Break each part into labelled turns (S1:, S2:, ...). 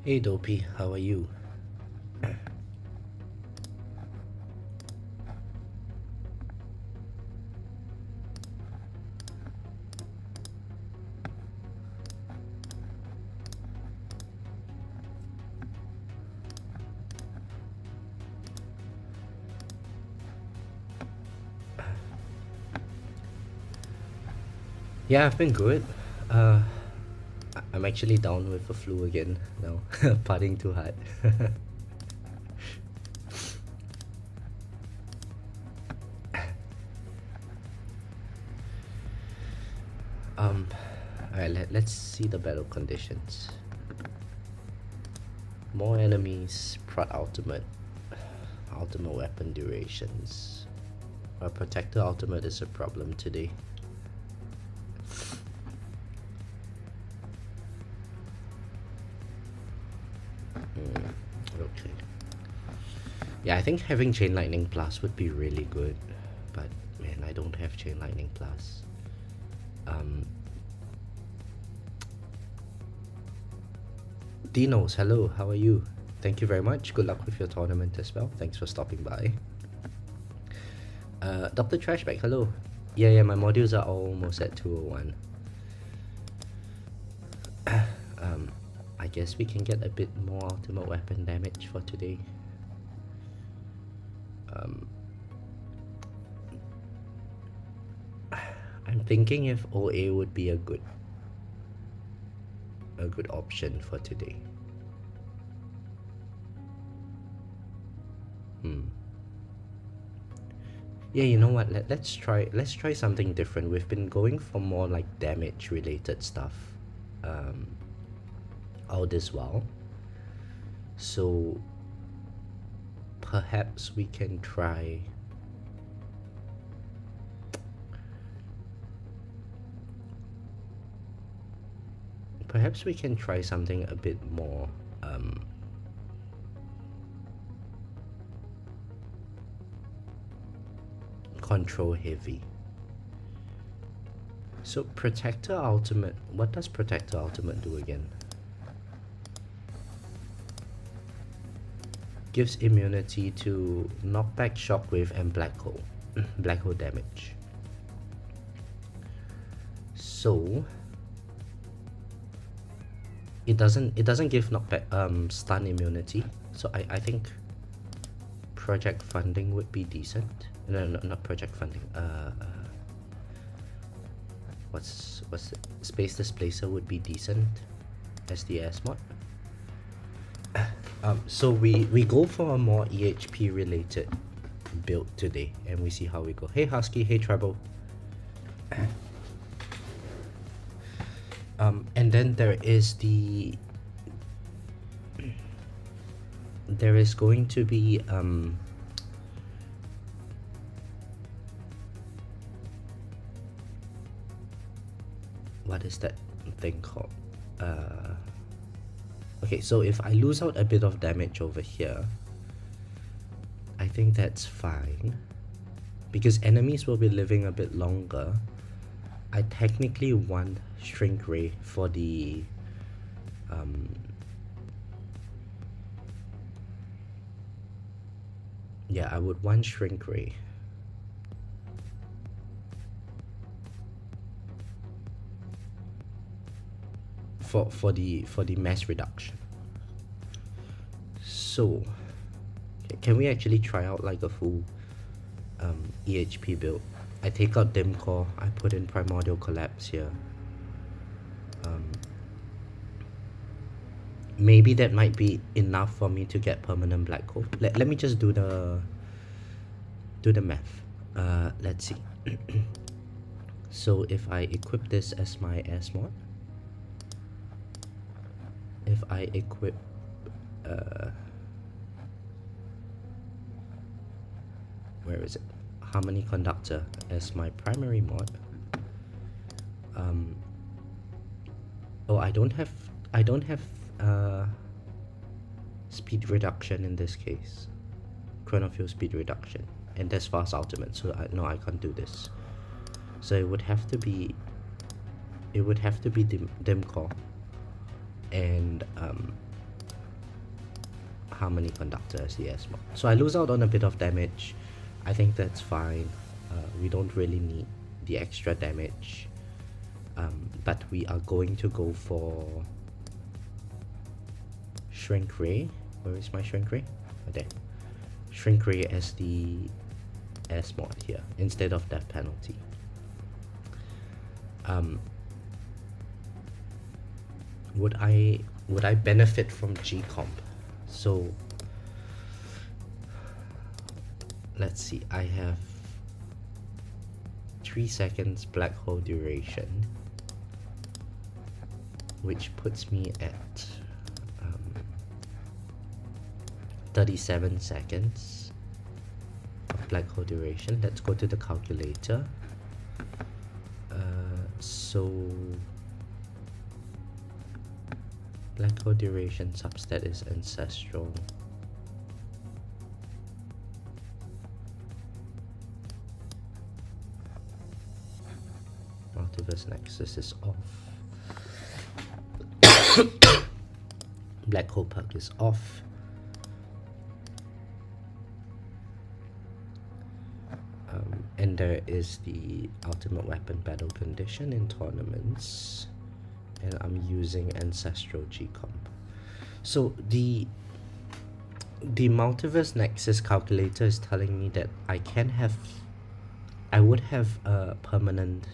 S1: Hey Dopey, how are you? Yeah, I've been good. Uh, I'm actually down with the flu again now, partying too hard. um, alright, let's see the battle conditions. More enemies, prot ultimate, ultimate weapon durations. Our protector ultimate is a problem today. Okay. Yeah, I think having Chain Lightning Plus would be really good, but man, I don't have Chain Lightning Plus. Um, Dinos, hello, how are you? Thank you very much. Good luck with your tournament as well. Thanks for stopping by. Dr. Trashback, hello. Yeah, my modules are almost at 201. I guess we can get a bit more ultimate weapon damage for today. I'm thinking if OA would be a good option for today. Yeah, you know what? Let's try something different. We've been going for more like damage related stuff all this while. So perhaps we can try something a bit more control heavy. So Protector Ultimate, what does Protector Ultimate do again? Gives immunity to knockback, shockwave, and black hole. Black hole damage. So it doesn't give knockback stun immunity. So I think project funding would be decent. No, not project funding. What's it? Space Displacer would be decent as the S mod. So we go for a more EHP related build today, and we see how we go. Hey Husky, hey Treble. And then there is going to be what is that thing called? Okay, so if I lose out a bit of damage over here, I think that's fine, because enemies will be living a bit longer. I technically want Shrink Ray for the yeah, I would want Shrink Ray. For the mass reduction. So can we actually try out like a full EHP build? I take out Dim Core, I put in Primordial Collapse here. Maybe that might be enough for me to get permanent black hole. Let me just do the math. Let's see. So if I equip this as my S mod, if I equip where is it? Harmony Conductor as my primary mod. Oh, I don't have speed reduction in this case. Chronofuel speed reduction, and that's fast ultimate, so no, I can't do this. So it would have to be dim core and harmony conductor as the S mod. So I lose out on a bit of damage. I think that's fine. We don't really need the extra damage. But we are going to go for Shrink Ray. Where is my Shrink Ray? Oh, there. Shrink Ray as the S mod here instead of Death Penalty. Would I benefit from G comp? So let's see. I have 3 seconds black hole duration, which puts me at 37 seconds of black hole duration. Let's go to the calculator. So black hole duration substat is ancestral. Multiverse Nexus is off. Black hole perk is off. And there is the ultimate weapon battle condition in tournaments, and I'm using ancestral G comp. So the multiverse nexus calculator is telling me that I would have a permanent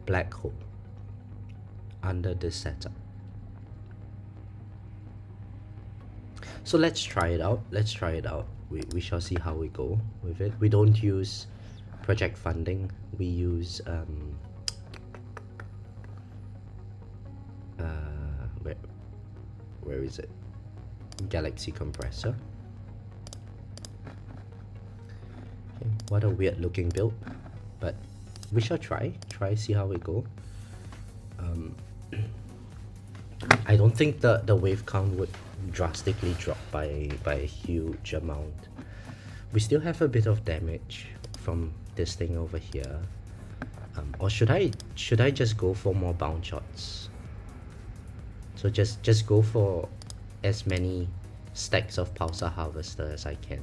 S1: black hole under this setup. So let's try it out. We shall see how we go with it. We don't use project funding. We use where is it? Galaxy compressor. Okay, what a weird looking build, but we shall try see how we go. I don't think the wave count would drastically drop by a huge amount. We still have a bit of damage from this thing over here. Or should I just go for more bound shots? So just go for as many stacks of Pulsar Harvester as I can.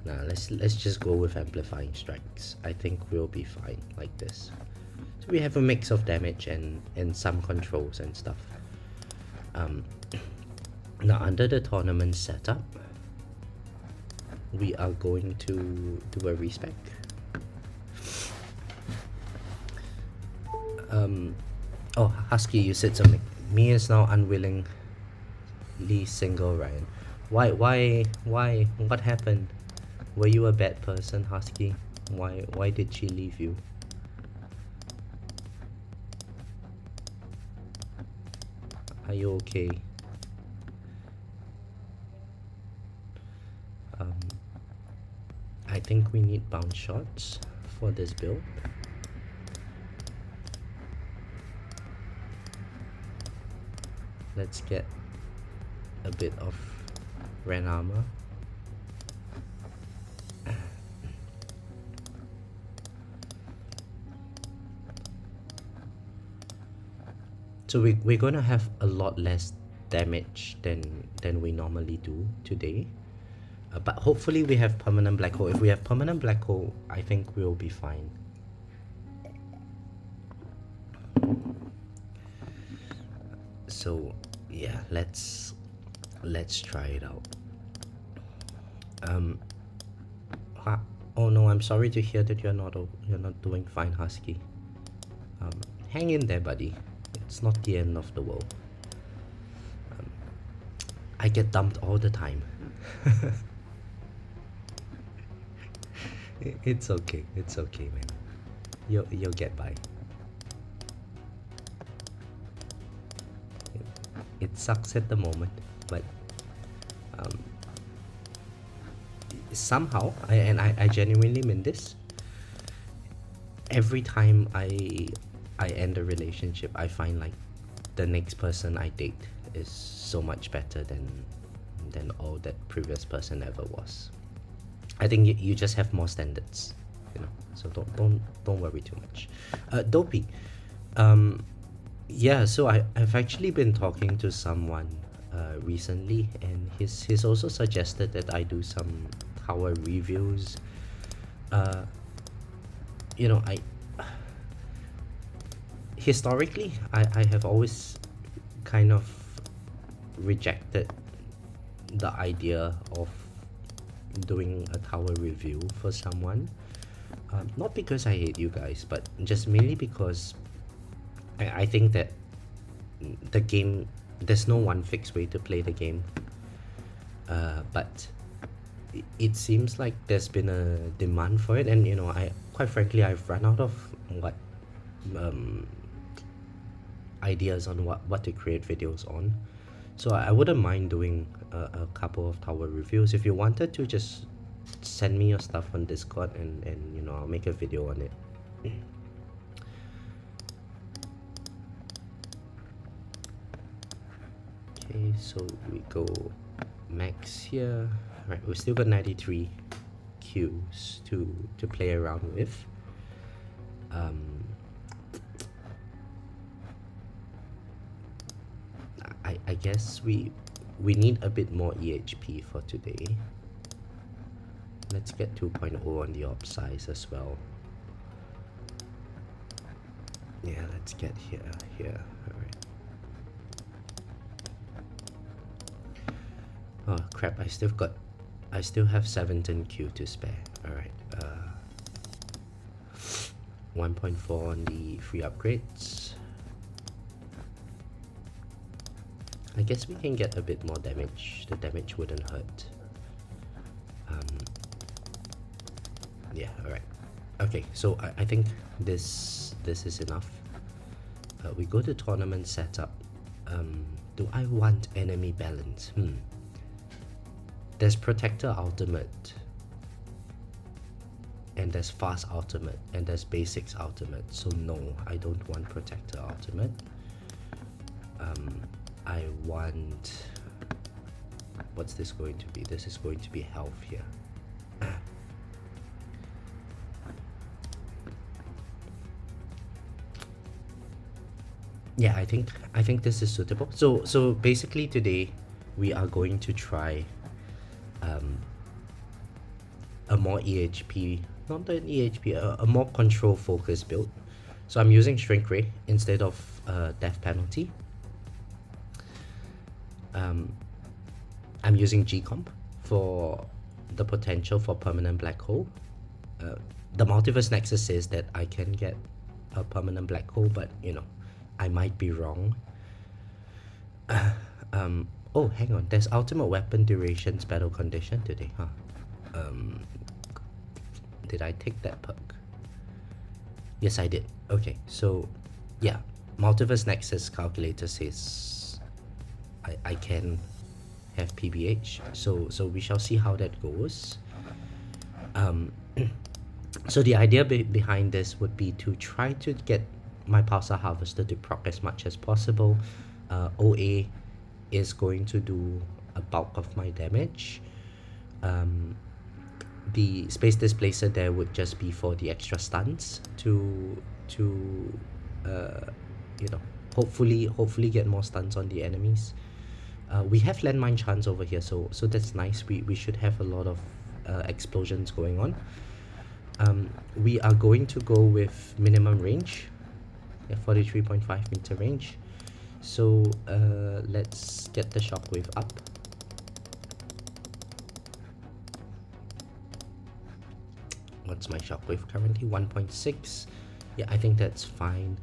S1: Nah, let's just go with amplifying strikes. I think we'll be fine like this. So we have a mix of damage and some controls and stuff. Now under the tournament setup, we are going to do a respec. Oh, Husky, you said something. Me is now unwillingly single, Ryan. Why? What happened? Were you a bad person, Husky? Why did she leave you? Are you okay? I think we need bounce shots for this build. Let's get a bit of Ren armor. So we're gonna have a lot less damage than we normally do today. But hopefully we have permanent black hole. If we have permanent black hole, I think we'll be fine. So yeah, let's try it out. Oh no, I'm sorry to hear that you're not doing fine, Husky. Hang in there, buddy. It's not the end of the world. I get dumped all the time. It's okay, man. You'll get by. It sucks at the moment, but somehow, I genuinely mean this. Every time I end a relationship, I find like the next person I date is so much better than all that previous person ever was. I think you just have more standards, you know. So don't worry too much. Dopey, um, yeah. So I've actually been talking to someone recently, and he's also suggested that I do some tower reviews. Uh, you know, I historically I have always kind of rejected the idea of doing a tower review for someone. Not because I hate you guys, but just mainly because I think that the game, there's no one fixed way to play the game. But it seems like there's been a demand for it, and you know, I quite frankly I've run out of what um, ideas on what to create videos on. So I wouldn't mind doing a couple of tower reviews. If you wanted to, just send me your stuff on Discord, and you know, I'll make a video on it. Okay, so we go max here. Right, we still got 93 queues to play around with. I guess we need a bit more EHP for today. Let's get 2.0 on the op size as well. Yeah, let's get here. Alright. Oh crap, I still have 17 Q to spare. Alright. 1.4 on the free upgrades. I guess we can get a bit more damage. The damage wouldn't hurt. Yeah, alright. Okay, so I think this is enough. We go to tournament setup. Do I want enemy balance? There's protector ultimate, and there's fast ultimate, and there's basics ultimate. So no, I don't want protector ultimate. I want, what's this going to be? This is going to be health here. Yeah, I think this is suitable. So basically today we are going to try a more EHP, not an EHP, a more control focused build. So I'm using shrink ray instead of death penalty. I'm using G-comp for the potential for permanent black hole. The multiverse nexus says that I can get a permanent black hole, but you know, I might be wrong. Oh, hang on, there's ultimate weapon durations battle condition today, huh? Did I take that perk? Yes, I did. Okay, so yeah, multiverse nexus calculator says I can have PBH, so we shall see how that goes. So the idea behind this would be to try to get my pulsar harvester to proc as much as possible. OA is going to do a bulk of my damage. The space displacer there would just be for the extra stuns to you know, hopefully get more stuns on the enemies. We have landmine chance over here, so that's nice. We should have a lot of explosions going on. We are going to go with minimum range, 43.5 meter range. So let's get the shockwave up. What's my shockwave currently? 1.6. Yeah, I think that's fine.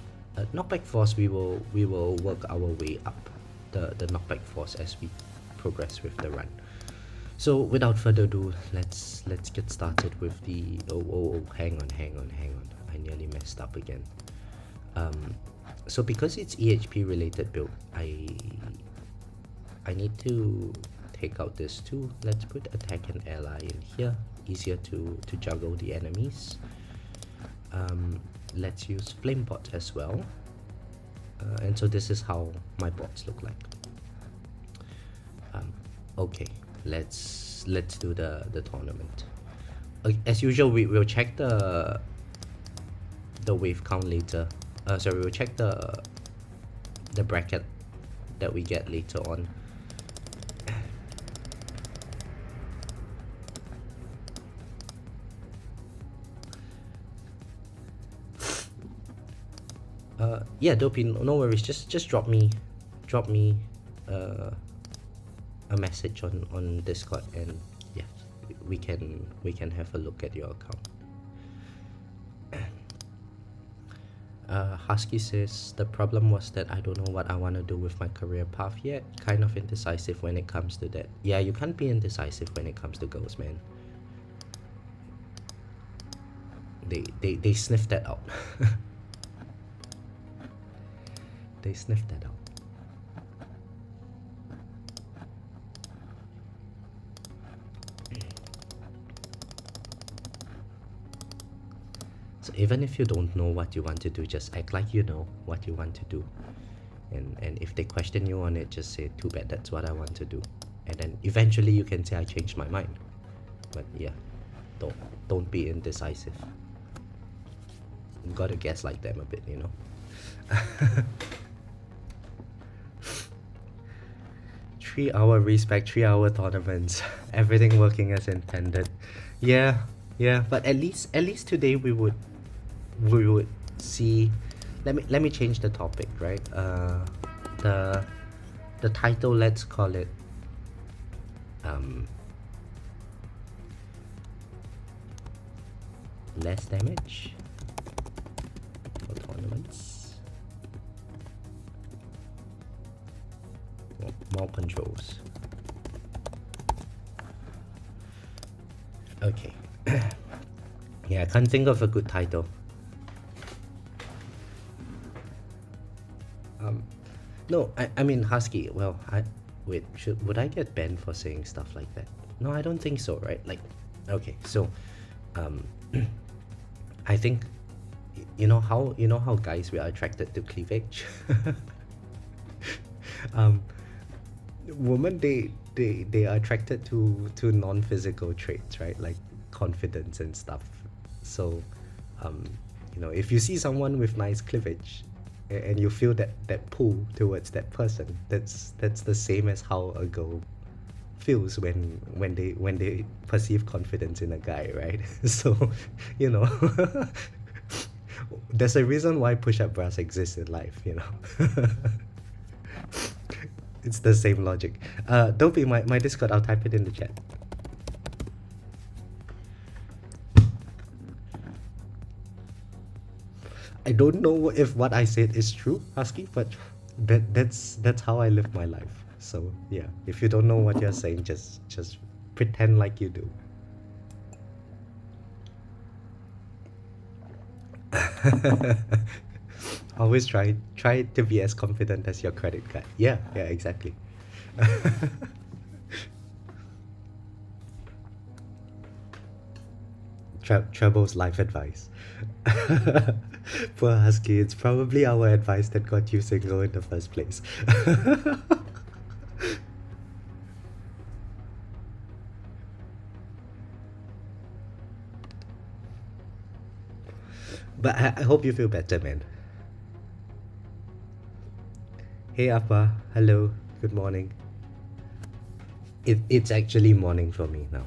S1: Knockback force, we will work our way up the knockback force as we progress with the run. So without further ado, let's get started with the oh hang on, I nearly messed up again. So because it's EHP related build, I need to take out this too. Let's put attack and ally in here, easier to juggle the enemies. Let's use flame bot as well, and so this is how my bots look like. Okay, let's do the tournament. as usual, we'll check the wave count later. Sorry, we'll check the bracket that we get later on. Yeah, Dopey, no worries. Just drop me a message on Discord, and yeah, we can have a look at your account. Husky says the problem was that I don't know what I want to do with my career path yet. Kind of indecisive when it comes to that. Yeah, you can't be indecisive when it comes to girls, man. They sniffed that out. They sniffed that out. So even if you don't know what you want to do, just act like you know what you want to do. And if they question you on it, just say, too bad, that's what I want to do. And then eventually you can say, I changed my mind. But yeah, don't be indecisive. You gotta gaslight them a bit, you know. 3-hour respec, 3-hour tournaments, everything working as intended. Yeah, but at least today we would see. Let me change the topic, right? The title, let's call it less damage for tournaments. More controls. Okay. Yeah, I can't think of a good title. No, I mean Husky. Well, would I get banned for saying stuff like that? No, I don't think so, right? Like, okay, so, I think, you know how guys, we are attracted to cleavage. Women, they are attracted to non-physical traits, right? Like confidence and stuff. So, if you see someone with nice cleavage, and you feel that pull towards that person, that's the same as how a girl feels when they perceive confidence in a guy, right? So, there's a reason why push-up bras exist in life, It's the same logic. Don't be my Discord, I'll type it in the chat. I don't know if what I said is true, Husky, but that's how I live my life. So yeah, if you don't know what you're saying, just pretend like you do. Always try to be as confident as your credit card. Yeah, exactly. Treble's life advice. Poor Husky, it's probably our advice that got you single in the first place. But I hope you feel better, man. Hey Appa, hello, good morning. It's actually morning for me now.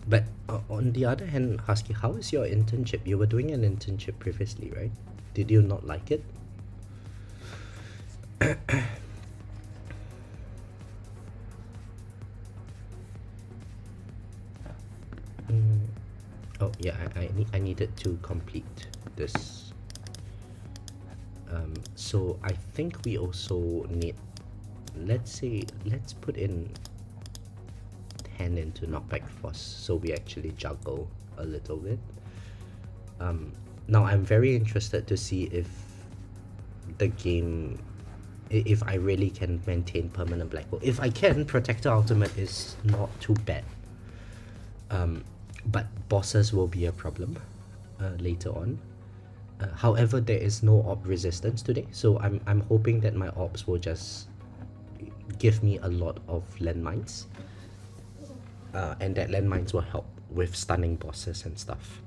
S1: But on the other hand, Husky, how is your internship? You were doing an internship previously, right? Did you not like it? Oh yeah, I needed to complete this. So I think we also need, let's put in 10 into knockback force, so we actually juggle a little bit. Now I'm very interested to see if the game if I really can maintain permanent black hole. If I can, Protector Ultimate is not too bad. But bosses will be a problem later on. However, there is no orb resistance today, so I'm hoping that my orbs will just give me a lot of landmines, and that landmines will help with stunning bosses and stuff.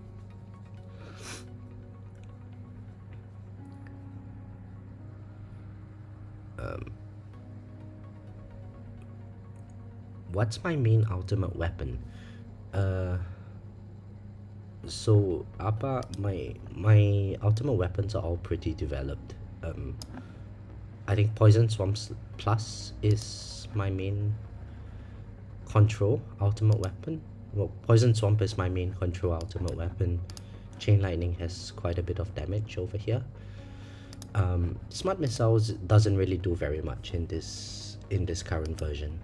S1: What's my main ultimate weapon? So my ultimate weapons are all pretty developed. I think Poison Swamps Plus is my main control ultimate weapon. Well, Poison Swamp is my main control ultimate weapon. Chain Lightning has quite a bit of damage over here. Smart Missiles doesn't really do very much in this current version.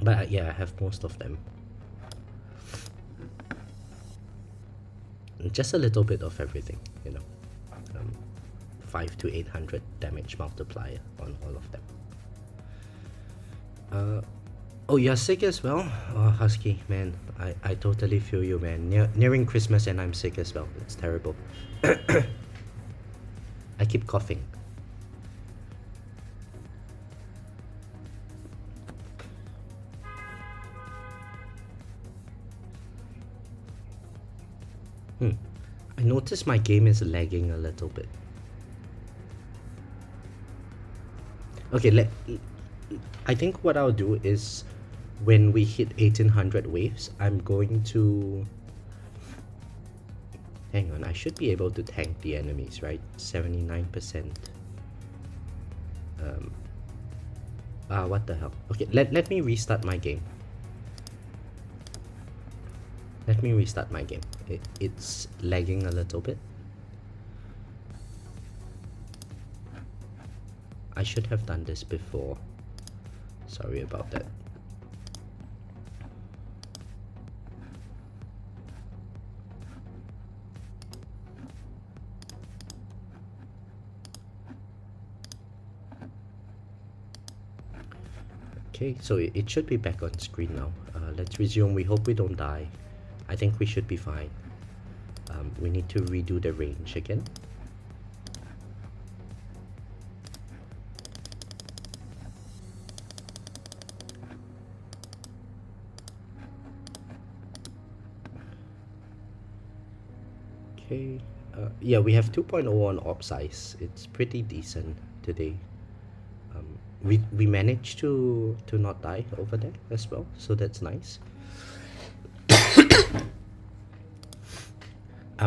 S1: But yeah, I have most of them. Just a little bit of everything, you know. 5 to 800 damage multiplier on all of them. Oh, you're sick as well? Oh, Husky, man, I totally feel you, man. Nearing Christmas and I'm sick as well. It's terrible. I keep coughing. I noticed my game is lagging a little bit. Okay, I think what I'll do is when we hit 1800 waves, I'm going to... Hang on, I should be able to tank the enemies, right? 79%. What the hell? Okay, let me restart my game. Let me restart my game. It's lagging a little bit. I should have done this before. Sorry about that. Okay, so it should be back on screen now. Let's resume. We hope we don't die. I think we should be fine. We need to redo the range again. Okay, yeah, we have 2.0 on orb size. It's pretty decent today. We managed to not die over there as well, so that's nice.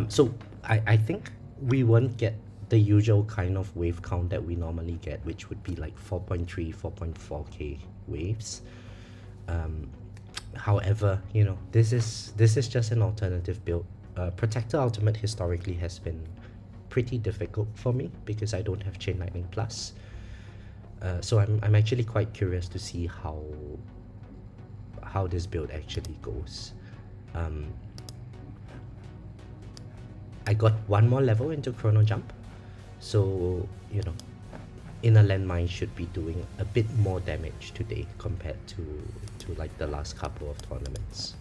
S1: So I think we won't get the usual kind of wave count that we normally get, which would be like 4.3, 4.4k waves. However, you know, this is just an alternative build. Protector Ultimate historically has been pretty difficult for me because I don't have Chain Lightning Plus. So I'm actually quite curious to see how this build actually goes. I got one more level into Chrono Jump, so you know, Inner Landmine should be doing a bit more damage today compared to like the last couple of tournaments.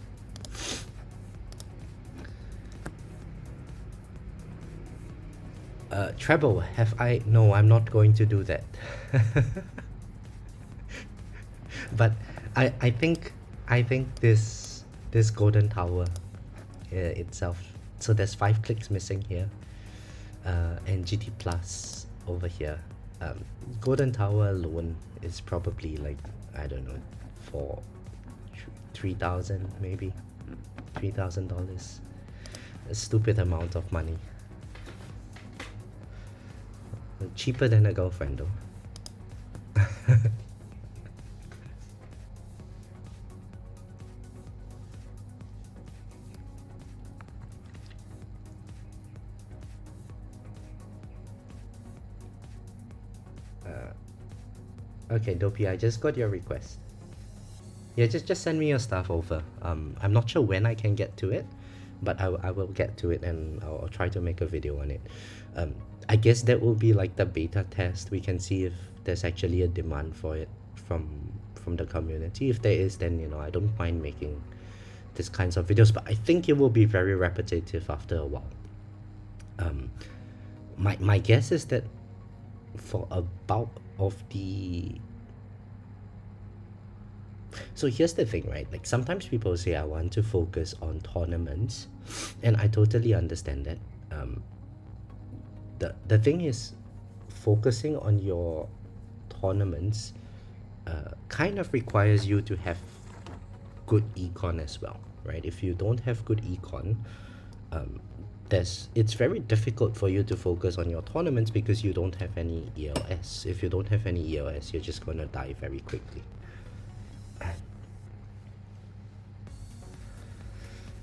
S1: Treble, have I? No, I'm not going to do that. But I think this golden tower itself. So there's 5 clicks missing here, and GT Plus over here. Golden Tower alone is probably like, I don't know, for 3,000 maybe, $3,000. A stupid amount of money. Cheaper than a girlfriend though. Okay, Dopey, I just got your request. Yeah, just send me your stuff over. I'm not sure when I can get to it, but I will get to it, and I'll try to make a video on it. um, I guess that will be like the beta test. We can see if there's actually a demand for it from the community. If there is, then I don't mind making these kinds of videos, but I think it will be very repetitive after a while. um, my guess is that for a bulk of the so here's the thing, right? Like sometimes people say I want to focus on tournaments, and I totally understand that. The thing is, focusing on your tournaments kind of requires you to have good econ as well, right? If you don't have good econ, it's very difficult for you to focus on your tournaments because you don't have any ELS. If you don't have any ELS, you're just gonna die very quickly.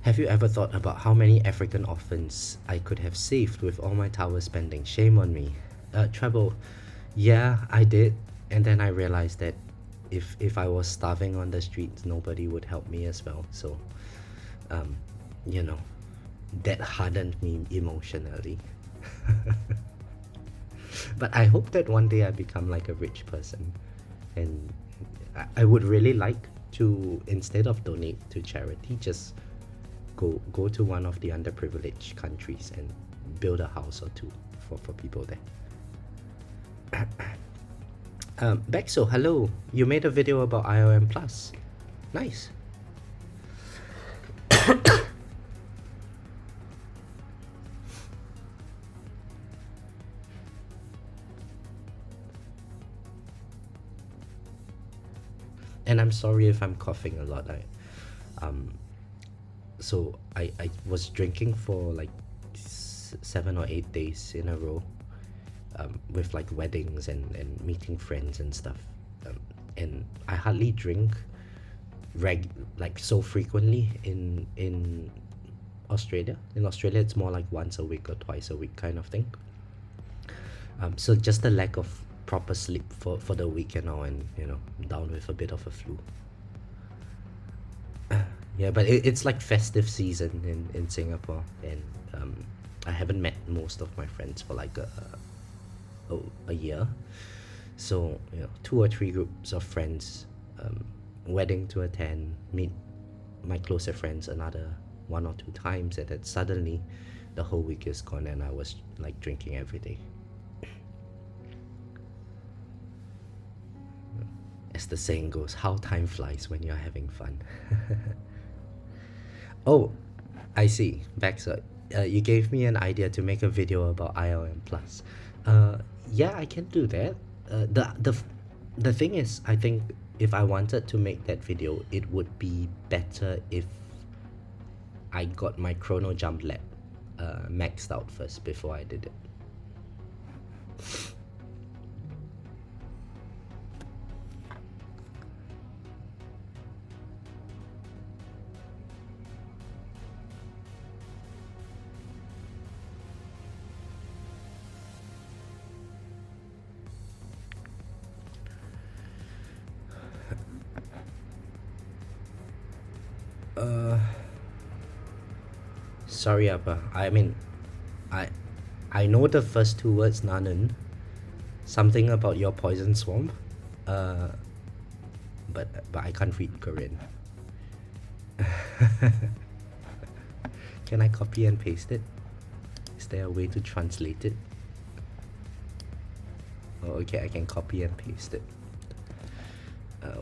S1: Have you ever thought about how many African orphans I could have saved with all my tower spending? Shame on me. Treble, yeah, I did. And then I realized that if I was starving on the streets, nobody would help me as well. So, you know, that hardened me emotionally. But I hope that one day I become like a rich person. And I would really like to, instead of donate to charity, just go to one of the underprivileged countries and build a house or two for people there. Bexo, hello. You made a video about IOM Plus. Nice. And I'm sorry if I'm coughing a lot. So I was drinking for like 7 or 8 days in a row, with like weddings and meeting friends and stuff. And I hardly drink like so frequently in Australia. In Australia, it's more like once a week or twice a week kind of thing. So just the lack of proper sleep for the week and all, and down with a bit of a flu. Yeah, but it's like festive season in Singapore, and I haven't met most of my friends for like a year. So 2 or 3 groups of friends, wedding to attend, meet my closer friends another 1 or 2 times, and then suddenly the whole week is gone, and I was like drinking every day. As the saying goes, how time flies when you're having fun. Oh, I see. Baxter, you gave me an idea to make a video about IOM Plus. Yeah, I can do that. The thing is, I think if I wanted to make that video, it would be better if I got my chrono jump lab maxed out first before I did it. Sorry, Appa. I mean, I know the first 2 words, Nanan. Something about your poison swamp. But I can't read Korean. Can I copy and paste it? Is there a way to translate it? Oh, okay, I can copy and paste it.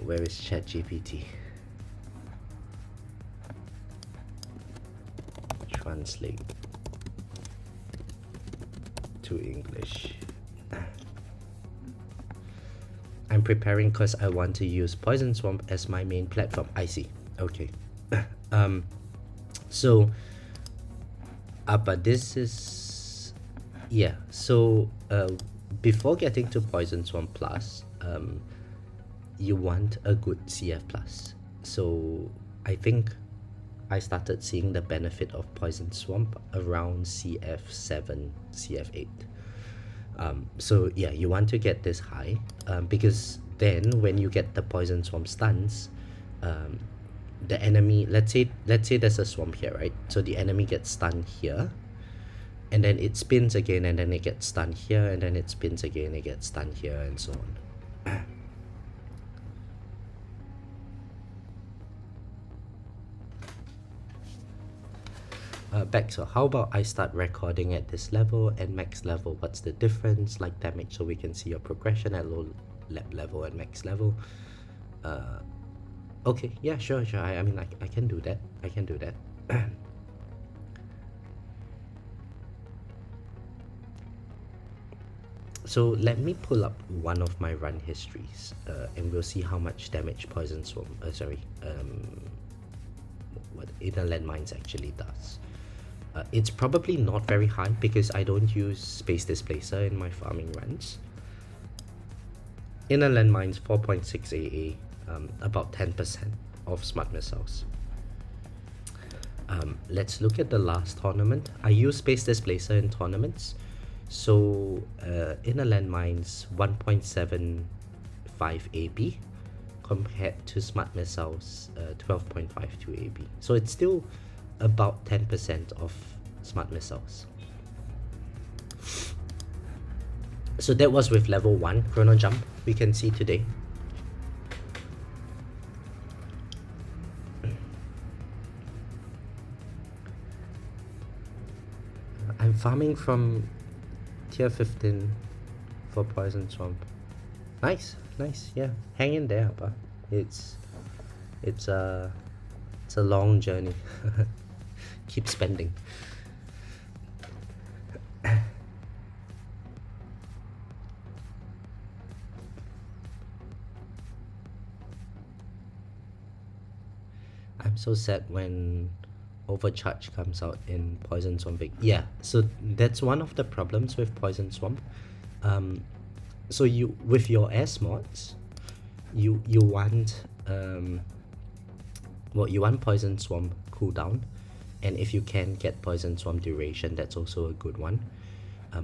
S1: Where is ChatGPT? Translate to English. I'm preparing because I want to use Poison Swamp as my main platform. I see. Okay. So but this is, yeah, so before getting to Poison Swamp Plus, you want a good CF Plus. So I think I started seeing the benefit of Poison Swamp around CF7, CF8. So yeah, you want to get this high, because then when you get the Poison Swamp stuns, the enemy, let's say there's a swamp here, right? So the enemy gets stunned here, and then it spins again, and then it gets stunned here, and then it spins again, it gets stunned here, and so on. Back, so how about I start recording at this level and max level, what's the difference, like damage, so we can see your progression at low lab level and max level. Okay, yeah, sure, I mean, I can do that, I can do that. So let me pull up one of my run histories, and we'll see how much damage Poison Swarm, what Inner Landmines actually does. It's probably not very high because I don't use Space Displacer in my farming runs. Inner Landmines 4.6 AA, about 10% of Smart Missiles. Let's look at the last tournament. I use Space Displacer in tournaments. So Inner Landmines 1.75 AB compared to Smart Missiles 12.52 AB. So it's still about 10% of Smart Missiles. So that was with level 1 Chrono Jump, we can see today. I'm farming from tier 15 for Poison Swamp. Nice, yeah. Hang in there, but it's a long journey. Keep spending. I'm so sad when Overcharge comes out in Poison Swamp. Yeah, so that's one of the problems with Poison Swamp. So you, with your S mods, you want you want Poison Swamp cooldown, and if you can get Poison Swamp duration, that's also a good one.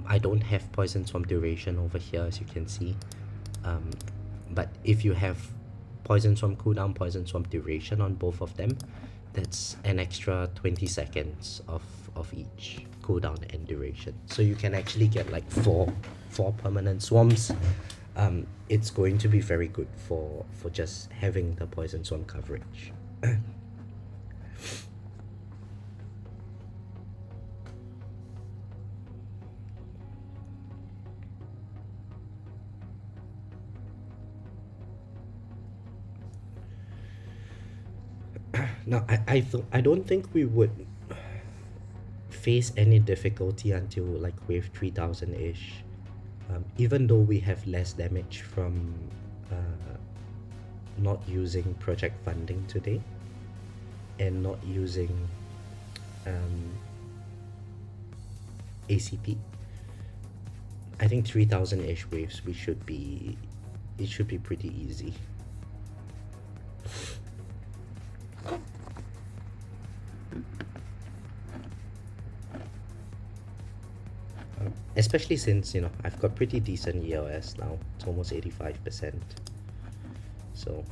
S1: I don't have Poison Swamp duration over here, as you can see, but if you have Poison Swamp cooldown, Poison Swamp duration on both of them, that's an extra 20 seconds of each cooldown and duration. So you can actually get like four permanent swamps. It's going to be very good for just having the Poison Swamp coverage. Now, I don't think we would face any difficulty until like wave 3000-ish, even though we have less damage from not using project funding today and not using ACP. I think 3000-ish waves it should be pretty easy. Especially since, you know, I've got pretty decent ELS now. It's almost 85%. So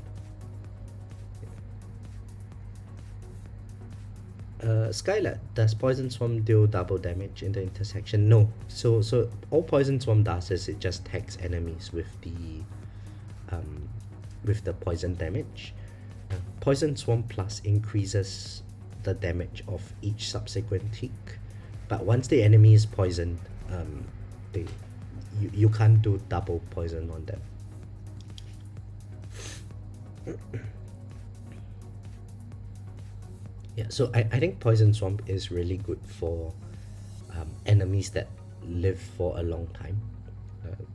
S1: Skylar, does Poison Swarm deal double damage in the intersection? No. So all Poison Swarm does is it just tags enemies with the poison damage. Poison Swarm Plus increases the damage of each subsequent tick, but once the enemy is poisoned, you can't do double poison on them. Yeah, so I think Poison Swamp is really good for enemies that live for a long time.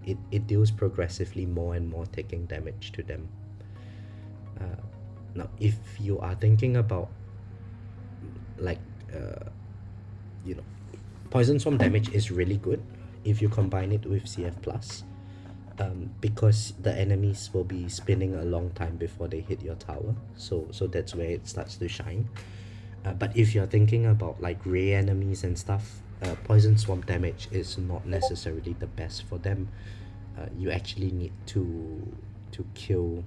S1: It deals progressively more and more taking damage to them. Now, if you are thinking about like you know, Poison Swarm damage is really good if you combine it with CF Plus, because the enemies will be spinning a long time before they hit your tower, so that's where it starts to shine. But if you're thinking about like ray enemies and stuff, Poison Swamp damage is not necessarily the best for them. You actually need to kill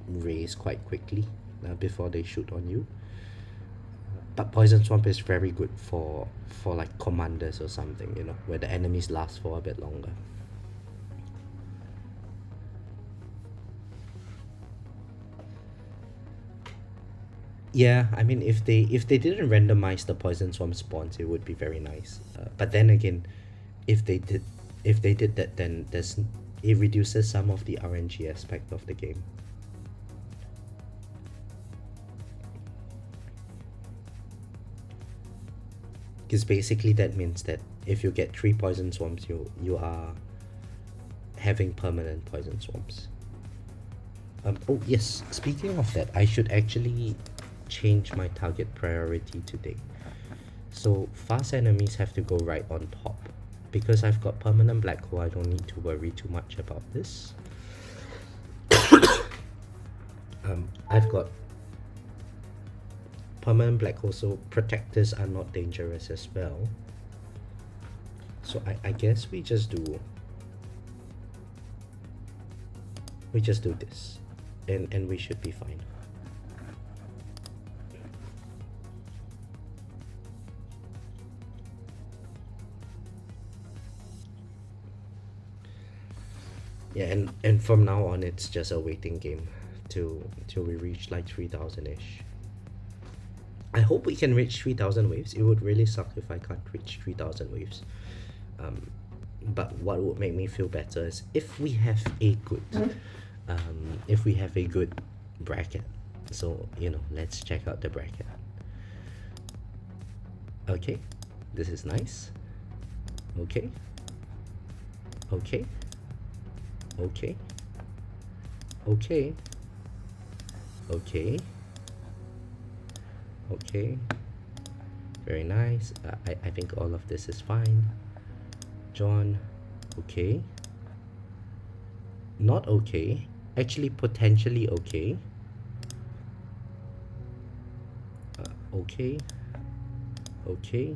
S1: rays quite quickly before they shoot on you. But Poison Swamp is very good for like commanders or something, you know, where the enemies last for a bit longer. Yeah, I mean, if they didn't randomize the Poison Swamp spawns, it would be very nice. But then again, if they did that, then it reduces some of the RNG aspect of the game. Because basically that means that if you get 3 Poison Swamps, you are having permanent Poison Swamps. Oh yes, speaking of that, I should actually change my target priority today. So fast enemies have to go right on top. Because I've got permanent black hole, I don't need to worry too much about this. I've got permanent black hole, so protectors are not dangerous as well. So I guess we just do this, and we should be fine. Yeah, and from now on it's just a waiting game till we reach like 3,000-ish. I hope we can reach 3,000 waves. It would really suck if I can't reach 3,000 waves. But what would make me feel better is if we have a good bracket. So, you know, let's check out the bracket. Okay, this is nice. Okay. Okay. Okay. Okay. Okay. Okay. Very nice. I think all of this is fine. John. Okay. Not okay. Actually, potentially okay. Okay. Okay.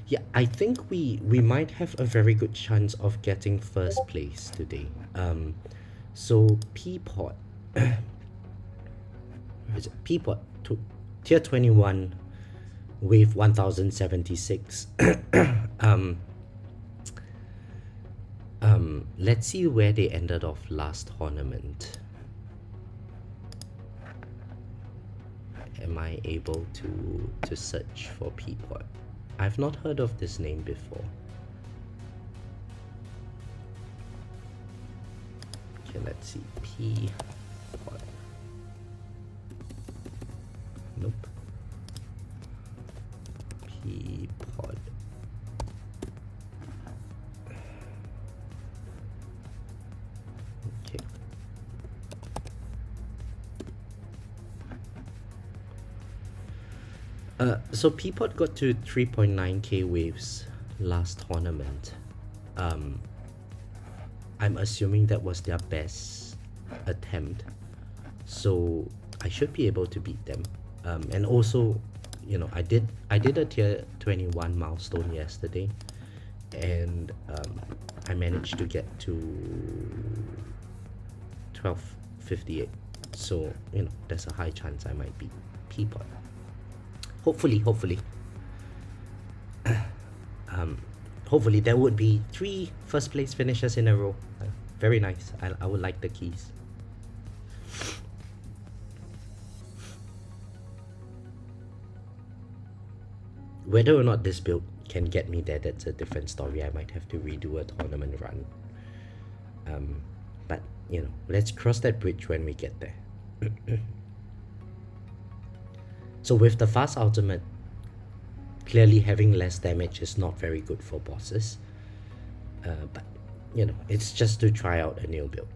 S1: Yeah, I think we might have a very good chance of getting first place today. So Peapod, is it Peapod to tier 21, wave 1076. Let's see where they ended off last tournament. Am I able to search for Peapod? I've not heard of this name before. Okay, let's see. Peapod. Nope. Peapod. Okay. So Peapod got to 3.9k waves last tournament. I'm assuming that was their best attempt, so I should be able to beat them. And also, you know, I did a tier 21 milestone yesterday, and I managed to get to 1258. So, you know, there's a high chance I might beat Peapod. Hopefully. Hopefully there would be 3 first place finishes in a row. Very nice. I would like the keys. Whether or not this build can get me there, that's a different story. I might have to redo a tournament run. But, you know, let's cross that bridge when we get there. So with the fast ultimate, clearly having less damage is not very good for bosses. But, you know, it's just to try out a new build.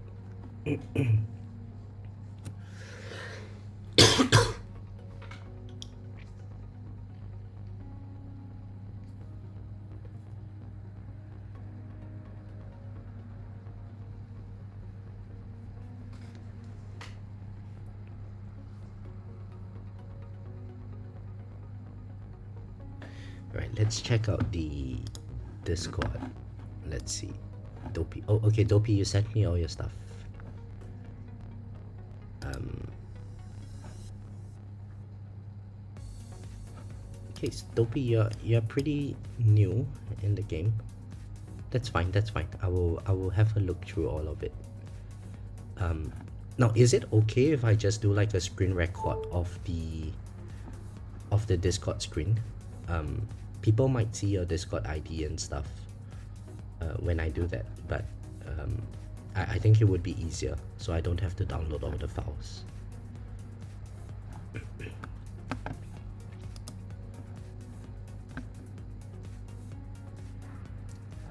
S1: Right, let's check out the Discord. Let's see. Dopey. Oh, okay, Dopey, you sent me all your stuff. Okay, Dopey, you're pretty new in the game. That's fine. That's fine. I will have a look through all of it. Now, is it okay if I just do like a screen record of the Discord screen? People might see your Discord ID and stuff when I do that, but I think it would be easier, so I don't have to download all the files.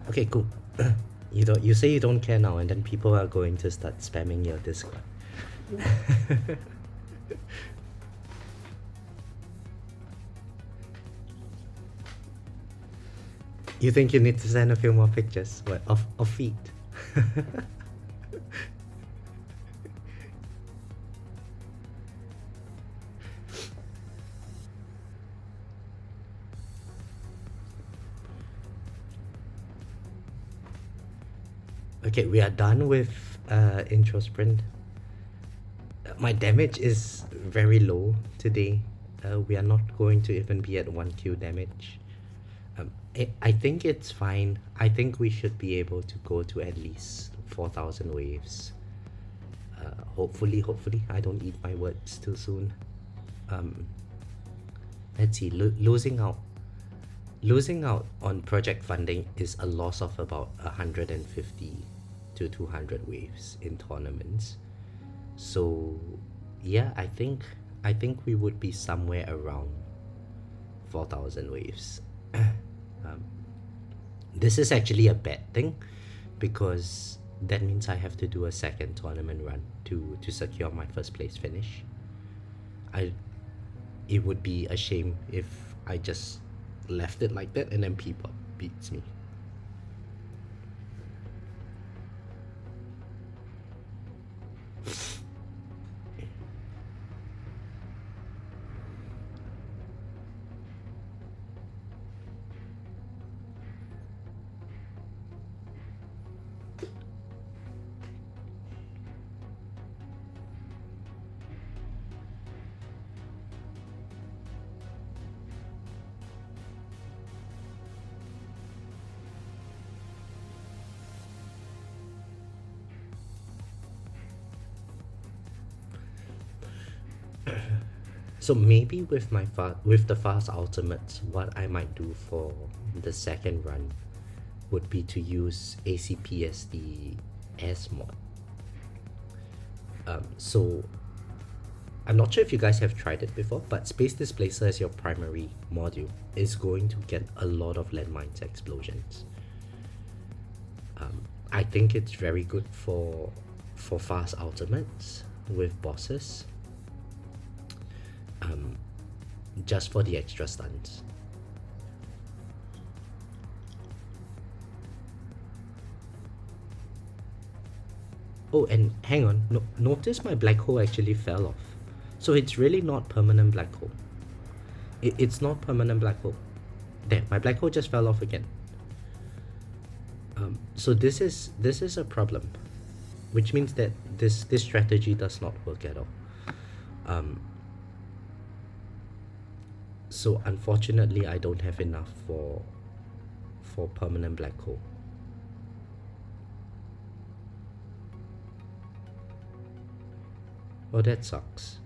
S1: Okay, cool. You say you don't care now, and then people are going to start spamming your Discord. You think you need to send a few more pictures? What, of feet? Okay, we are done with intro sprint. My damage is very low today. We are not going to even be at 1Q damage. I think it's fine. I think we should be able to go to at least 4,000 waves. Hopefully, I don't eat my words too soon. Let's see, losing out on project funding is a loss of about 150 to 200 waves in tournaments. So yeah, I think we would be somewhere around 4,000 waves. This is actually a bad thing because that means I have to do a second tournament run to secure my first place finish. It would be a shame if I just left it like that and then people beats me. So maybe with the fast ultimates, what I might do for the second run would be to use ACP as the S mod. So I'm not sure if you guys have tried it before, but Space Displacer as your primary module is going to get a lot of landmines explosions. I think it's very good for fast ultimates with bosses. Just for the extra stunts. Oh, and hang on, notice my black hole actually fell off. So it's really not permanent black hole. It's not permanent black hole. There, my black hole just fell off again. So this is a problem, which means that this strategy does not work at all. So unfortunately, I don't have enough for permanent black hole. Oh, that sucks.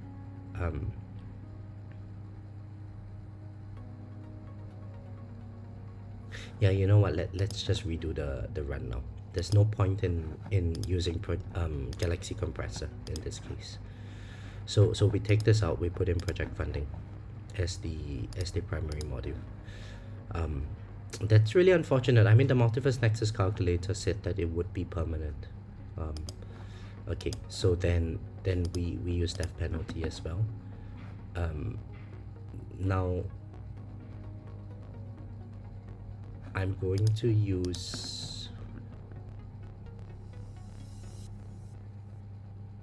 S1: Yeah, you know what? Let's just redo the run now. There's no point in using Galaxy Compressor in this case. So we take this out. We put in project funding as the primary module. That's really unfortunate. I mean, the Multiverse Nexus calculator said that it would be permanent. Okay, so then we use death penalty as well. Now I'm going to use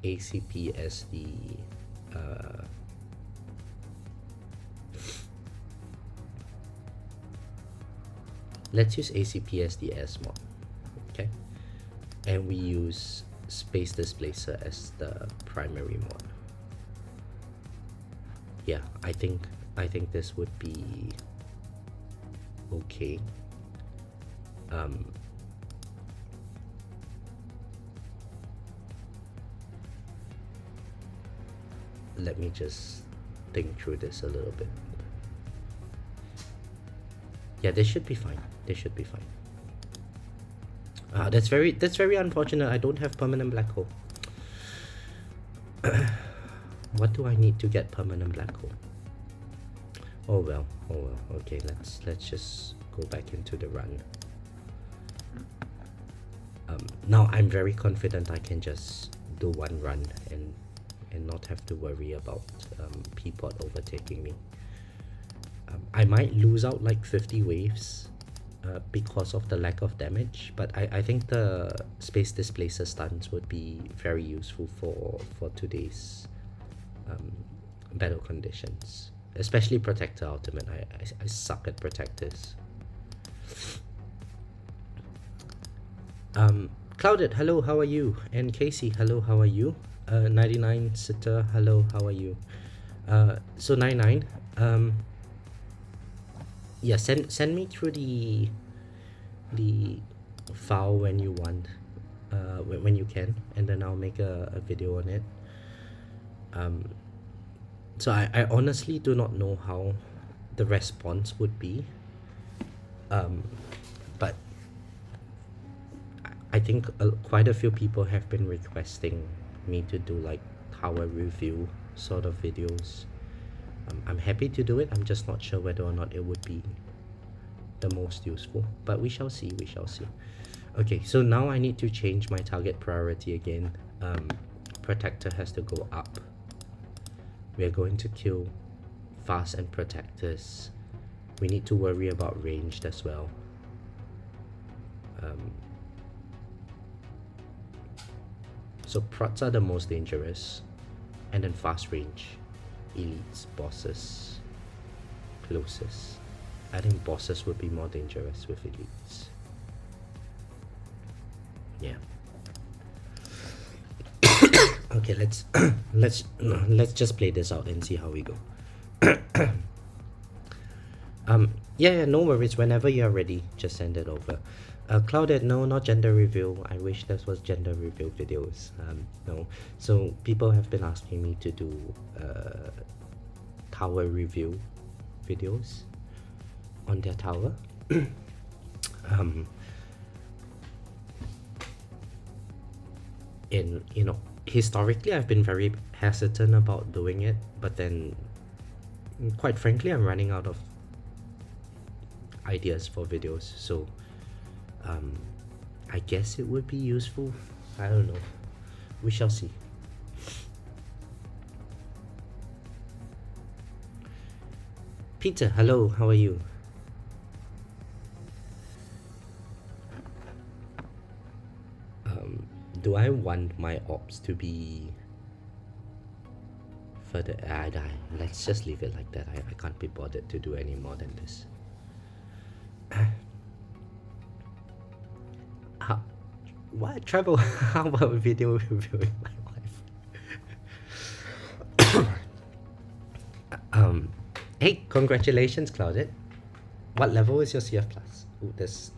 S1: ACP as the let's use ACP as the S mod, okay? And we use Space Displacer as the primary mod. Yeah, I think this would be okay. Let me just think through this a little bit. Yeah, this should be fine. This should be fine. That's very unfortunate. I don't have permanent black hole. What do I need to get permanent black hole? Oh well. Okay, let's just go back into the run. Now I'm very confident I can just do one run and not have to worry about Peapod overtaking me. I might lose out like 50 waves because of the lack of damage, but I think the Space Displacer stuns would be very useful for today's battle conditions, especially Protector Ultimate. I suck at Protectors. Clouded, hello, how are you? And Casey, hello, how are you? 99 Sitter, hello, how are you? So 99, yeah, send me through the file when you want, when you can, and then I'll make a video on it. So I honestly do not know how the response would be, but I think quite a few people have been requesting me to do like tower review sort of videos. I'm happy to do it. I'm just not sure whether or not it would be the most useful, but we shall see. Okay, so now I need to change my target priority again. Protector has to go up. We are going to kill fast and protectors. We need to worry about ranged as well. So prots are the most dangerous, and then fast range, elites, bosses, closest. I think bosses would be more dangerous with elites. Yeah. Okay, let's just play this out and see how we go. Yeah, no worries. Whenever you're ready, just send it over. Clouded, no, not gender reveal. I wish this was gender reveal videos. No. So people have been asking me to do tower review videos on their tower. Historically I've been very hesitant about doing it, but then quite frankly I'm running out of ideas for videos, so I guess it would be useful. I don't know, we shall see. Peter, hello, how are you? Do I want my ops to be further? Let's just leave it like that. I can't be bothered to do any more than this. What? Travel? How about video reviewing my wife? Hey, congratulations, Clouded. What level is your CF plus? Ooh, there's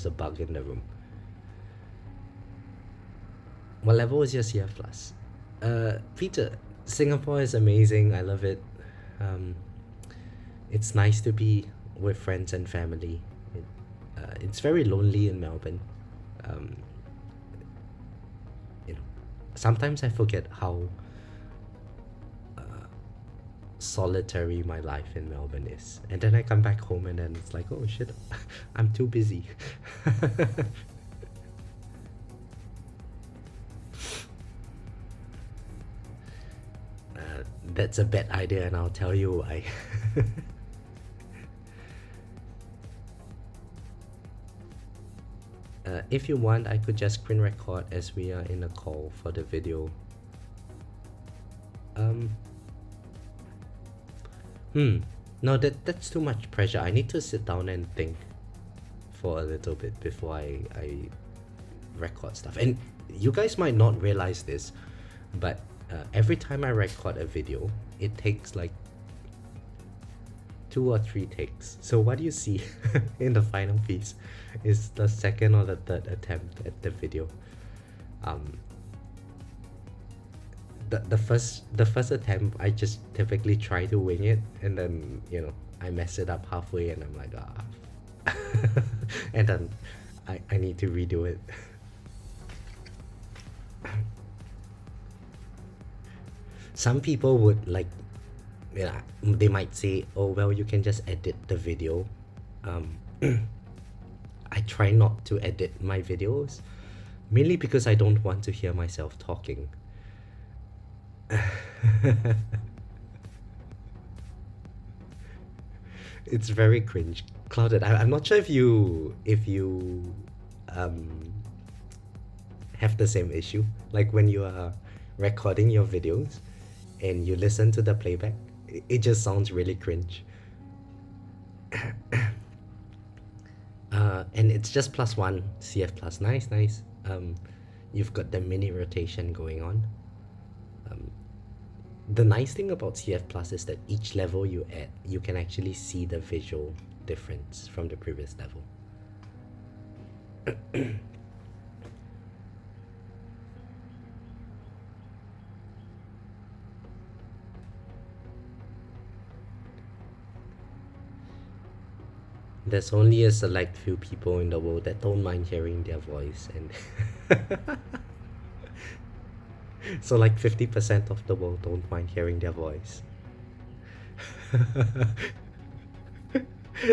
S1: a bug in the room. What level is your CF plus? Peter, Singapore is amazing. I love it. It's nice to be with friends and family. It's very lonely in Melbourne. Sometimes I forget how solitary my life in Melbourne is, and then I come back home and then it's like, oh shit, I'm too busy. That's a bad idea, and I'll tell you why. If you want, I could just screen record as we are in a call for the video. No, that's too much pressure. I need to sit down and think for a little bit before I record stuff. And you guys might not realize this, but every time I record a video, it takes like 2 or 3 takes. So what you see in the final piece is the second or the third attempt at the video. The first attempt, I just typically try to wing it, and then I mess it up halfway, and I'm like, and then I need to redo it. Some people would like, they might say, oh well, you can just edit the video. I try not to edit my videos, mainly because I don't want to hear myself talking. It's very cringe. Clouded, I'm not sure if you have the same issue, like when you are recording your videos and you listen to the playback, it just sounds really cringe. And it's just +1 CF plus. Nice. You've got the mini rotation going on. The nice thing about CF plus is that each level you add, you can actually see the visual difference from the previous level. There's only a select few people in the world that don't mind hearing their voice, and so like 50% of the world don't mind hearing their voice.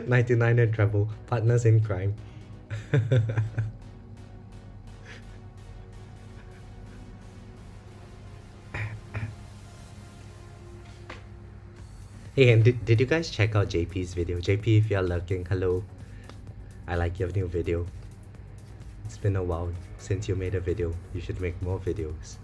S1: 99 and Treble, partners in crime. Hey, and did you guys check out JP's video? JP, if you're lurking, hello. I like your new video. It's been a while since you made a video. You should make more videos.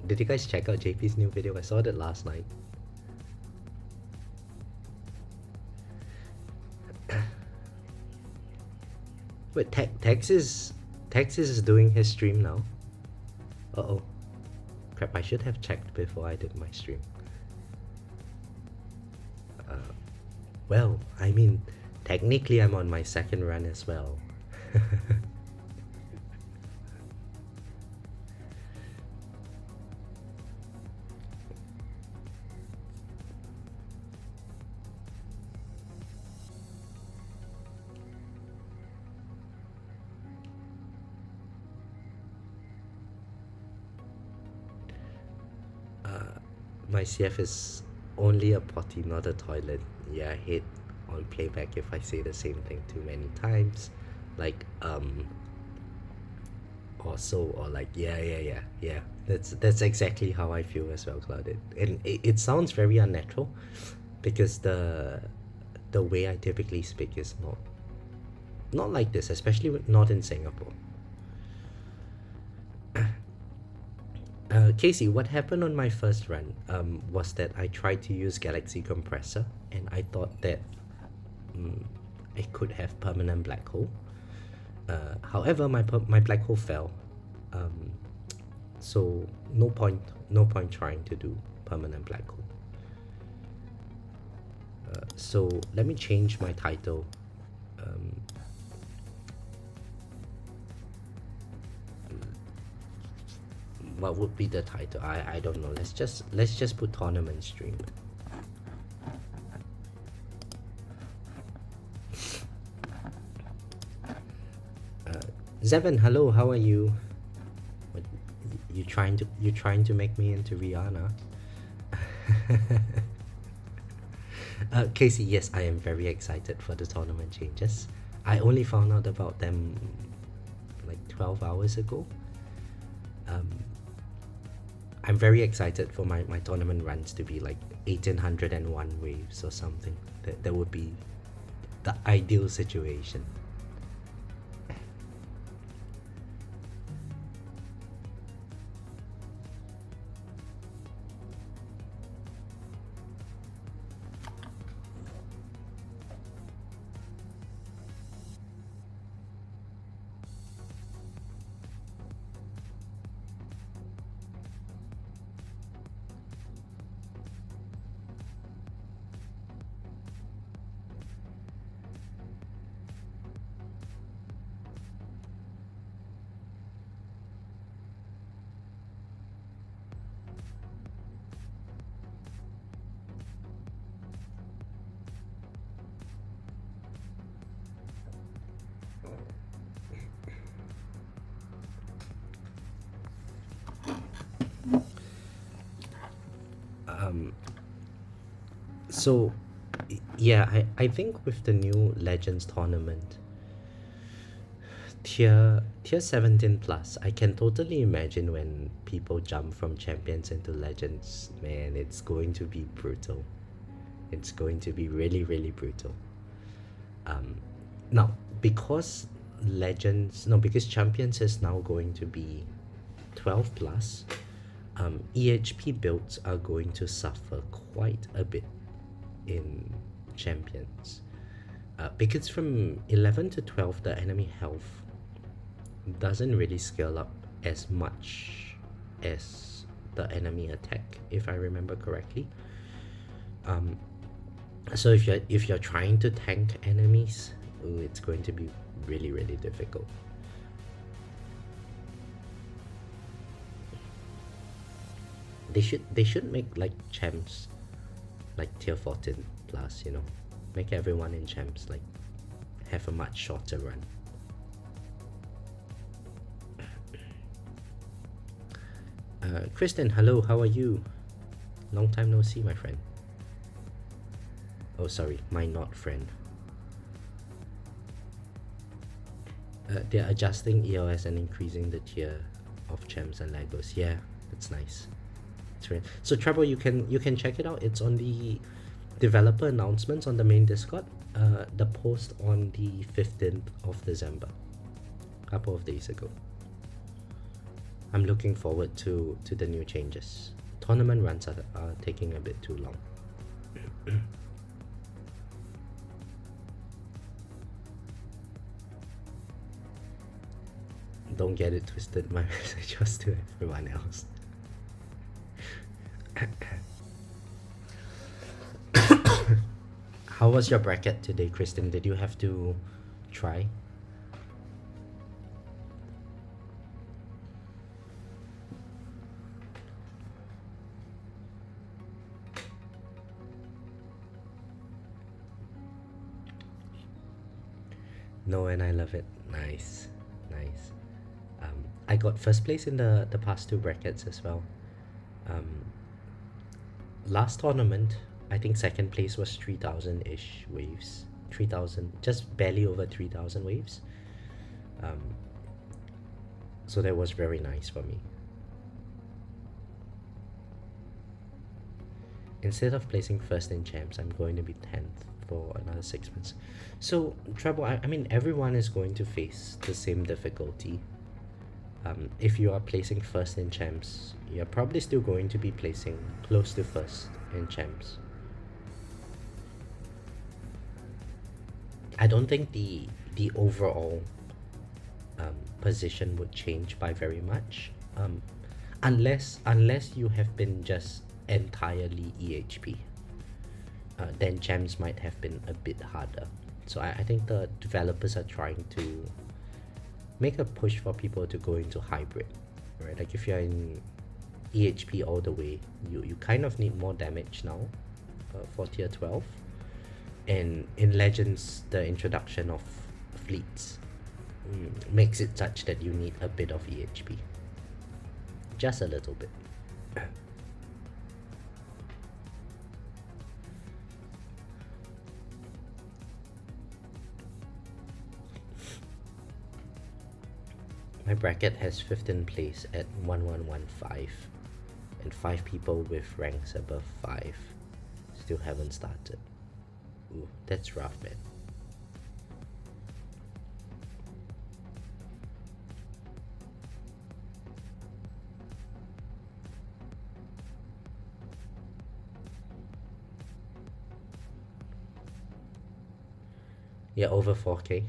S1: Did you guys check out JP's new video? I saw it last night. Wait, Texas is doing his stream now? Uh-oh. Crap, I should have checked before I did my stream. Well, I mean, technically I'm on my second run as well. My CF is only a potty, not a toilet. Yeah, I hate on playback if I say the same thing too many times. Like, or so, or like, yeah. That's exactly how I feel as well, Clouded. And it sounds very unnatural because the way I typically speak is not like this, especially not in Singapore. Casey, what happened on my first run was that I tried to use Galaxy Compressor, and I thought that it could have permanent black hole. However, my black hole fell, so no point trying to do permanent black hole. So let me change my title. What would be the title? I don't know. Let's just put tournament stream. Zevin, hello. How are you? What, you trying to make me into Rihanna? Casey, yes, I am very excited for the tournament changes. I only found out about them like 12 hours ago. I'm very excited for my tournament runs to be like 1801 waves or something. That would be the ideal situation. So, yeah, I think with the new Legends tournament, tier 17 plus, I can totally imagine when people jump from champions into legends. Man, it's going to be brutal. It's going to be really, really brutal. um Now, because legends no because champions is now going to be 12 plus, EHP builds are going to suffer quite a bit in champions, because from 11 to 12 the enemy health doesn't really scale up as much as the enemy attack, if I remember correctly. um so if you're trying to tank enemies, ooh, it's going to be really, really difficult. They should make like champs like tier 14 plus, make everyone in champs like have a much shorter run. Kristen, hello, how are you? Long time no see, my friend. Oh, sorry, my not friend. They're adjusting EOS and increasing the tier of champs and Legos. Yeah, that's nice. It's right. So Trouble, you can check it out. It's on the developer announcements on the main Discord. The post on the 15th of December, a couple of days ago. I'm looking forward to the new changes. Tournament runs are taking a bit too long. Don't get it twisted, my message was to everyone else. How was your bracket today, Kristen? Did you have to try? No, and I love it. Nice, nice. I got first place in the past two brackets as well. Um, Last tournament, I think second place was 3,000 ish waves. 3,000, just barely over 3,000 waves. Um, so that was very nice for me. Instead of placing first in champs, I'm going to be 10th for another 6 months. So, Trouble, I mean, everyone is going to face the same difficulty. If you are placing first in champs, you're probably still going to be placing close to first in champs. I don't think the overall position would change by very much, unless you have been just entirely EHP. Then champs might have been a bit harder. So I think the developers are trying to make a push for people to go into hybrid, right? Like if you're in EHP all the way, you kind of need more damage now for tier 12. And in Legends, the introduction of fleets makes it such that you need a bit of EHP. Just a little bit. My bracket has 15th place at 1115, and 5 people with ranks above 5 still haven't started. Ooh, that's rough, man. Yeah, over 4K.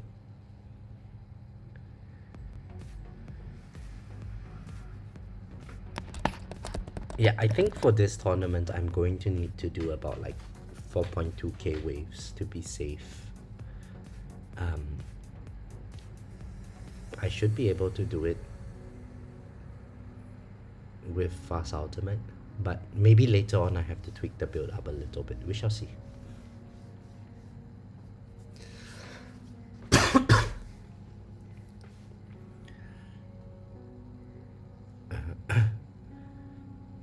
S1: Yeah, I think for this tournament, I'm going to need to do about like 4.2k waves to be safe. I should be able to do it with fast ultimate, but maybe later on I have to tweak the build up a little bit. We shall see.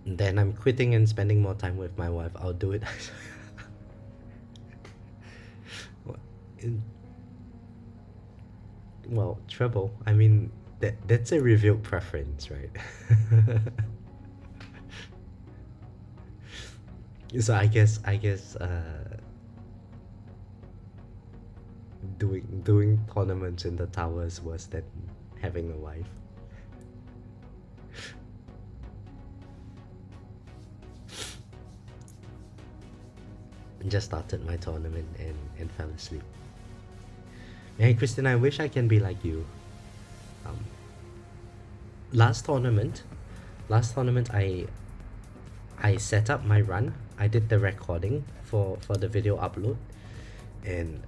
S1: Then I'm quitting and spending more time with my wife. I'll do it. Well, treble. I mean, that's a revealed preference, right? So I guess doing tournaments in the tower is worse than having a wife. Just started my tournament and fell asleep. Hey Christine, I wish I can be like you. Um, last tournament, last tournament I set up my run. I did the recording for the video upload, and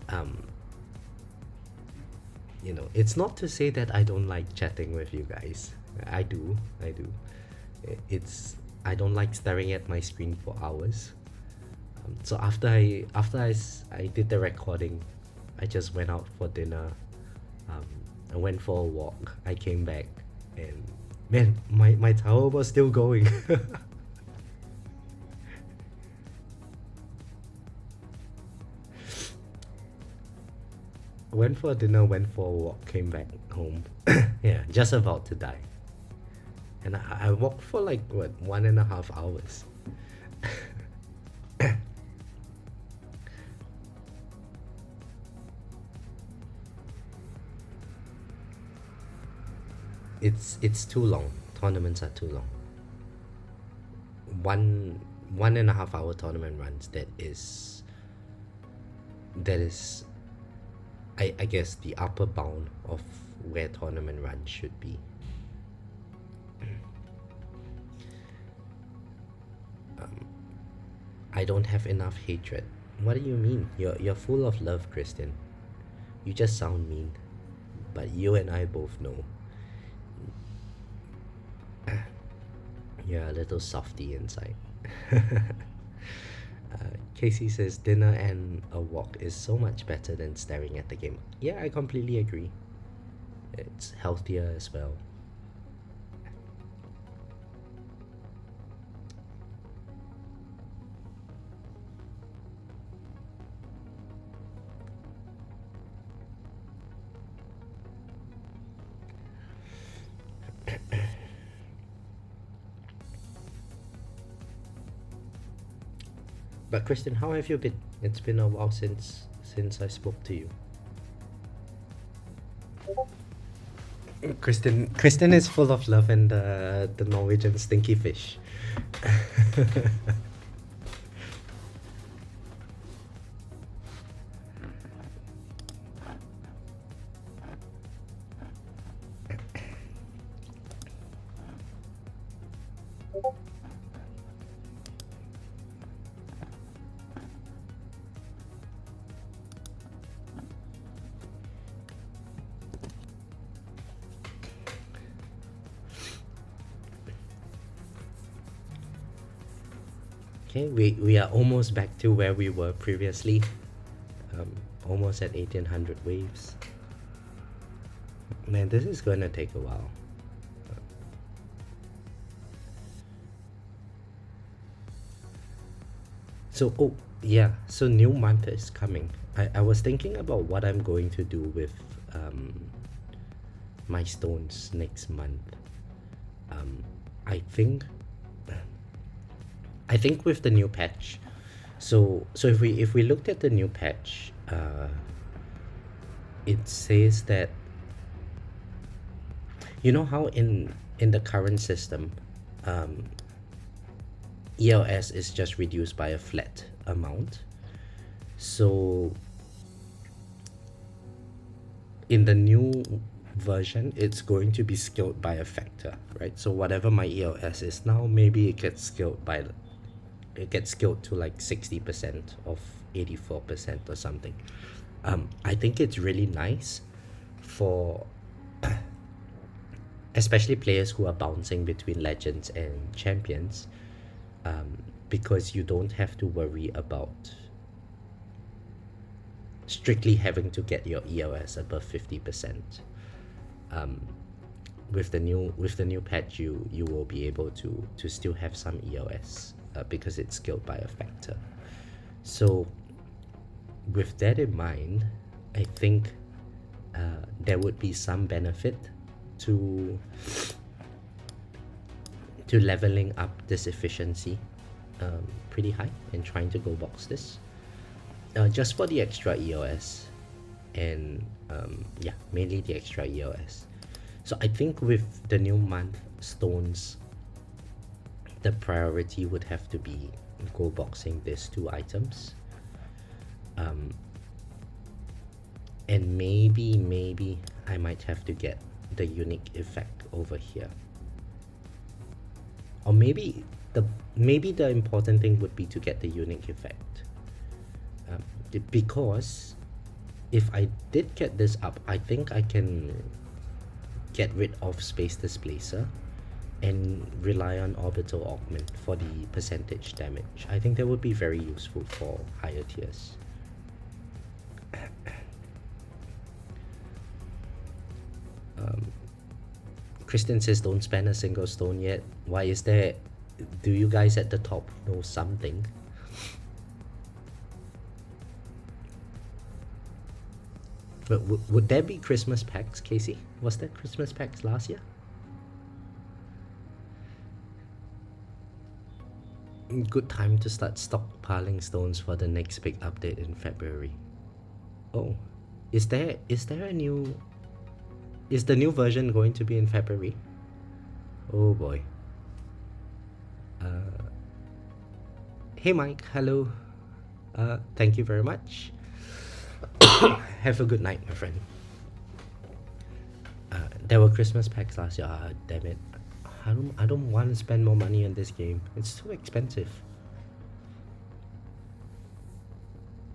S1: you know, it's not to say that I don't like chatting with you guys. I do. It's I don't like staring at my screen for hours. So I did the recording, I just went out for dinner. Um, I went for a walk. I came back, and man, my tower was still going. Went for dinner, went for a walk, came back home. Yeah, just about to die. And I walked for like what 1.5 hours. It's too long. Tournaments are too long. One and a half hour tournament runs. That is I guess the upper bound of where tournament runs should be. I don't have enough hatred. What do you mean? You're full of love, Kristen. You just sound mean. But you and I both know you're a little softy inside. Casey says dinner and a walk is so much better than staring at the game. Yeah, I completely agree. It's healthier as well. But Kristen, how have you been? It's been a while since I spoke to you. Kristen is full of love and the Norwegian stinky fish. Okay, we are almost back to where we were previously. Almost at 1800 waves. Man, this is gonna take a while. So, oh, yeah, so new month is coming. I was thinking about what I'm going to do with my stones next month. Um, I think I think with the new patch. So if we looked at the new patch, it says that you know how in the current system, um, ELS is just reduced by a flat amount. So in the new version, it's going to be scaled by a factor, right? So whatever my ELS is now, maybe it gets scaled to like 60% of 84% or something. I think it's really nice for especially players who are bouncing between legends and champions, because you don't have to worry about strictly having to get your EOS above 50%. Um, with the new patch, you will be able to still have some EOS, because it's scaled by a factor. So with that in mind, I think there would be some benefit to leveling up this efficiency pretty high and trying to go box this just for the extra EOS and yeah, mainly the extra EOS. So I think with the new month stones, the priority would have to be go boxing these two items, and maybe I might have to get the unique effect over here, or maybe the important thing would be to get the unique effect, because if I did get this up, I think I can get rid of Space Displacer and rely on Orbital Augment for the percentage damage. I think that would be very useful for higher tiers. Kristen says don't spend a single stone yet. Why is there? Do you guys at the top know something? But would there be Christmas packs, Casey? Was there Christmas packs last year? Good time to start stockpiling stones for the next big update in February. Oh, is there a new? Is the new version going to be in February? Oh boy. Hey Mike, hello. Thank you very much. Have a good night, my friend. There were Christmas packs last year. Damn it. I don't want to spend more money on this game. It's too expensive.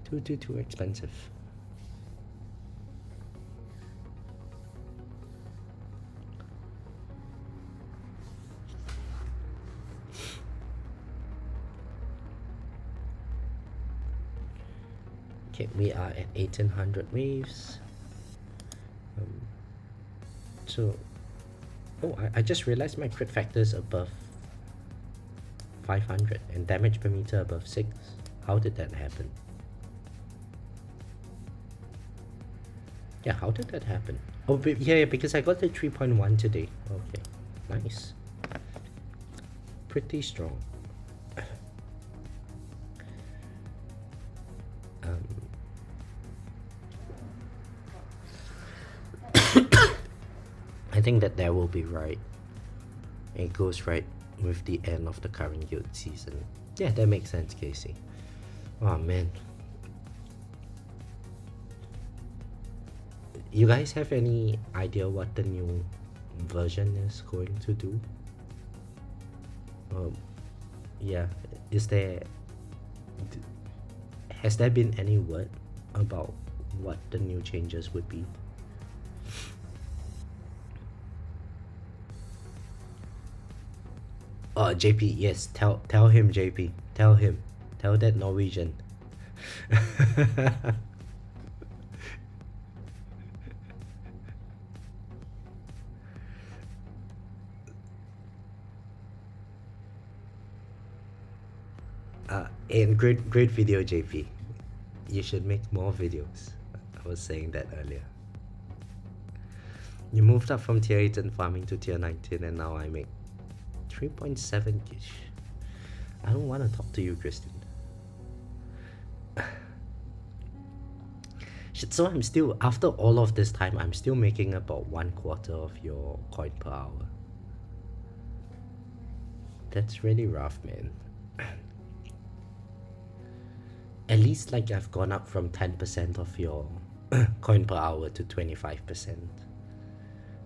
S1: Too expensive. Okay, we are at 1800 waves. So, oh, I just realized my crit factor is above 500 and damage per meter above 6. How did that happen? Yeah, how did that happen? Oh, yeah, because I got the 3.1 today. Okay, nice. Pretty strong. I think that will be right. It goes right with the end of the current guild season. Yeah, that makes sense, Casey. Oh man. You guys have any idea what the new version is going to do? Yeah, has there been any word about what the new changes would be? Oh, JP, yes, tell him, JP, tell him, tell that Norwegian. And great video, JP. You should make more videos. I was saying that earlier. You moved up from tier 18 farming to tier 19 and now I make 3.7 gish. I don't want to talk to you, Kristen. So I'm still, after all of this time, I'm still making about 1/4 of your coin per hour. That's really rough, man. At least like I've gone up from 10% of your coin per hour to 25%.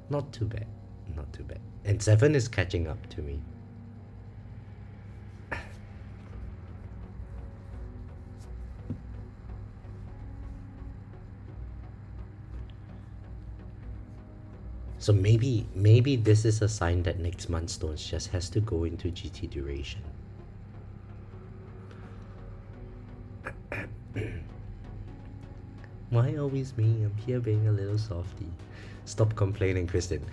S1: Not too bad, not too bad. And 7 is catching up to me. So maybe this is a sign that next month's stones just has to go into GT duration. Why always me? I'm here being a little softy. Stop complaining, Kristen.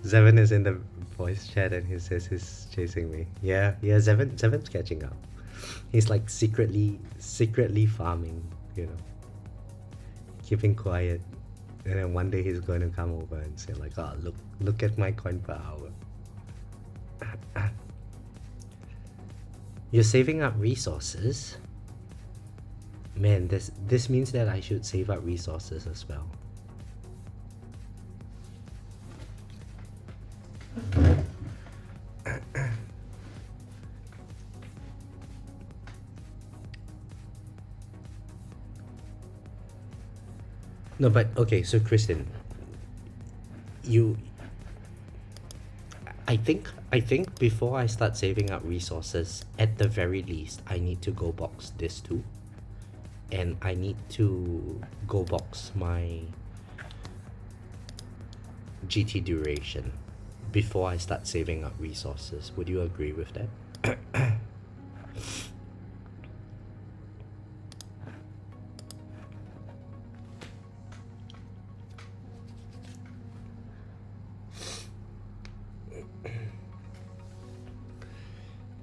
S1: Zeven is in the voice chat and he says he's chasing me. Yeah, Zeven's catching up. He's like secretly farming, you know, keeping quiet. And then one day he's going to come over and say like, oh, look at my coin per hour. You're saving up resources? Man, this means that I should save up resources as well. No, but okay, so Kristen, I think before I start saving up resources, at the very least, I need to go box this too. And I need to go box my GT duration before I start saving up resources. Would you agree with that?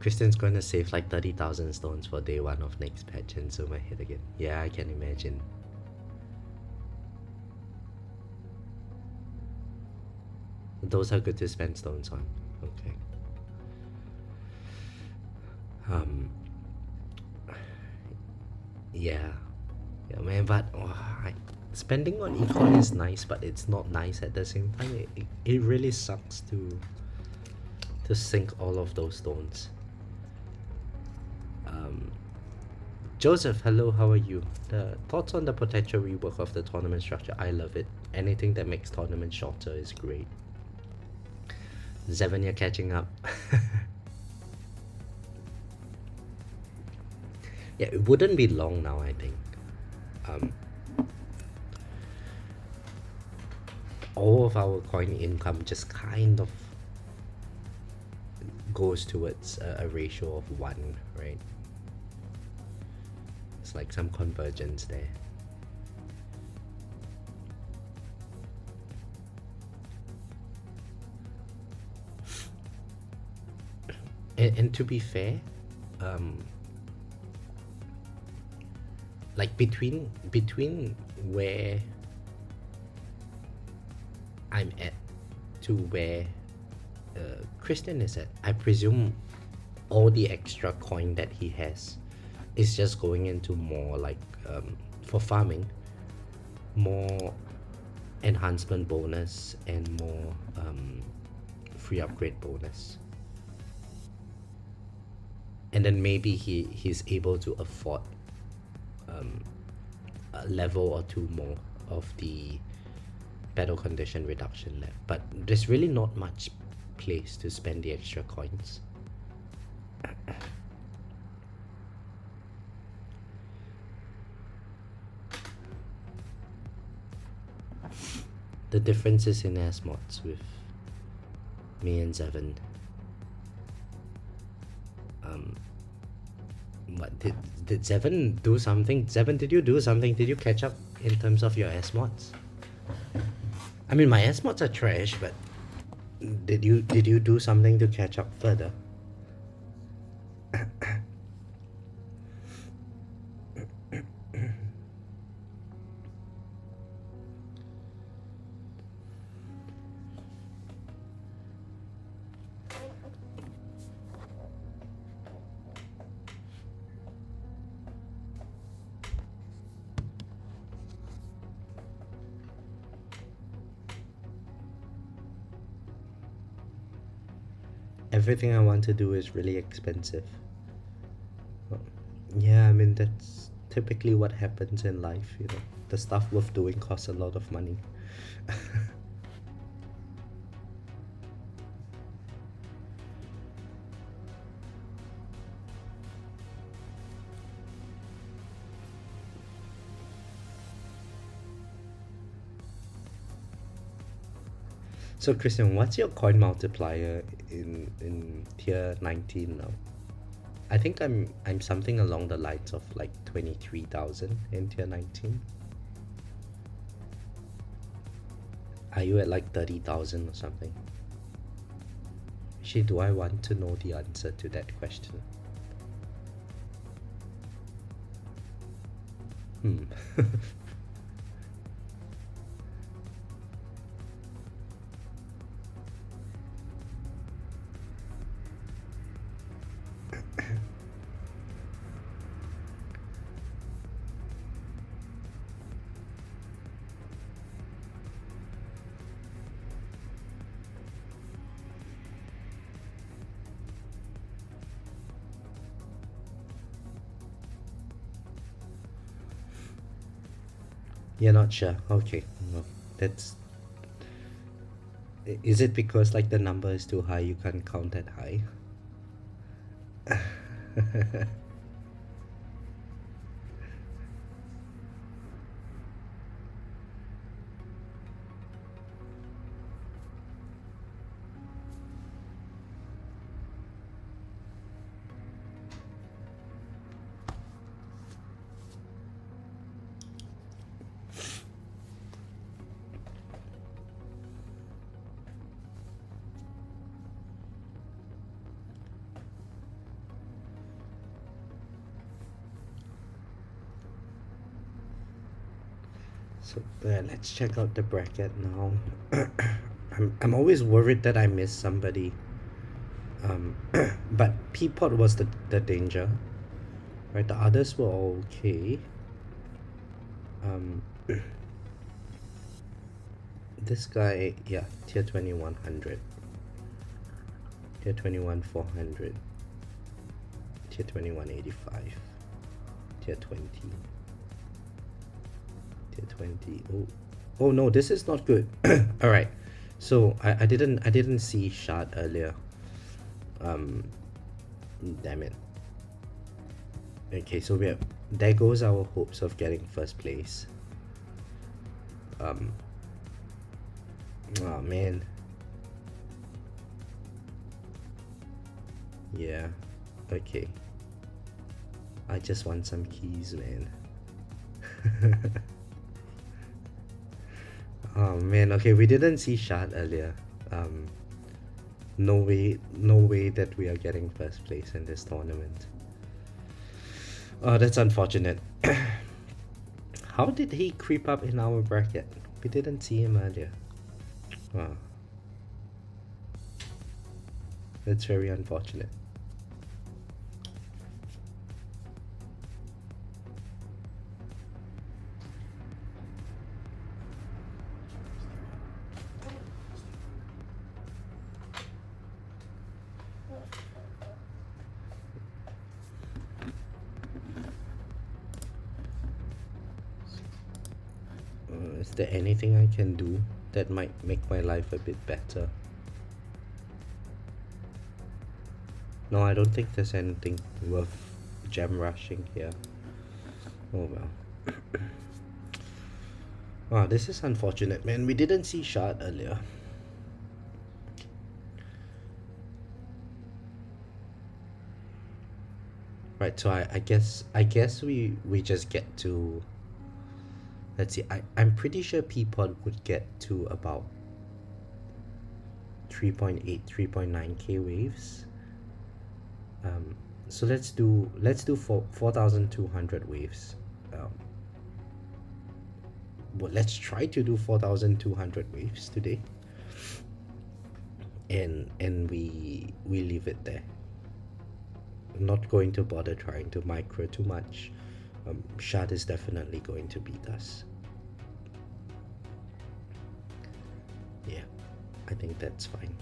S1: Kristen's going to save like 30,000 stones for day 1 of next patch and zoom ahead again. Yeah, I can imagine. Those are good to spend stones on. Okay. Yeah, man, but spending on econ is nice, but it's not nice at the same time. It really sucks to sink all of those stones. Joseph, hello, how are you? The thoughts on the potential rework of the tournament structure? I love it. Anything that makes tournament shorter is great. Zeven, you're catching up. Yeah, it wouldn't be long now, I think. All of our coin income just kind of goes towards a ratio of 1, right? It's like some convergence there. And to be fair, like between where I'm at to where Christian is at, I presume all the extra coin that he has is just going into more like for farming, more enhancement bonus and more free upgrade bonus. And then maybe he's able to afford a level or 2 more of the battle condition reduction left. But there's really not much place to spend the extra coins. The differences in S mods with me and Zeven. What did Zeven do something? Zeven, did you do something? Did you catch up in terms of your S mods? I mean, my S mods are trash, but did you do something to catch up further? Everything I want to do is really expensive. Yeah, I mean, that's typically what happens in life, you know. The stuff worth doing costs a lot of money. So Christian, what's your coin multiplier in tier 19 now? I think I'm something along the lines of like 23,000 in tier 19. Are you at like 30,000 or something? Actually, do I want to know the answer to that question? Hmm. You're not sure? Okay. No, that's. Is it because like the number is too high, you can't count that high? So let's check out the bracket now. I'm always worried that I missed somebody. Um, but Peapod was the danger, right? The others were all okay. Um, this guy, yeah, tier 2100, tier 21400, tier 2185, tier 20, tier 20. Oh no, this is not good. All right, so I didn't see Shard earlier. Damn it. Okay, so there goes our hopes of getting first place. Oh man. Yeah. Okay. I just want some keys, man. Oh man. Okay, we didn't see Shard earlier. No way that we are getting first place in this tournament. Oh, that's unfortunate. How did he creep up in our bracket? We didn't see him earlier. Oh. That's very unfortunate. Is there anything I can do that might make my life a bit better? No, I don't think there's anything worth gem rushing here. Oh well. Wow, this is unfortunate, man. We didn't see Shard earlier. Right, so I guess we just get to, let's see, I'm pretty sure Peapod would get to about 3.8 3.9k waves. So let's do 4,200 waves. Well, let's try to do 4,200 waves today, and we leave it there. I'm not going to bother trying to micro too much. Shad is definitely going to beat us. Yeah, I think that's fine.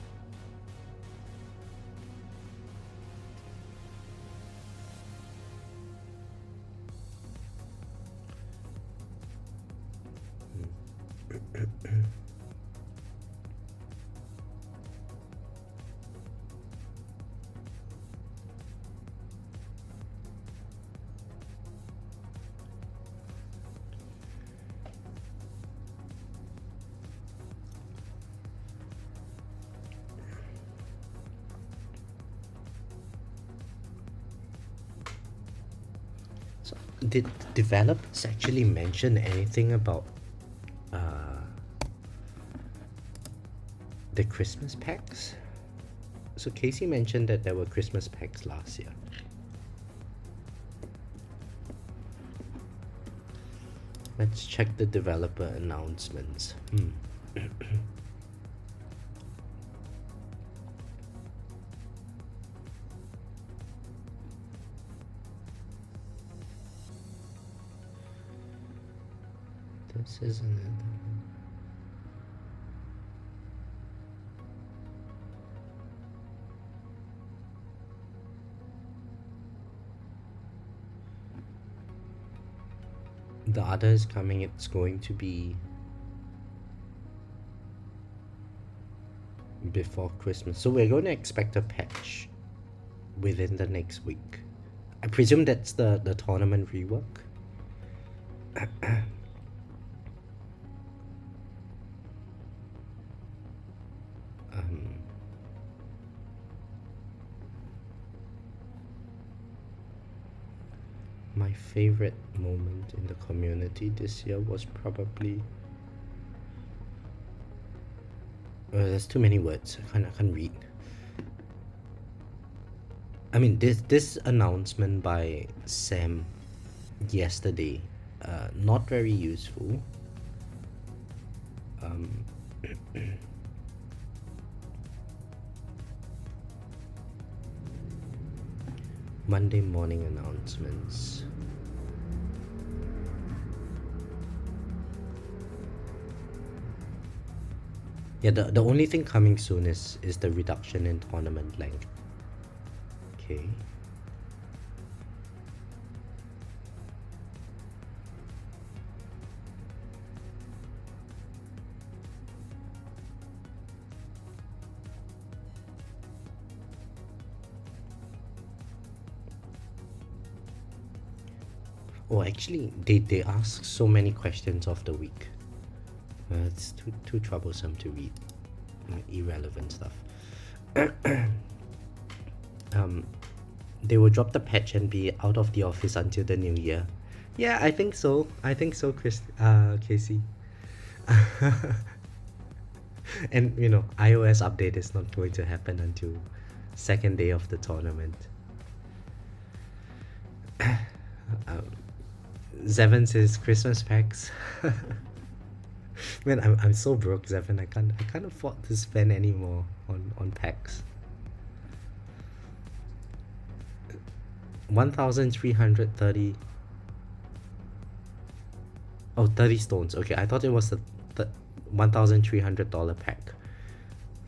S1: Did developers actually mention anything about the Christmas packs? So Casey mentioned that there were Christmas packs last year. Let's check the developer announcements. This isn't it. The other is coming. It's going to be before Christmas. So we're going to expect a patch within the next week. I presume that's the tournament rework. My favorite moment in the community this year was probably there's too many words. I can't read. I mean, this announcement by Sam yesterday, not very useful. Monday morning announcements. Yeah, the only thing coming soon is the reduction in tournament length. Okay. Oh, actually, they ask so many questions of the week. It's too troublesome to read irrelevant stuff. They will drop the patch and be out of the office until the new year. Yeah, I think so. Casey. And iOS update is not going to happen until second day of the tournament. Zevon says Christmas packs. Man, I'm so broke, Zevon. I can't afford to spend any more on packs. 1,330. Oh, 30 stones. Okay, I thought it was the $1,300 pack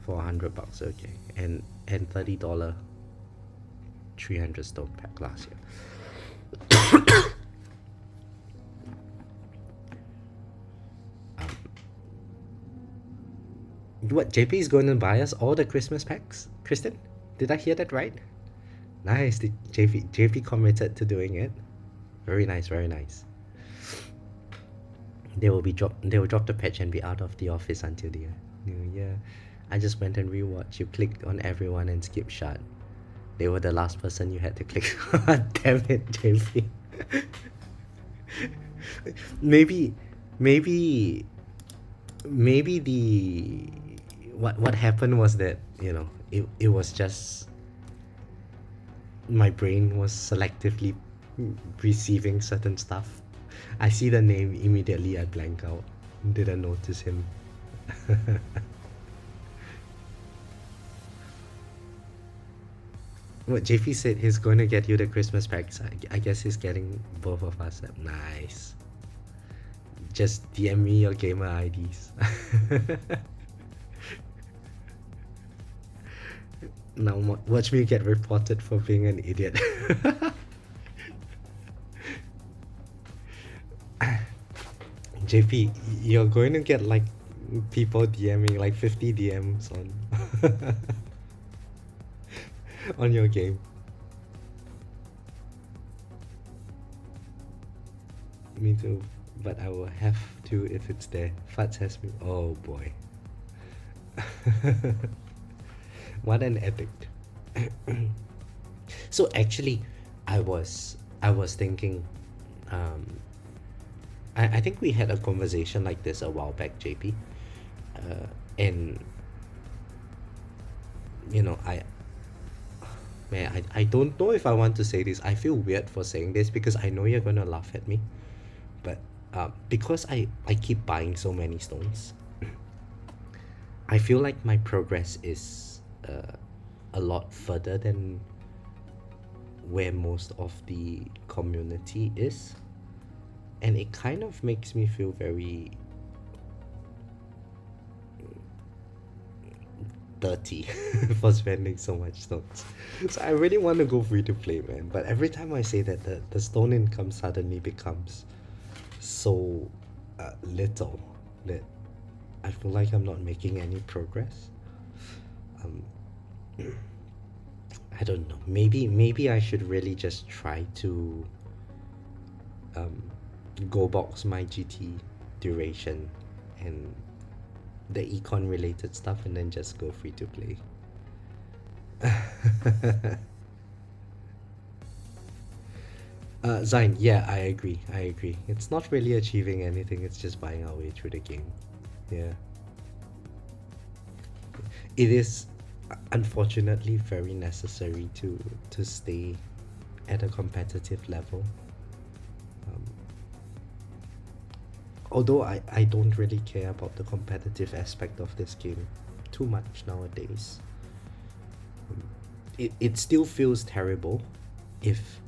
S1: for $100. Okay, and $30 300 stone pack last year. What, JP is going to buy us all the Christmas packs? Kristen, did I hear that right? Nice. JP committed to doing it. Very nice, very nice. They will drop the patch and be out of the office until the new year. I just went and rewatched. You clicked on everyone and skipped Shard. They were the last person you had to click on. Damn it, JP. maybe the what happened was that it was just my brain was selectively receiving certain stuff. I see the name, immediately I blank out. Didn't notice him. What JP said, he's going to get you the Christmas packs. I guess he's getting both of us. Nice. Just DM me your gamer IDs. Now watch me get reported for being an idiot. JP, you're going to get like people DMing, like 50 DMs on on your game. Me too, but I will have to if it's there. Fats has me. Oh boy. What an epic. So actually, I was thinking, I think we had a conversation like this a while back, JP, and Man, I don't know if I want to say this. I feel weird for saying this because I know you're gonna laugh at me. But because I keep buying so many stones, I feel like my progress is a lot further than where most of the community is. And it kind of makes me feel very dirty for spending so much stones. So I really want to go free to play, man. But every time I say that, the stone income suddenly becomes so little that I feel like I'm not making any progress. Um, I don't know. Maybe I should really just try to um, go box my GT duration and the econ related stuff and then just go free to play. Zine, yeah, I agree. I agree. It's not really achieving anything, it's just buying our way through the game. Yeah. It is unfortunately very necessary to stay at a competitive level. Um, Although I don't really care about the competitive aspect of this game too much nowadays. It still feels terrible if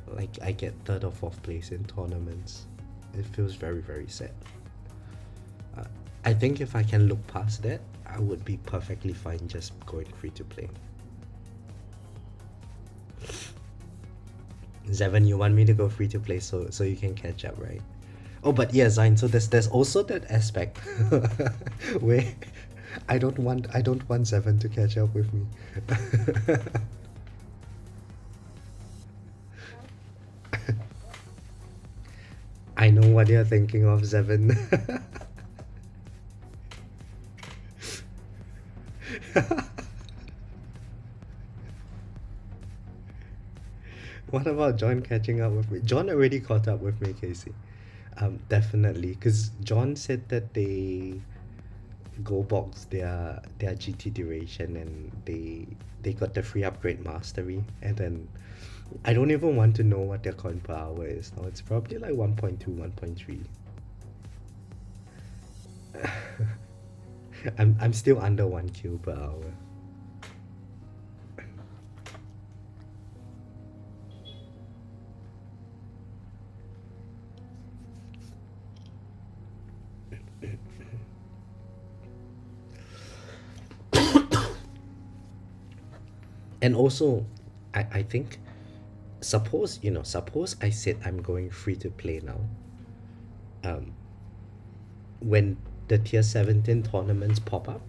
S1: like I get third or fourth place in tournaments. It feels very, very sad. Uh, I think if I can look past that, I would be perfectly fine just going free to play. Zeven, you want me to go free to play so you can catch up, right? Oh, but yeah, Zine. So there's also that aspect where I don't want Zeven to catch up with me. I know what you're thinking of, Zeven. What about John catching up with me? John already caught up with me, Casey. Definitely, because John said that they go box their GT duration and they got the free upgrade mastery, and then I don't even want to know what their coin per hour is now. It's probably like 1.2, 1.3. I'm still under 1 kill per hour. And also, I think suppose I said I'm going free to play now. Um, when the tier 17 tournaments pop up,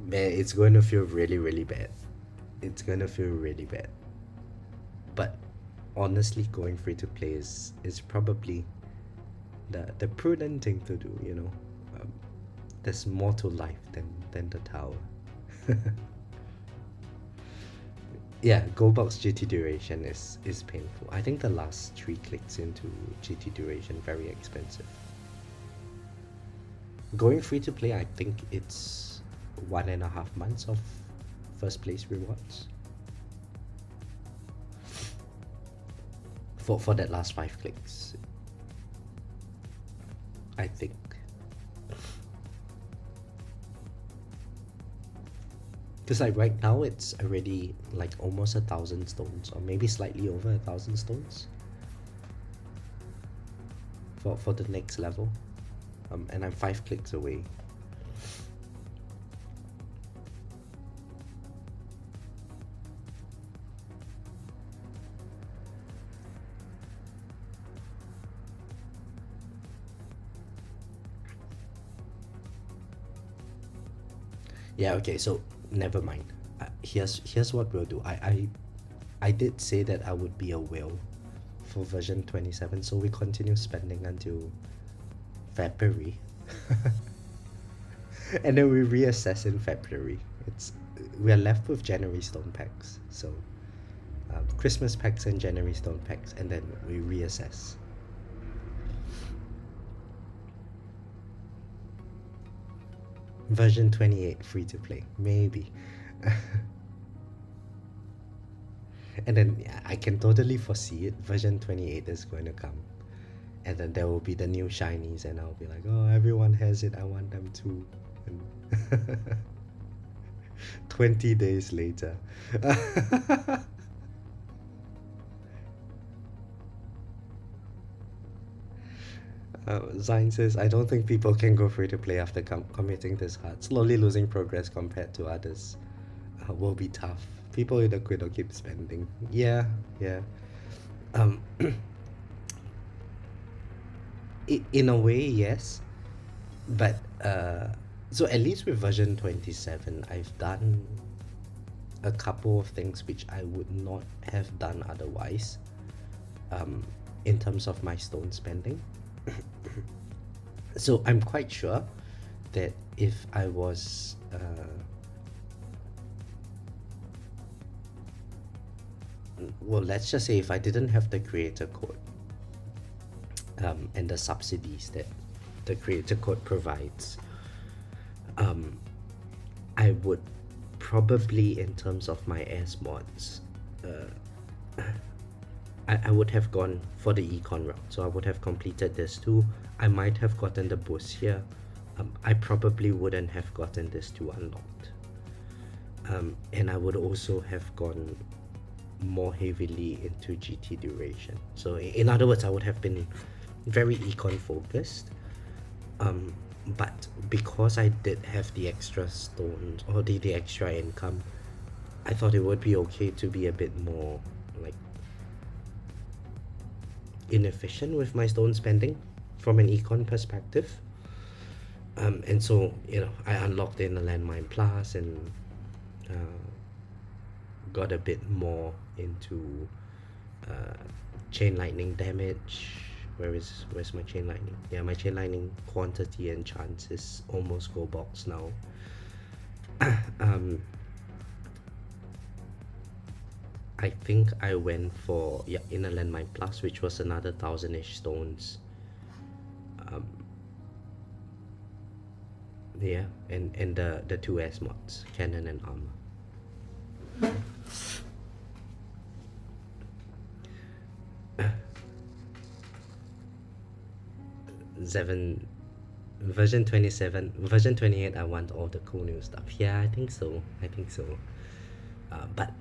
S1: man, it's going to feel really, really bad. It's going to feel really bad. But honestly, going free to play is probably the prudent thing to do, you know. There's more to life than the tower. Yeah, Goldbox GT duration is painful. I think the last 3 clicks into GT duration very expensive. Going free to play, I think it's 1.5 months of first place rewards. For that last 5 clicks, I think. Because like right now it's already like almost 1,000 stones, or maybe slightly over 1,000 stones for the next level, and I'm 5 clicks away. Yeah, okay, so never mind. Here's what we'll do. I did say that I would be a whale for version 27, so we continue spending until February. And then we reassess in February. We're left with January stone packs, so Christmas packs and January stone packs, and then we reassess. Version 28 free to play, maybe. And then yeah, I can totally foresee it. Version 28 is going to come. And then there will be the new shinies, and I'll be like, oh, everyone has it. I want them too. And 20 days later. Zion says, I don't think people can go free to play after committing this hard. Slowly losing progress compared to others will be tough. People either quit or keep spending. Yeah, yeah. Um, in a way, yes. But so at least with version 27, I've done a couple of things which I would not have done otherwise, um, in terms of my stone spending. So I'm quite sure that if I was well, let's just say if I didn't have the creator code, and the subsidies that the creator code provides, um, I would probably, in terms of my S mods, I would have gone for the econ route. So I would have completed this too. I might have gotten the boost here. I probably wouldn't have gotten this two unlocked. And I would also have gone more heavily into GT duration. So in other words, I would have been very econ focused. But because I did have the extra stones or the extra income, I thought it would be okay to be a bit more like inefficient with my stone spending from an econ perspective. And so, I unlocked in the landmine plus and got a bit more into chain lightning damage. Where's my chain lightning? Yeah, my chain lightning quantity and chance is almost go box now. I think I went for inner landmine plus, which was another 1,000-ish stones. Yeah, and the two S mods, cannon and armor. Version 27, version 28, I want all the cool new stuff. Yeah, I think so. But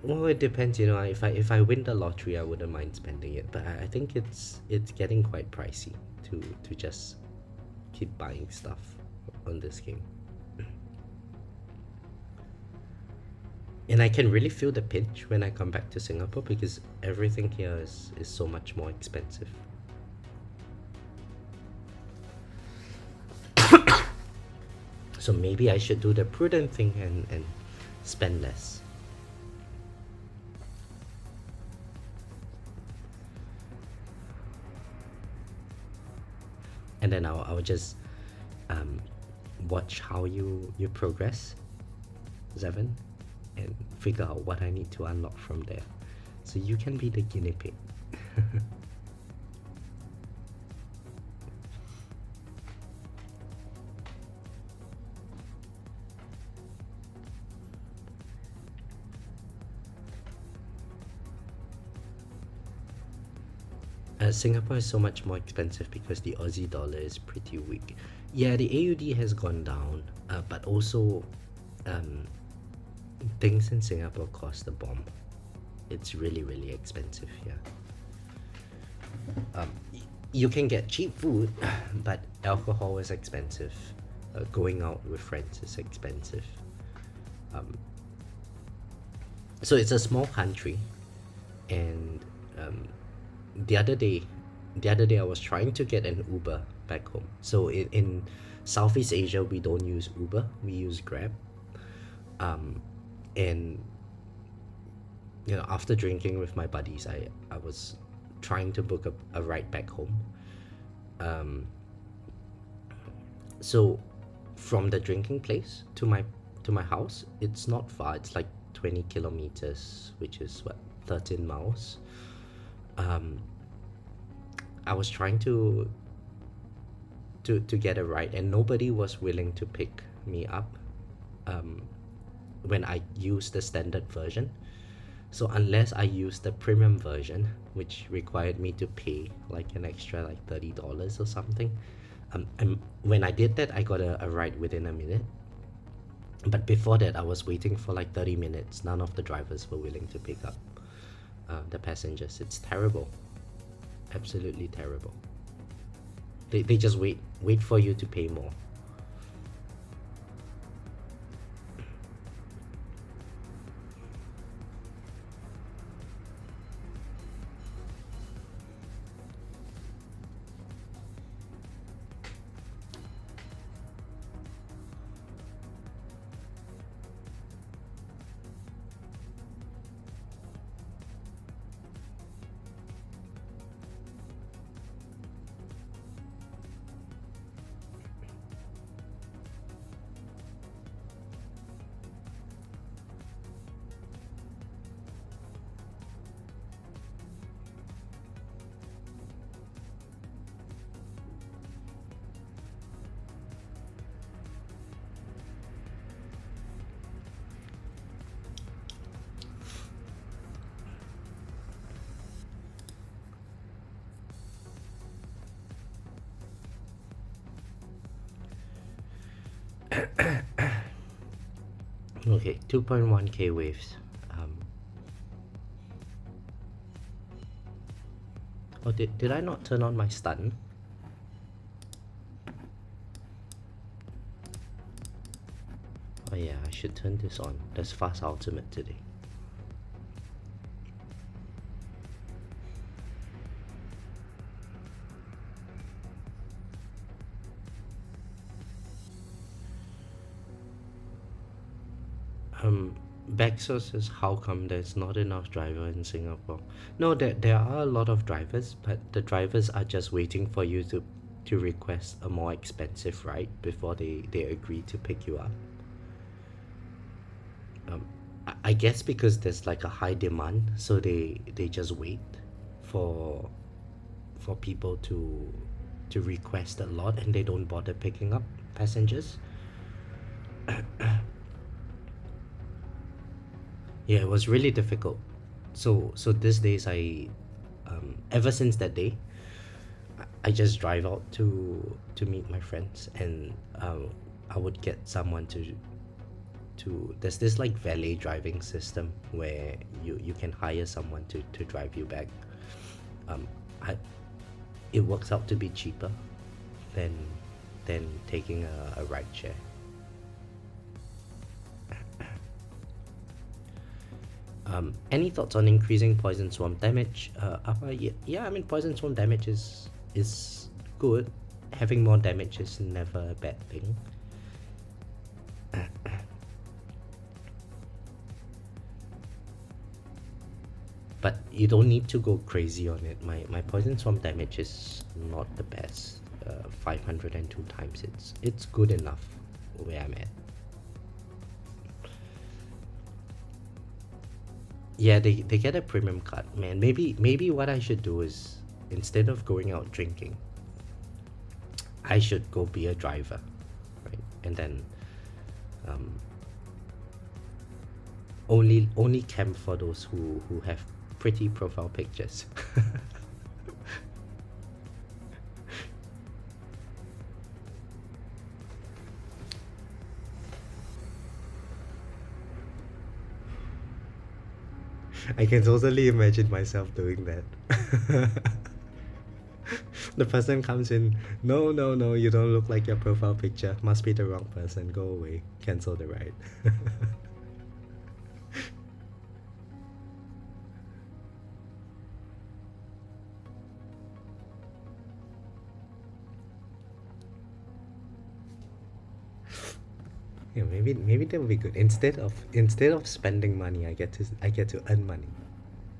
S1: well, it depends. If I win the lottery, I wouldn't mind spending it. But I think it's getting quite pricey to just keep buying stuff on this game. And I can really feel the pinch when I come back to Singapore because everything here is so much more expensive. So maybe I should do the prudent thing and spend less. And then I'll just watch how you progress, Zevin, and figure out what I need to unlock from there. So you can be the guinea pig. Singapore is so much more expensive because the Aussie dollar is pretty weak. Yeah, the AUD has gone down, but also things in Singapore cost a bomb. It's really, really expensive here. You can get cheap food, but alcohol is expensive. Going out with friends is expensive. So it's a small country, and the other day I was trying to get an Uber back home. So in Southeast Asia, we don't use Uber, we use Grab. And after drinking with my buddies, I was trying to book a ride back home. So from the drinking place to my house, it's not far. It's like 20 kilometers, which is 13 miles. I was trying to get a ride, and nobody was willing to pick me up. when I use the standard version. So unless I use the premium version, which required me to pay like an extra like $30 or something, when I did that, I got a ride within a minute. But before that, I was waiting for like 30 minutes. None of the drivers were willing to pick up the passengers. It's terrible, absolutely terrible. They just wait for you to pay more. Okay, 2.1K waves. Oh, did I not turn on my stun? Oh yeah, I should turn this on. There's fast ultimate today. Baxo says, how come there's not enough driver in Singapore? No, there are a lot of drivers, but the drivers are just waiting for you to request a more expensive ride before they agree to pick you up. I guess because there's like a high demand, so they just wait for for people to request a lot, and they don't bother picking up passengers. Yeah, it was really difficult. So these days ever since that day, I just drive out to meet my friends, and I would get someone to there's this like valet driving system where you can hire someone to drive you back. um I It works out to be cheaper than taking a ride share. Any thoughts on increasing poison swarm damage? Yeah, I mean, poison swarm damage is good. Having more damage is never a bad thing. But you don't need to go crazy on it. My poison swarm damage is not the best. 502 times. It's good enough where I'm at. Yeah, they get a premium card, man. Maybe what I should do is, instead of going out drinking, I should go be a driver, right? And then only camp for those who have pretty profile pictures. I can totally imagine myself doing that. The person comes in, no, no, no, you don't look like your profile picture. Must be the wrong person. Go away. Cancel the ride. Yeah, maybe that would be good. Instead of spending money, I get to earn money,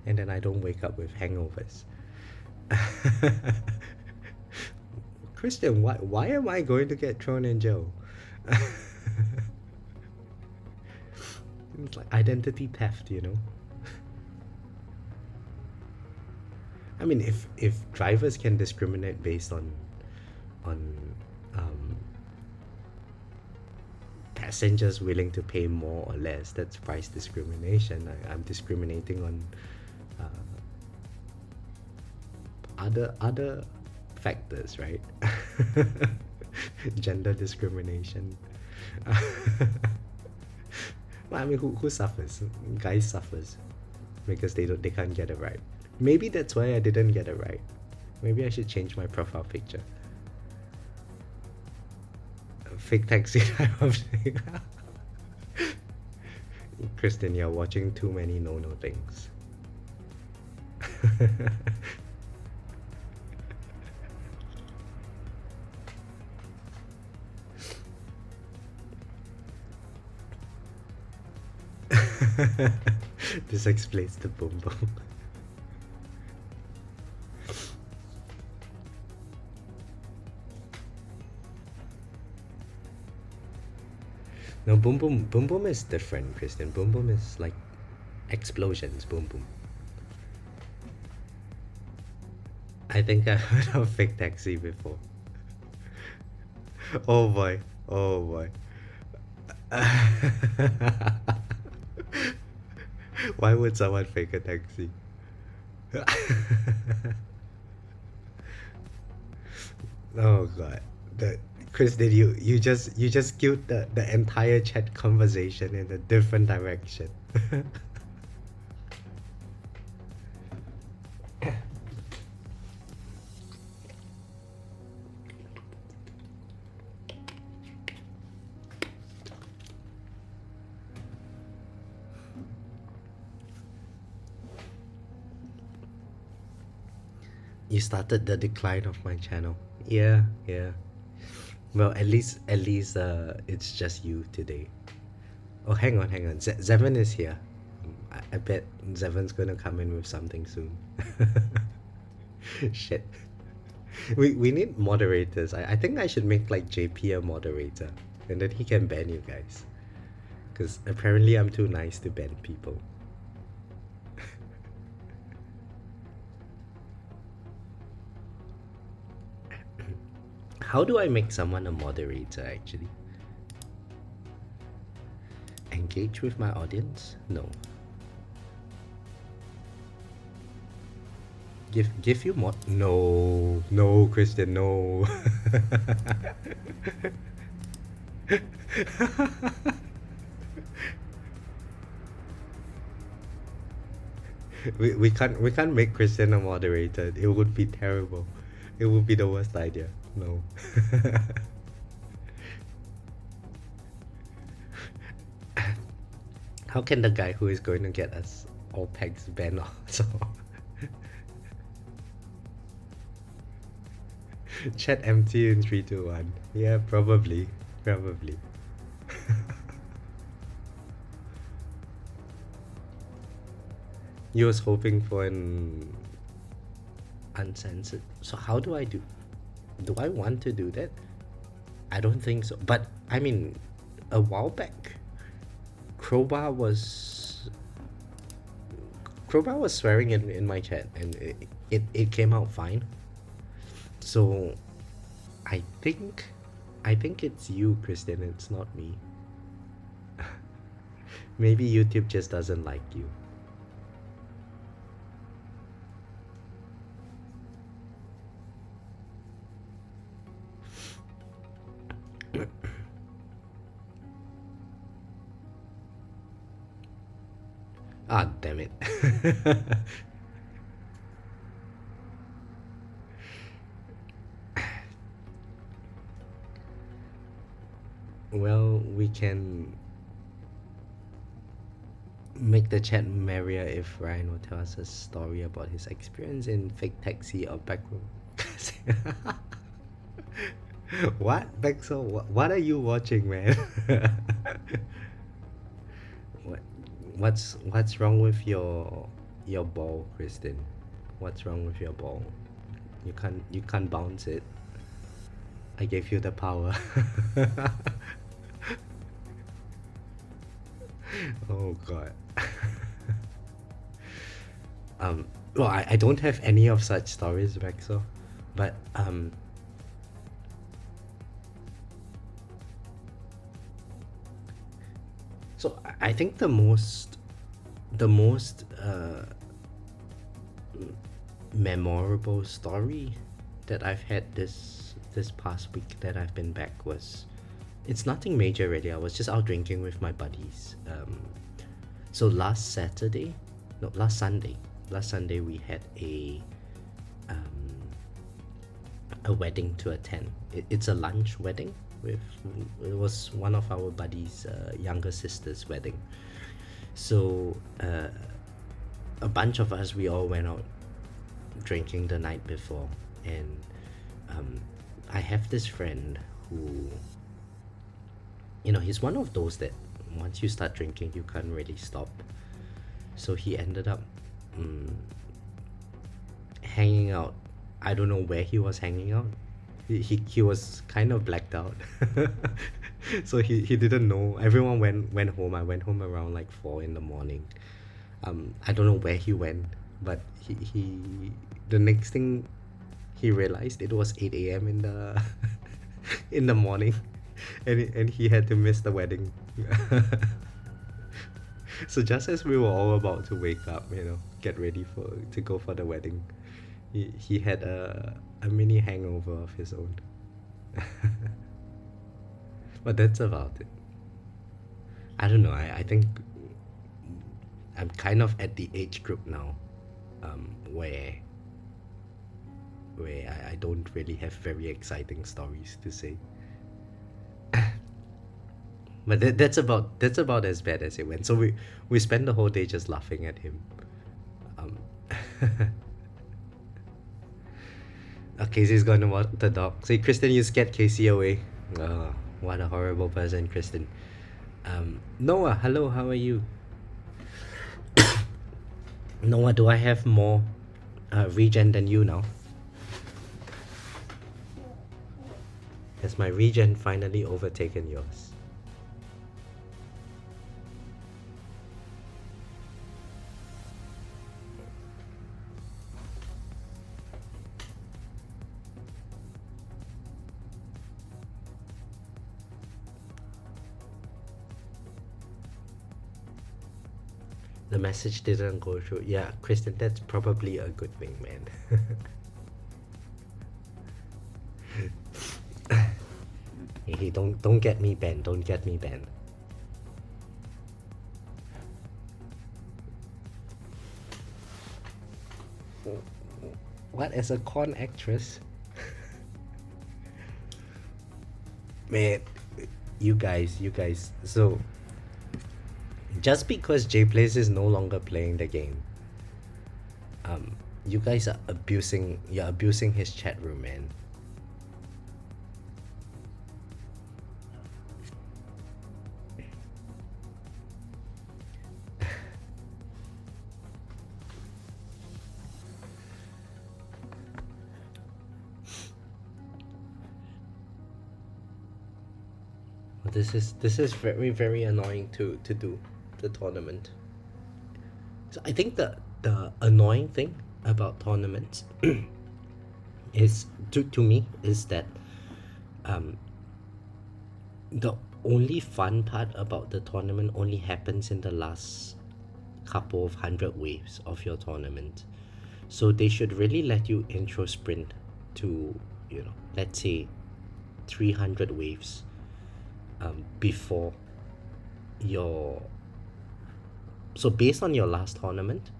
S1: and then I don't wake up with hangovers. Christian, why am I going to get thrown in jail? It's like identity theft, you know. I mean, if drivers can discriminate based on passengers willing to pay more or less. That's price discrimination. I'm discriminating on other factors, right? Gender discrimination. Well, I mean, who suffers? Guys suffers because they can't get it right. Maybe that's why I didn't get it right. Maybe I should change my profile picture. Fake taxi type of thing. Kristen, you're watching too many no things. This explains the boom boom. No, boom boom is different, Kristen. Boom boom is like explosions. Boom boom. I think I heard of fake taxi before. Oh boy. Oh boy. Why would someone fake a taxi? Oh god. Chris, did you just skewed the entire chat conversation in a different direction. You started the decline of my channel. Yeah, yeah. Well, at least it's just you today. Oh, hang on. Zevon is here. I bet Zevon's gonna come in with something soon. Shit. We need moderators. I think I should make like JP a moderator, and then he can ban you guys. Because apparently I'm too nice to ban people. How do I make someone a moderator actually? Engage with my audience? No. Give you mod? No, Christian, no. we can't make Christian a moderator. It would be terrible. It would be the worst idea. No. How can the guy who is going to get us all pegs ban also? Chat empty in 3, 2, 1. Yeah, probably. You was hoping for an uncensored. So how do I do I want to do that? I don't think so. But I mean, a while back, Crowbar was swearing in my chat, and it came out fine. So I think it's you, Kristen. It's not me. Maybe YouTube just doesn't like you. Ah, damn it. Well, we can make the chat merrier if Ryan will tell us a story about his experience in fake taxi or backroom. What? Bexel, what are you watching, man? What's wrong with your ball, Kristen? What's wrong with your ball? You can't bounce it. I gave you the power. Oh god. Well, I don't have any of such stories, Bexel, but So I think the most memorable story that I've had this past week that I've been back was, it's nothing major really. I was just out drinking with my buddies. So last Saturday, no, last Sunday we had um, a wedding to attend. It's a lunch wedding. With It was one of our buddies' younger sister's wedding. So a bunch of us, we all went out drinking the night before, and um, I have this friend who, he's one of those that once you start drinking, you can't really stop. So he ended up mm, hanging out. I don't know where he was hanging out. He was kind of blacked out. So he didn't know. Everyone went home. I went home around like 4 in the morning. I don't know where he went, but he the next thing he realized, it was 8 a.m. in the in the morning, and he had to miss the wedding. So just as we were all about to wake up, get ready to go for the wedding, he had a mini hangover of his own. But that's about it. I don't know. I think I'm kind of at the age group now, where I don't really have very exciting stories to say. But that's about as bad as it went. So we spent the whole day just laughing at him. Um, Casey's going to walk the dog. See, Kristen, you scared Casey away. Oh, what a horrible person, Kristen. Noah, hello, how are you? Noah, do I have more regen than you now? Has my regen finally overtaken yours? The message didn't go through. Yeah, Kristen, that's probably a good thing, man. Hey, don't get me banned. Don't get me banned. What, as a con actress? Man, you guys. So just because JPlays is no longer playing the game, you guys are you're abusing his chat room, man. This is very, very annoying to do the tournament. So I think the annoying thing about tournaments is to me is that the only fun part about the tournament only happens in the last couple of 100 waves of your tournament. So they should really let you intro sprint to, let's say 300 waves before your. So based on your last tournament,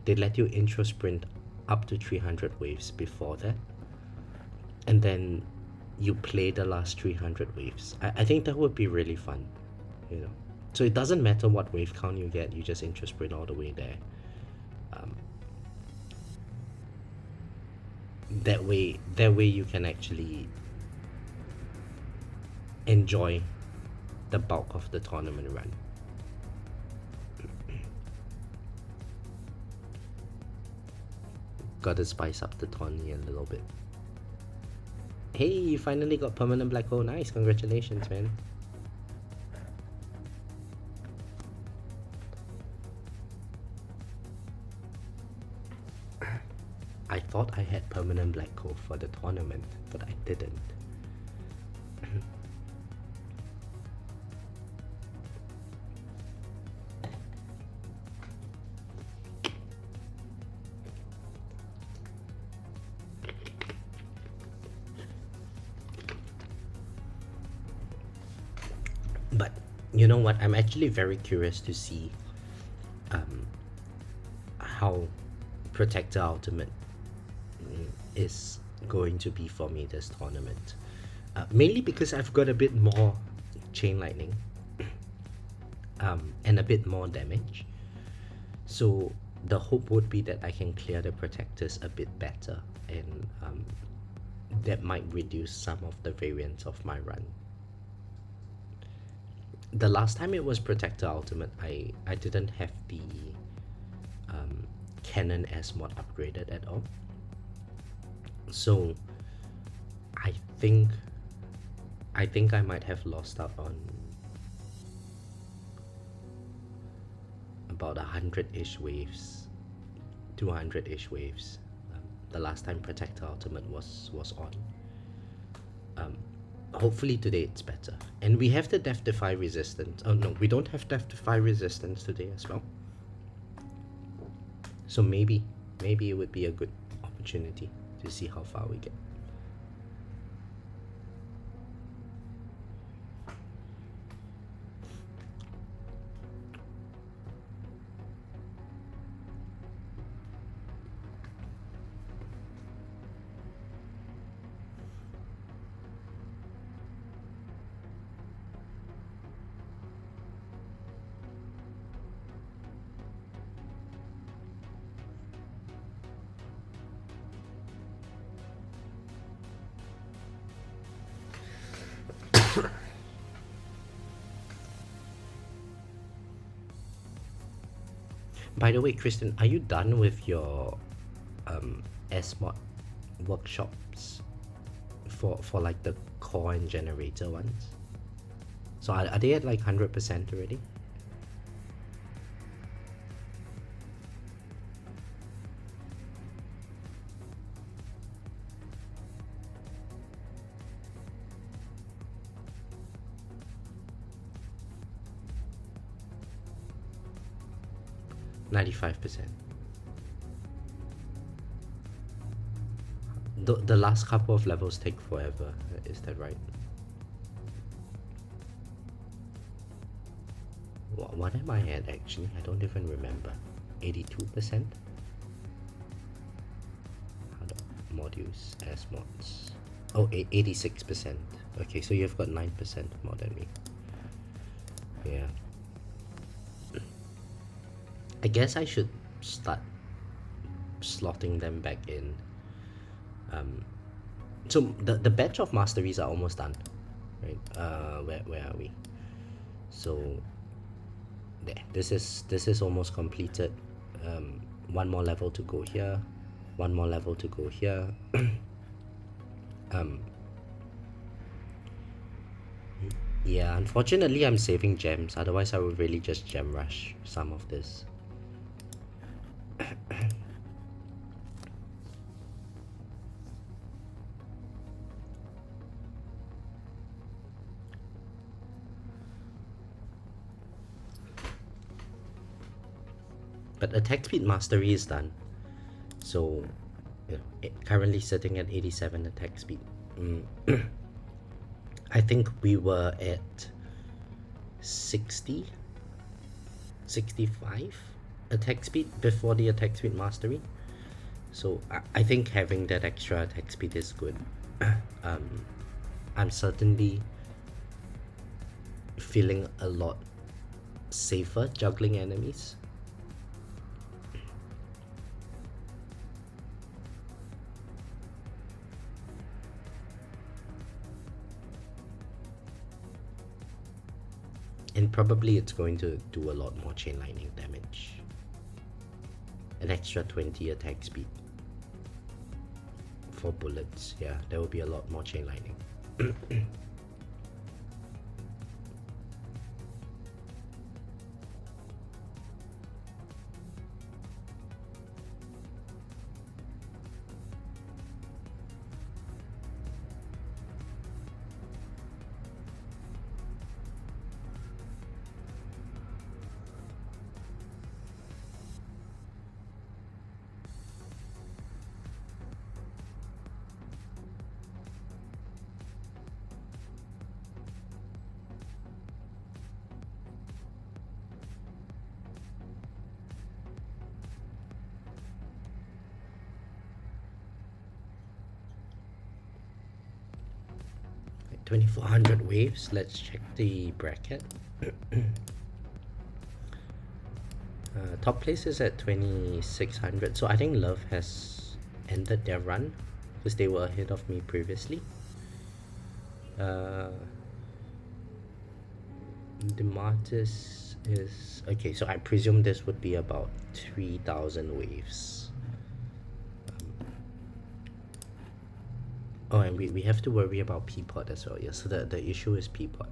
S1: they let you intro sprint up to 300 waves before that, and then you play the last 300 waves. I think that would be really fun, So it doesn't matter what wave count you get, you just intro sprint all the way there. That way you can actually enjoy the bulk of the tournament run. Gotta spice up the tourney a little bit. Hey, you finally got permanent black hole. Nice, congratulations, man. I thought I had permanent black hole for the tournament, but I didn't. But you know what? I'm actually very curious to see um, how Protector Ultimate is going to be for me this tournament. Mainly because I've got a bit more chain lightning and a bit more damage. So the hope would be that I can clear the protectors a bit better, and that might reduce some of the variance of my run. The last time it was Protector Ultimate, I didn't have the Cannon S mod upgraded at all. So I think I might have lost out on about 100-ish waves, 200-ish waves. The last time Protector Ultimate was on. Hopefully today it's better. And we have the Death Defy resistance. Oh no, we don't have Death Defy resistance today as well. So maybe it would be a good opportunity to see how far we get. By the way, Kristen, are you done with your S-Mod workshops for like the core and generator ones? So are they at like 100% already? %95. The last couple of levels take forever, is that right? What am I at actually? I don't even remember. 82%? Modules as mods. Oh, 86%. Okay, so you've got 9% more than me. Yeah. I guess I should start slotting them back in. So the batch of masteries are almost done, right? Where are we? So there, this is almost completed. One more level to go here. One more level to go here. Yeah, unfortunately I'm saving gems, otherwise I would really just gem rush some of this. But attack speed mastery is done, so currently sitting at 87 attack speed. I think we were at 60, 65 attack speed before the attack speed mastery. So I think having that extra attack speed is good. I'm certainly feeling a lot safer juggling enemies. And probably it's going to do a lot more chain lightning damage. An extra 20 attack speed for bullets. Yeah, there will be a lot more chain lightning. 2400 waves. Let's check the bracket. Top place is at 2600, so I think Love has ended their run because they were ahead of me previously. Demartis is okay, so I presume this would be about 3000 waves. Oh, and we have to worry about Peapod as well. Yeah, so the issue is Peapod.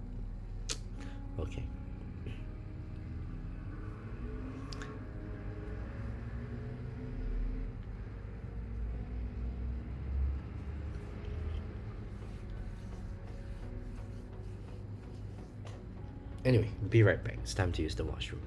S1: Okay. Anyway, be right back. It's time to use the washroom.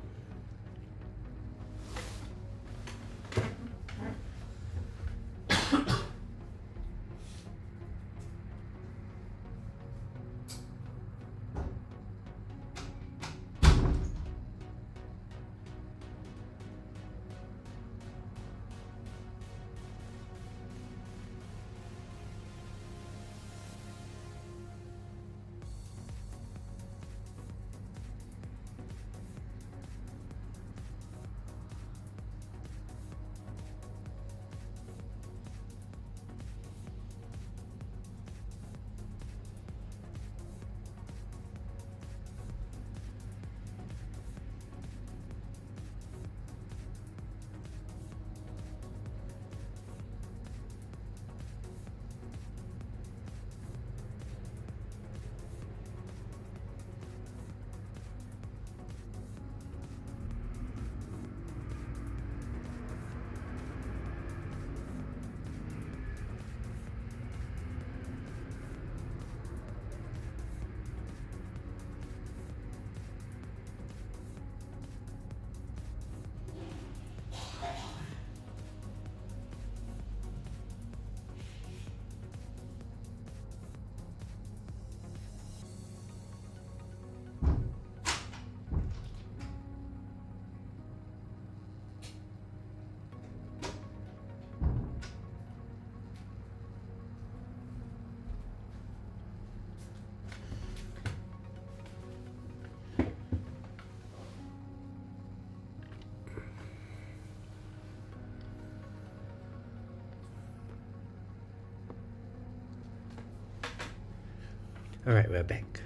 S1: All right, we're back.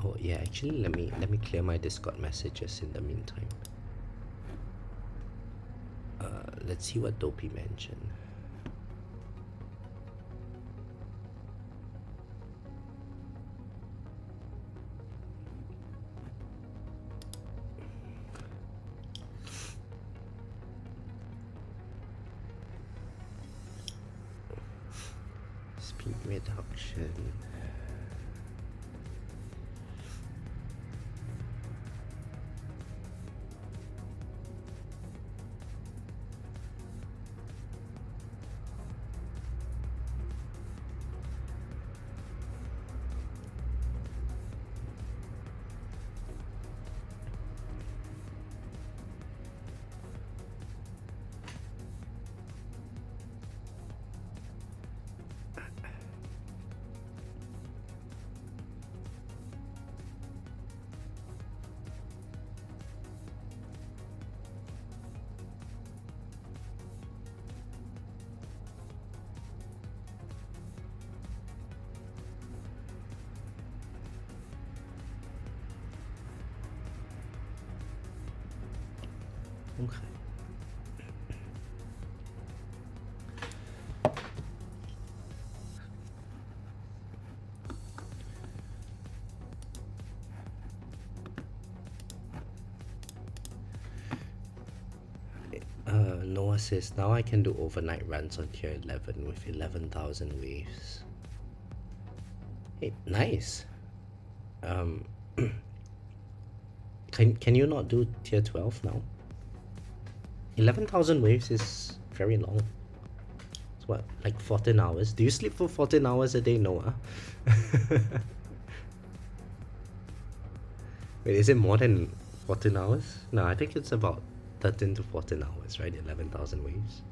S1: Oh yeah, actually, let me clear my Discord messages in the meantime. Let's see what Dopey mentioned. Speed reduction. Okay. Noah says, now I can do overnight runs on tier 11 with 11,000 waves. Hey, nice. Can you not do tier 12 now? 11,000 waves is very long. It's what, like 14 hours? Do you sleep for 14 hours a day, Noah? Wait, is it more than 14 hours? No, I think it's about 13 to 14 hours, right? 11,000 waves.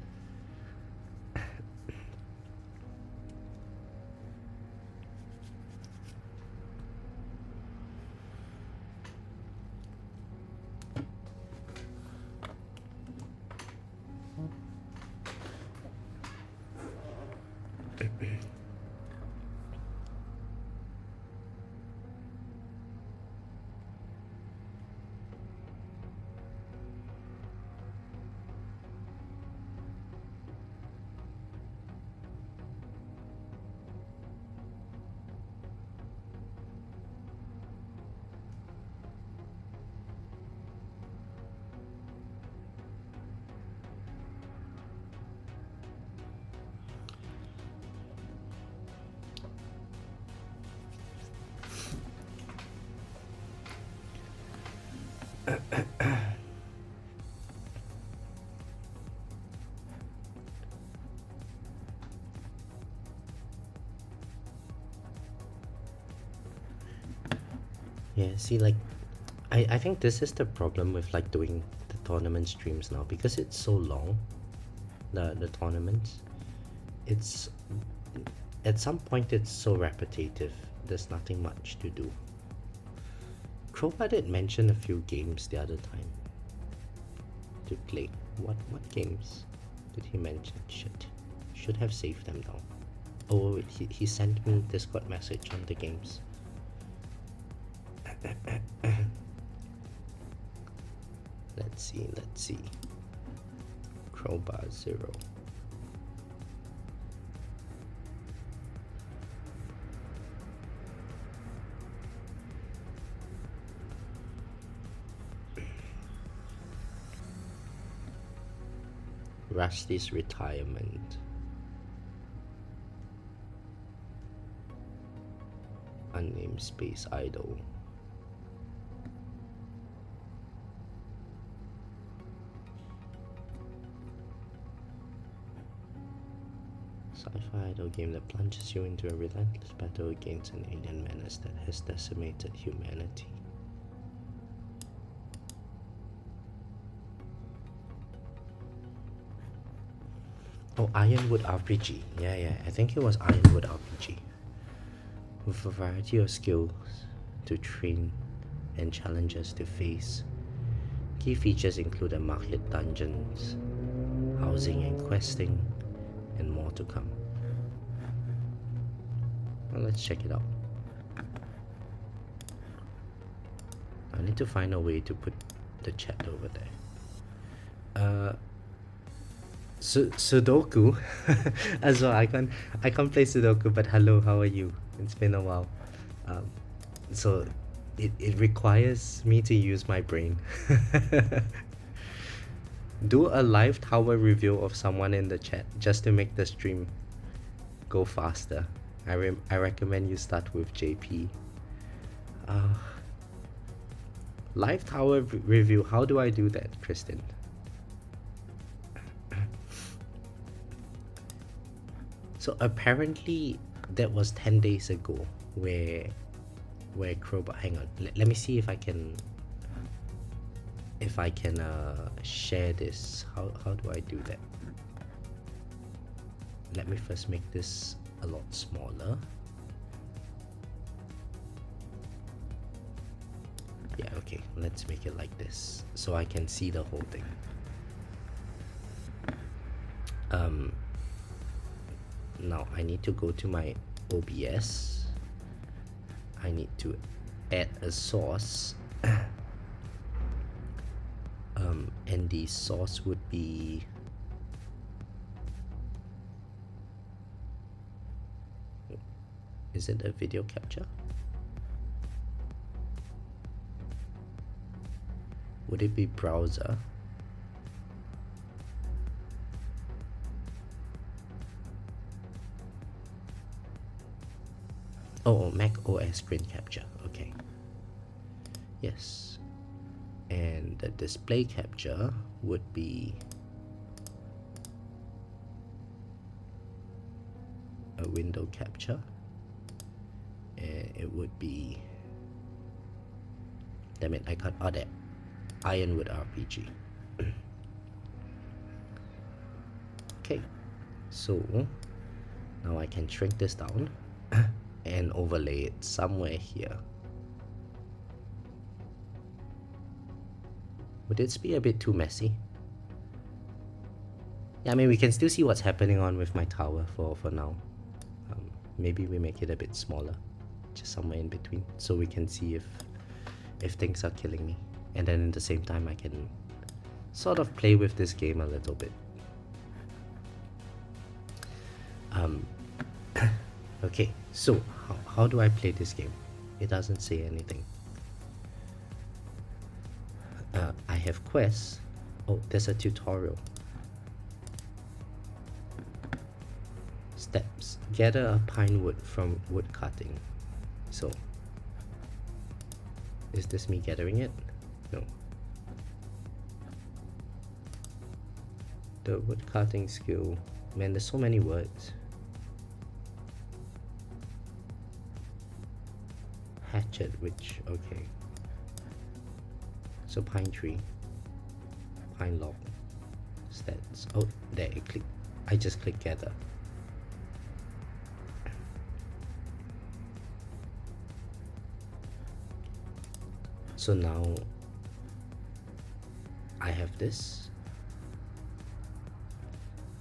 S1: Yeah, see, like, I think this is the problem with like doing the tournament streams now because it's so long. The tournaments, it's at some point it's so repetitive. There's nothing much to do. Crowbar did mention a few games the other time to play. What games did he mention? Should have saved them now. Oh wait, he sent me Discord message on the games. Let's see. Crowbar 0. Rusty's retirement. Unnamed space idol. Sci-fi idol game that plunges you into a relentless battle against an alien menace that has decimated humanity. Oh, Ironwood RPG. Yeah, I think it was Ironwood RPG. With a variety of skills to train and challenges to face. Key features include a market dungeons, housing and questing, and more to come. Well, let's check it out. I need to find a way to put the chat over there. Sudoku as well. I can't play Sudoku, but hello, how are you? It's been a while. So it requires me to use my brain. Do a live tower review of someone in the chat just to make the stream go faster. I recommend you start with JP. Live tower review, how do I do that, Kristen? So apparently that was 10 days ago where Crowbar, hang on, let me see if I can share this. How do I do that? Let me first make this a lot smaller. Yeah, okay, let's make it like this so I can see the whole thing. Now I need to go to my OBS. I need to add a source. And the source would be is it a video capture? Would it be browser? Oh, Mac OS screen capture. Okay. Yes. And the display capture would be a window capture. And it would be, damn it, I got that Ironwood RPG. Okay, so now I can shrink this down and overlay it somewhere here. Would this be a bit too messy? Yeah, I mean, we can still see what's happening on with my tower for now. Maybe we make it a bit smaller, just somewhere in between, so we can see if things are killing me. And then at the same time I can sort of play with this game a little bit. Okay, so how do I play this game? It doesn't say anything. I have quests. Oh, there's a tutorial. Steps. Gather a pine wood from wood cutting. So, is this me gathering it? No. The wood cutting skill. Man, there's so many words. Hatch orchard, which, okay. So pine tree, pine log, stats. Oh, there, I just click gather. So now I have this.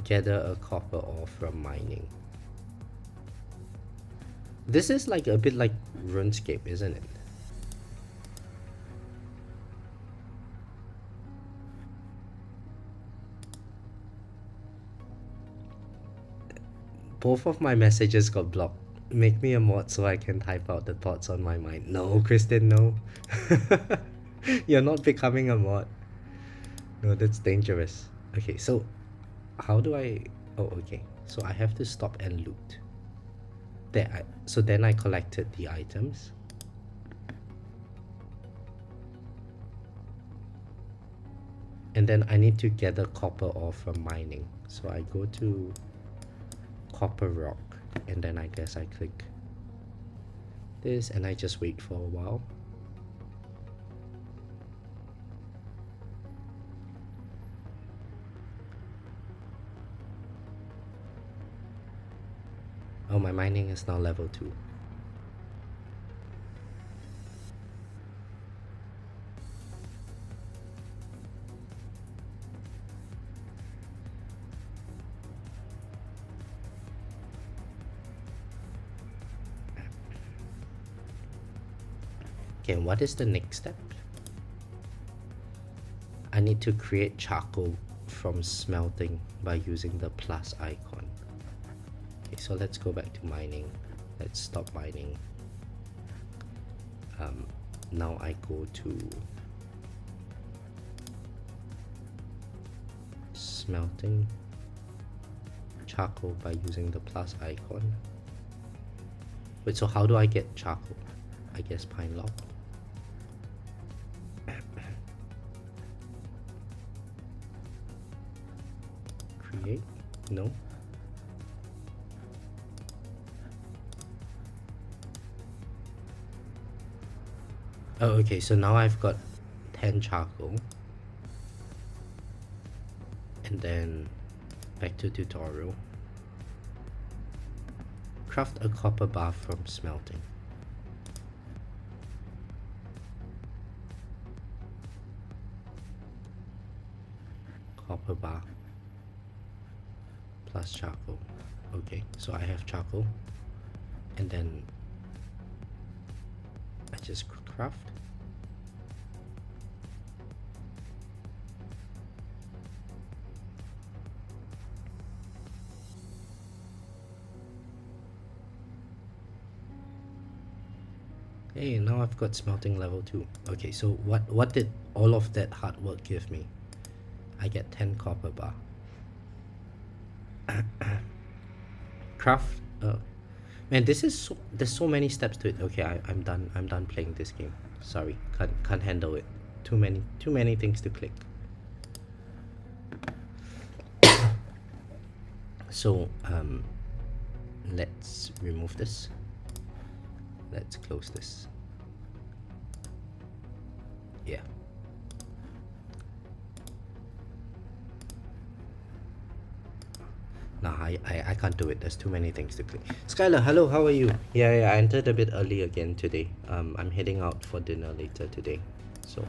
S1: Gather a copper ore from mining. This is like a bit like RuneScape, isn't it? Both of my messages got blocked. Make me a mod so I can type out the thoughts on my mind. No, Kristen, no. You're not becoming a mod. No, that's dangerous. Okay, so how do I... Oh, okay. So I have to stop and loot. There, so then I collected the items. And then I need to gather copper ore from mining. So I go to copper rock, and then I guess I click this and I just wait for a while. Oh, my mining is now level 2. Okay, what is the next step? I need to create charcoal from smelting by using the plus icon. Okay, so let's go back to mining. Let's stop mining. Now I go to smelting charcoal by using the plus icon. Wait, so how do I get charcoal? I guess pine log. Create? No. Oh, okay, so now I've got 10 charcoal. And then back to tutorial. Craft a copper bar from smelting. Copper bar plus charcoal. Okay, so I have charcoal, and then I just craft. Hey, now I've got smelting level 2. Okay, so what did all of that hard work give me? I get 10 copper bar. Craft. Man, this is there's so many steps to it. Okay, I'm done playing this game. Sorry, can't handle it. Too many things to click. So let's remove this. Let's close this. Yeah. Nah, I can't do it. There's too many things to click. Skylar, hello, how are you? Yeah, I entered a bit early again today. I'm heading out for dinner later today. So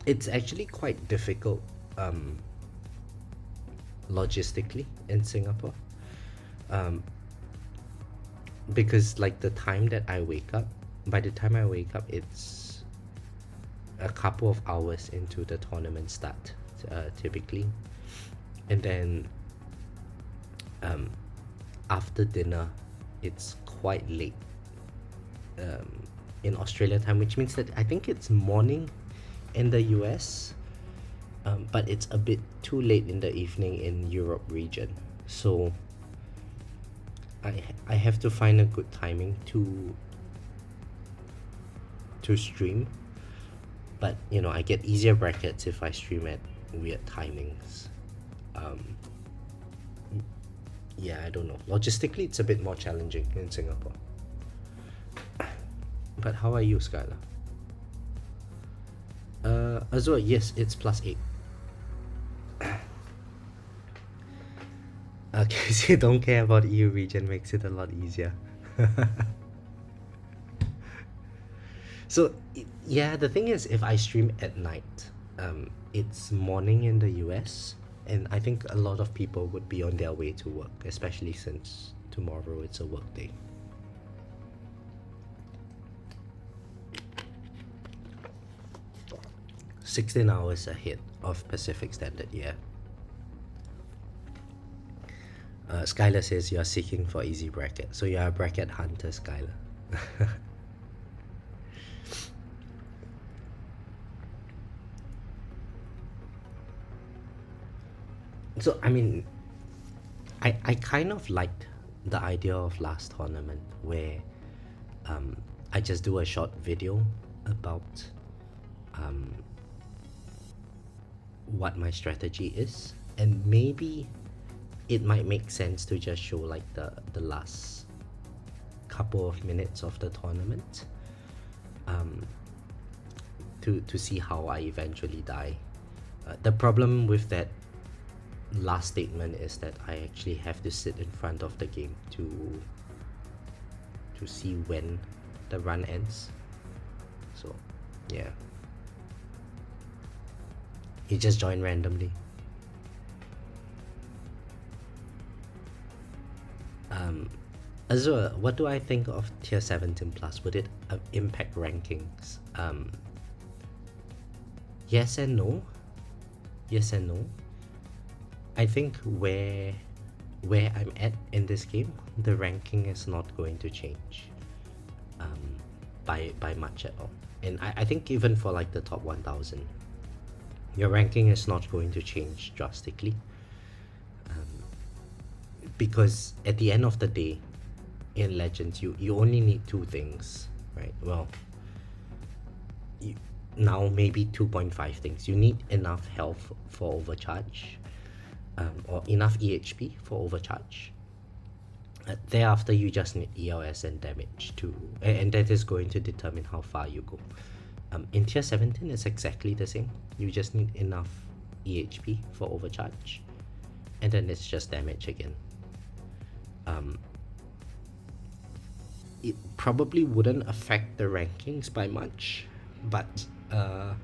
S1: it's actually quite difficult logistically in Singapore, because like the time that I wake up, by the time I wake up, it's a couple of hours into the tournament start, typically, and then after dinner it's quite late in Australia time, which means that I think it's morning in the US, but it's a bit too late in the evening in Europe region. So I have to find a good timing to stream, but you know, I get easier brackets if I stream at weird timings. yeah, I don't know. Logistically, it's a bit more challenging in Singapore. But how are you, Skylar? Azure, yes, it's +8. Okay, so you don't care about EU region makes it a lot easier. So yeah, the thing is, if I stream at night, it's morning in the US, and I think a lot of people would be on their way to work, especially since tomorrow it's a work day. 16 hours ahead of Pacific Standard, yeah. Skylar says you're seeking for easy bracket. So you're a bracket hunter, Skylar. So, I mean, I kind of liked the idea of last tournament where I just do a short video about what my strategy is, and maybe it might make sense to just show like the last couple of minutes of the tournament to see how I eventually die. The problem with that last statement is that I actually have to sit in front of the game to see when the run ends. So yeah, he just joined randomly. Azure, what do I think of tier 17 plus? Would it impact rankings? Yes and no. Yes and no. I think where I'm at in this game, the ranking is not going to change by much at all. And I think even for like the top 1000, your ranking is not going to change drastically. Because at the end of the day, in Legends, you only need two things, right? Well, now maybe 2.5 things. You need enough health for overcharge, or enough EHP for overcharge. Thereafter, you just need ELS and damage and that is going to determine how far you go. In tier 17, it's exactly the same. You just need enough EHP for overcharge, and then it's just damage again. It probably wouldn't affect the rankings by much, but I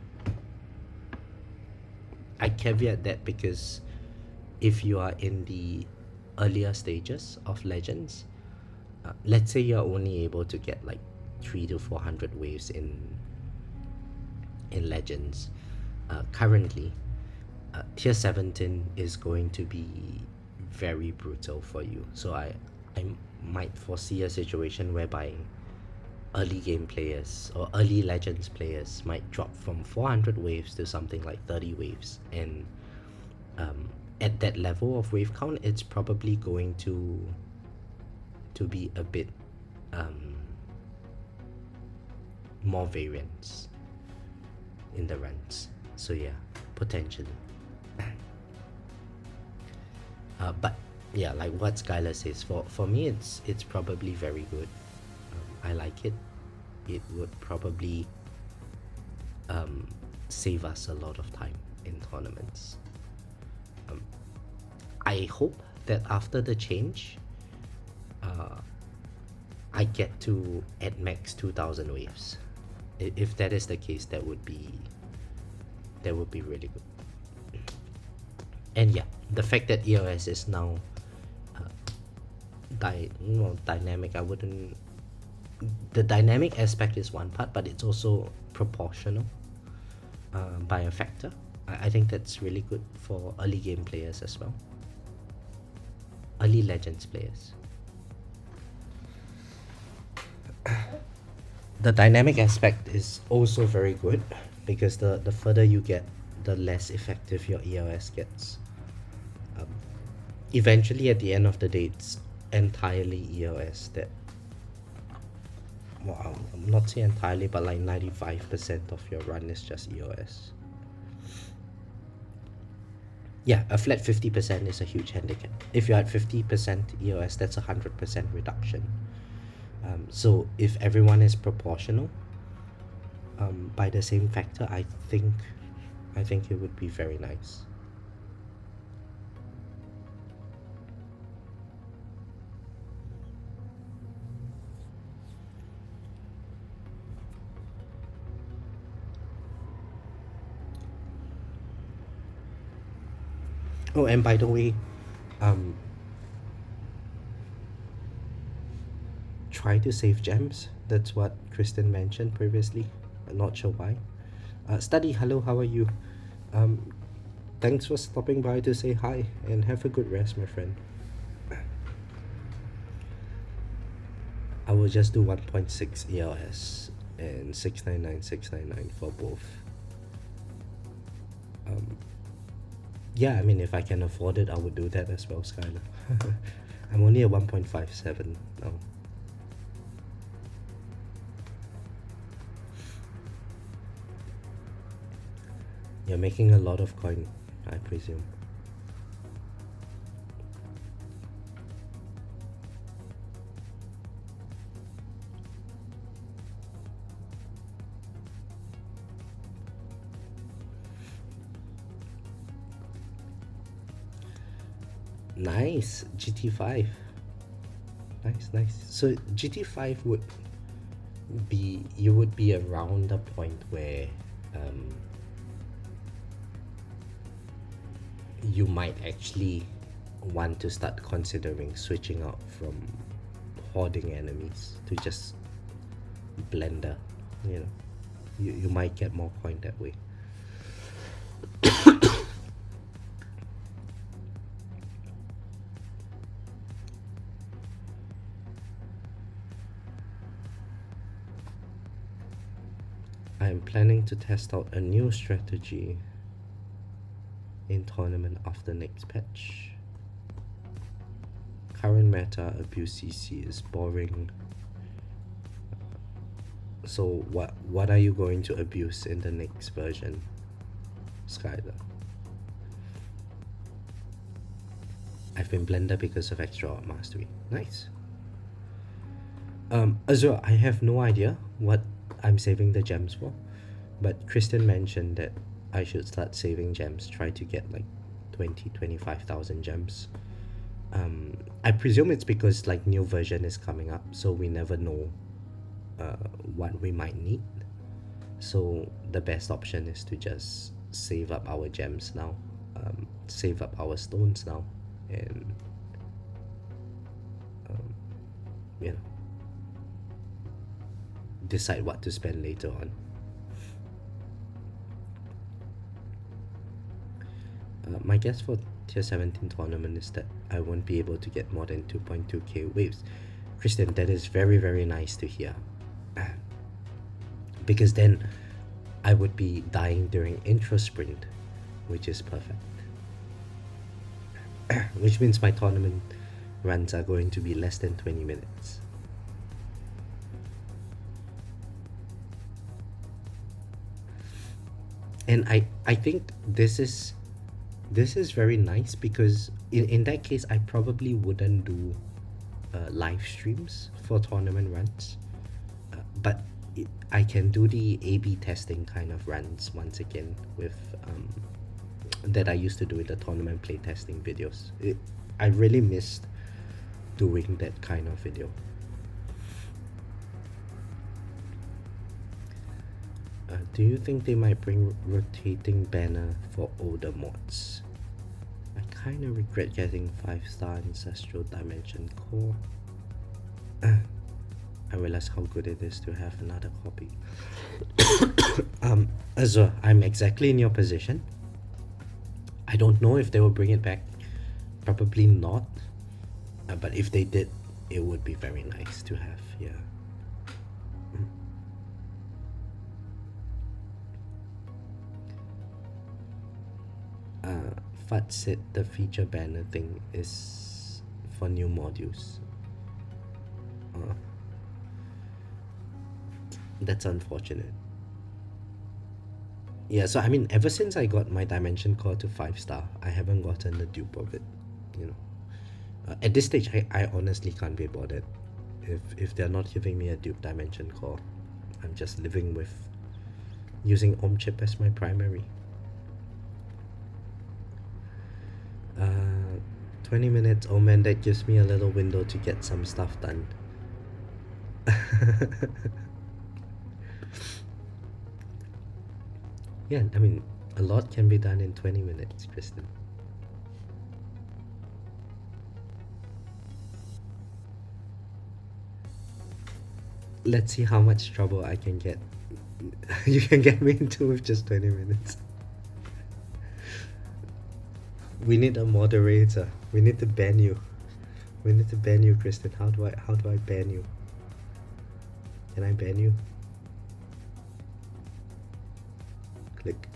S1: caveat that because if you are in the earlier stages of Legends, let's say you're only able to get like 300 to 400 waves in Legends, currently tier 17 is going to be very brutal for you. So I might foresee a situation whereby early game players or early Legends players might drop from 400 waves to something like 30 waves, and at that level of wave count, it's probably going to be a bit more variance in the runs. So yeah, potentially. But yeah, like what Skylar says, for me it's probably very good. I like it. It would probably save us a lot of time in tournaments. I hope that after the change, I get to at max 2000 waves. If that is the case, that would be really good. And yeah, the fact that EOS is now dynamic, I wouldn't. The dynamic aspect is one part, but it's also proportional by a factor. I think that's really good for early game players as well. Early Legends players. The dynamic aspect is also very good because the further you get, the less effective your EOS gets. Eventually, at the end of the day, it's entirely EOS that. Well, I'm not saying entirely, but like 95% of your run is just EOS. Yeah, a flat 50% is a huge handicap. If you're at 50% EOS, that's a 100% reduction. So if everyone is proportional, by the same factor, I think it would be very nice. Oh, and by the way, um, try to save gems. That's what Kristen mentioned previously. I'm not sure why. Study, hello, how are you? Um, Thanks for stopping by to say hi and have a good rest, my friend. I will just do 1.6 ELS and 699 for both. Um, yeah, I mean, if I can afford it, I would do that as well, Skylar. I'm only at 1.57 now. You're making a lot of coin, I presume. Nice, GT5. Nice, nice. So GT5 would be, you would be around the point where um, you might actually want to start considering switching out from hoarding enemies to just blender. You know, you might get more coin that way. I am planning to test out a new strategy in tournament after next patch. Current meta abuse CC is boring. So what are you going to abuse in the next version, Skylar? I've been blender because of extra art mastery. Nice. Azure, I have no idea what I'm saving the gems for, but Kristen mentioned that I should start saving gems, try to get like 25,000 gems. I presume it's because like new version is coming up, so we never know what we might need. So the best option is to just save up our gems now, save up our stones now, and um, you know, decide what to spend later on. My guess for tier 17 tournament is that I won't be able to get more than 2.2k waves. Christian, that is very, very nice to hear. Because then I would be dying during intro sprint, which is perfect. Which means my tournament runs are going to be less than 20 minutes. And I think this is very nice because in that case I probably wouldn't do live streams for tournament runs, but I can do the A/B testing kind of runs once again with that I used to do in the tournament playtesting videos. I really missed doing that kind of video. Do you think they might bring rotating banner for older mods? I kind of regret getting 5-star Ancestral Dimension Core. I realize how good it is to have another copy. Azure, I'm exactly in your position. I don't know if they will bring it back. Probably not. But if they did, it would be very nice to have, yeah. Fat said the feature banner thing is for new modules. That's unfortunate. Yeah, so I mean, ever since I got my dimension core to 5 star, I haven't gotten the dupe of it. You know, at this stage, I honestly can't be bothered. If they're not giving me a dupe dimension core, I'm just living with using Om chip as my primary. 20 minutes. Oh man, that gives me a little window to get some stuff done. Yeah, I mean, a lot can be done in 20 minutes, Kristen. Let's see how much trouble I can get. You can get me into with just 20 minutes. We need a moderator. We need to ban you. We need to ban you, Kristen. How do I ban you? Can I ban you? Click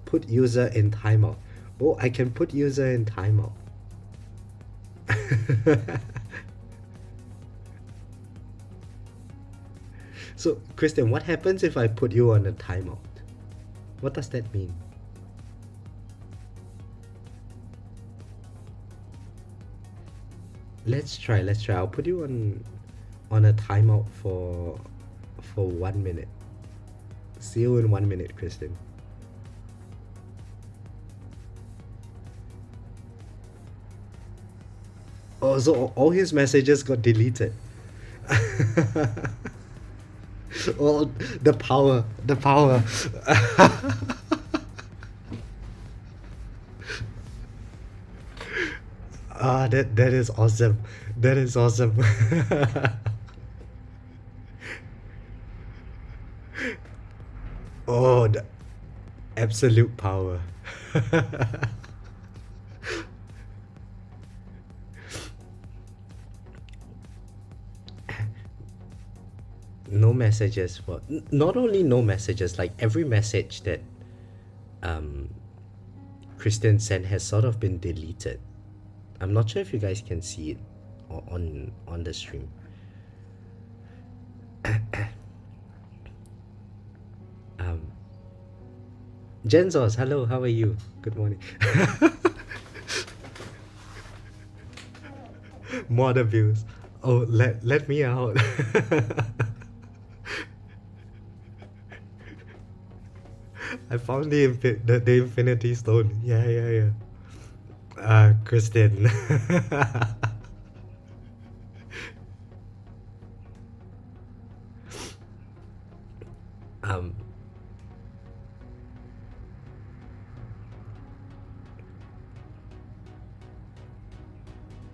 S1: put user in timeout. Oh, I can put user in timeout. So, Kristen, what happens if I put you on a timeout? What does that mean? Let's try. I'll put you on a timeout for 1 minute. See you in 1 minute, Kristen. Oh, so all his messages got deleted. Oh, the power. That is awesome. That is awesome. Oh, the absolute power. No messages for not only no messages, like every message that Kristen sent has sort of been deleted. I'm not sure if you guys can see it on the stream. Jenzos, hello, how are you? Good morning. Mod abuse. Oh, let me out. I found the Infinity Stone. Yeah. Kristen.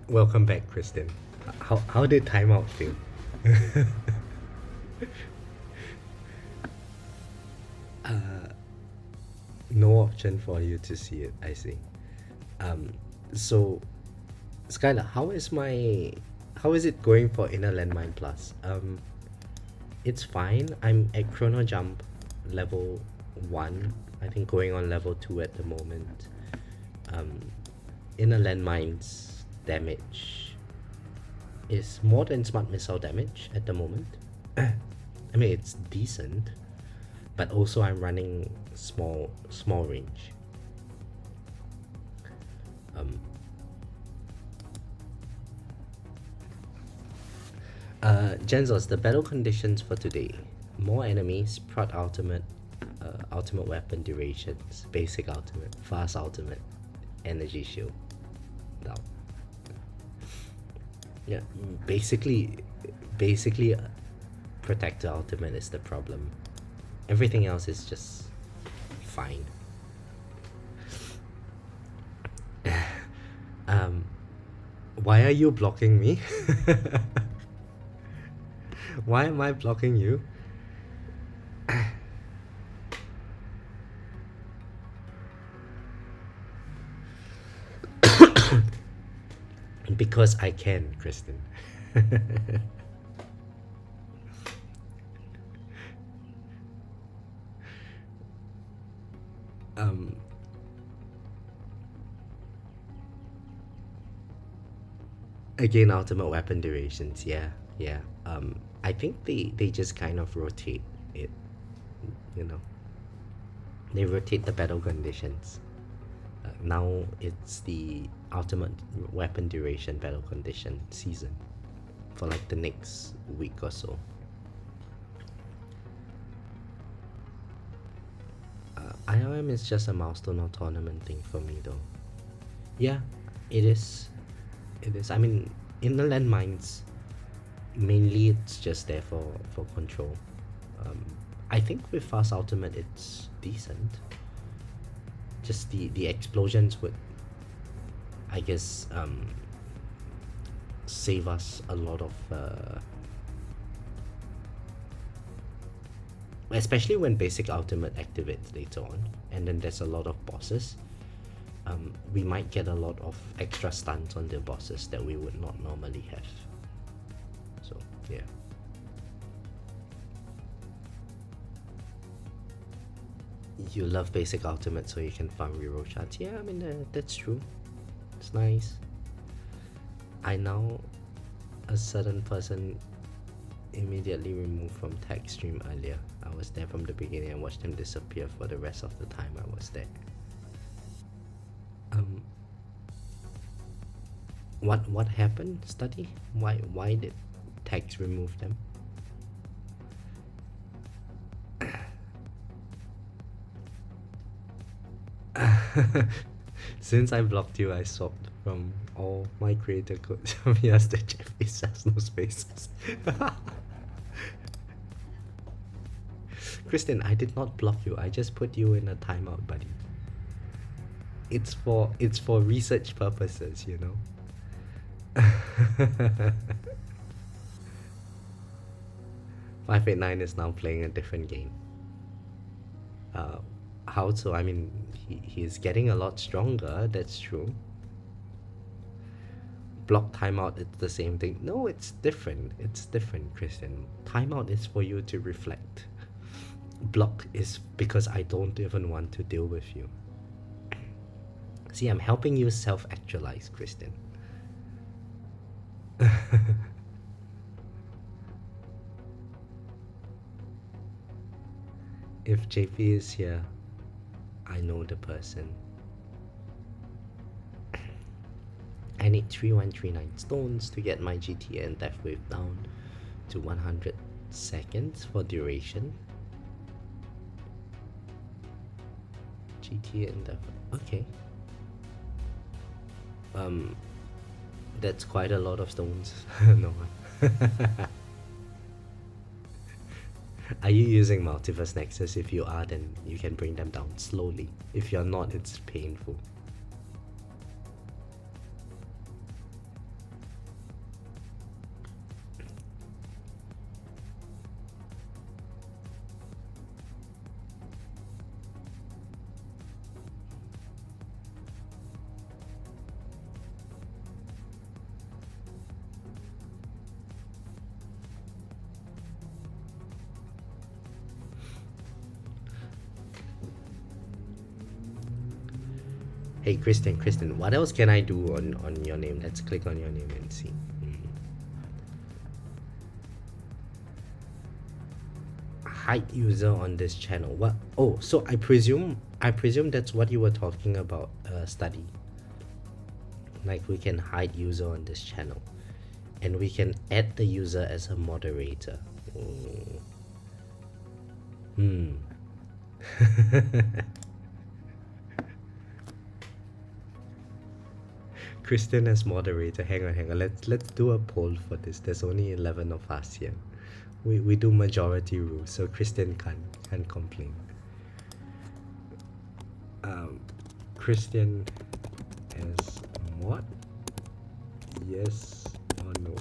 S1: Welcome back, Kristen. How did timeout feel? No option for you to see it, I see. So Skylar, how is it going for Inner Landmine Plus? It's fine. I'm at Chrono Jump level 1. I think going on level 2 at the moment. Inner Landmine's damage is more than Smart Missile damage at the moment. I mean, it's decent, but also I'm running small range. Genzos, the battle conditions for today: more enemies, prot ultimate, ultimate weapon durations, basic ultimate, fast ultimate, energy shield down. Yeah, basically protector ultimate is the problem. Everything else is just fine. Why are you blocking me? Why am I blocking you? Because I can, Kristen. Again, ultimate weapon durations, yeah. I think they just kind of rotate it, you know, they rotate the battle conditions. Now it's the ultimate weapon duration battle condition season for like the next week or so. IRM is just a milestone or tournament thing for me though. Yeah, it is. It is. I mean, in the landmines, mainly it's just there for control. Um, I think with fast ultimate it's decent. Just the explosions would, I guess, save us a lot of especially when basic ultimate activates later on, and then there's a lot of bosses. We might get a lot of extra stuns on the bosses that we would not normally have. So yeah. You love basic ultimate so you can farm reroll shots. Yeah, I mean that's true. It's nice. I know a certain person immediately removed from tech stream earlier. I was there from the beginning and watched him disappear for the rest of the time I was there. What happened, study? Why did techs remove them? Since I blocked you, I swapped from all my creator codes from yes to Jeffy says no spaces. Kristen, I did not block you. I just put you in a timeout, buddy. It's for research purposes, you know. 589 is now playing a different game. How so? I mean, he's getting a lot stronger, that's true. Block timeout, it's the same thing. No, it's different. It's different, Christian. Timeout is for you to reflect. Block is because I don't even want to deal with you. See, I'm helping you self-actualize, Kristen. If JP is here, I know the person. I need 3139 stones to get my GTA and Death Wave down to 100 seconds for duration. GTA and Death Wave. Okay. That's quite a lot of stones. No. Are you using Multiverse Nexus? If you are, then you can bring them down slowly. If you're not, it's painful. Hey Kristen, what else can I do on your name? Let's click on your name and see. Hide user on this channel. What? Oh, so I presume that's what you were talking about, study. Like we can hide user on this channel, and we can add the user as a moderator. Kristen as moderator. Hang on. Let's do a poll for this. There's only 11 of us here. We do majority rule, so Kristen can't complain. Kristen as mod? Yes or no?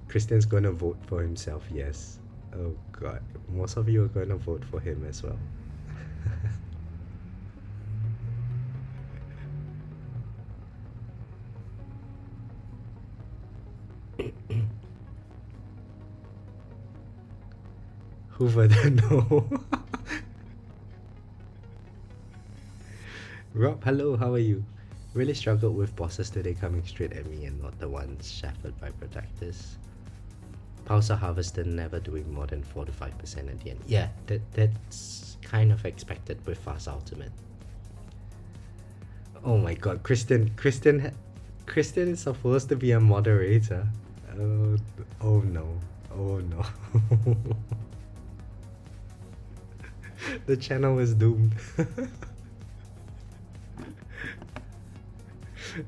S1: Christian's gonna vote for himself, yes. Oh god, most of you are gonna vote for him as well. Who voted no? Rob, hello, how are you? Really struggled with bosses today coming straight at me and not the ones shafted by protectors. Pulsar Harvester never doing more than 4 to 5% at the end. Yeah, that's kind of expected with Fast Ultimate. Oh my god, Kristen is supposed to be a moderator. Oh no. Oh no. The channel is doomed.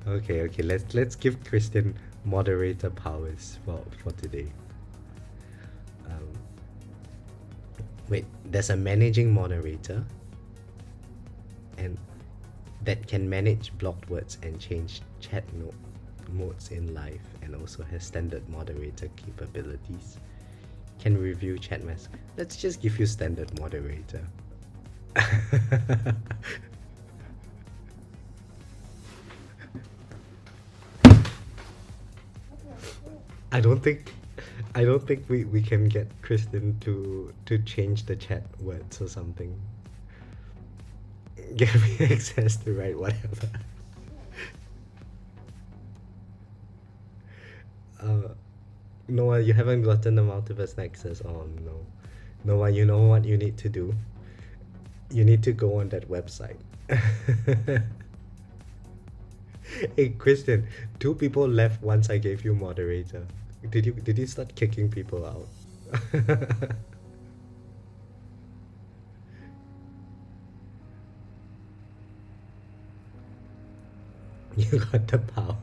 S1: Okay, let's give Kristen moderator powers for today. Wait, there's a managing moderator and that can manage blocked words and change chat modes in live, and also has standard moderator capabilities. Can review chat mess. Let's just give you standard moderator. I don't think we can get Kristen to change the chat words or something. Give me access to write whatever. Noah, you haven't gotten the multiverse nexus. Oh no. Noah, you know what you need to do? You need to go on that website. Hey Kristen, 2 people left once I gave you moderator. Did you start kicking people out? You got the power.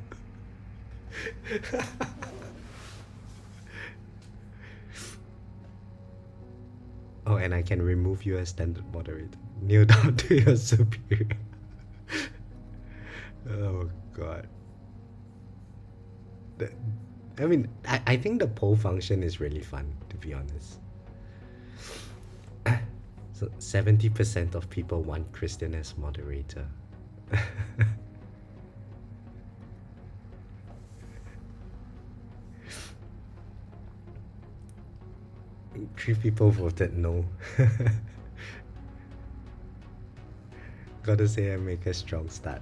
S1: Oh, and I can remove you as standard moderator. Kneel down to your superior. Oh god. I mean, I think the poll function is really fun, to be honest. So 70% of people want Kristen as moderator. 3 people voted no. Gotta say I make a strong start.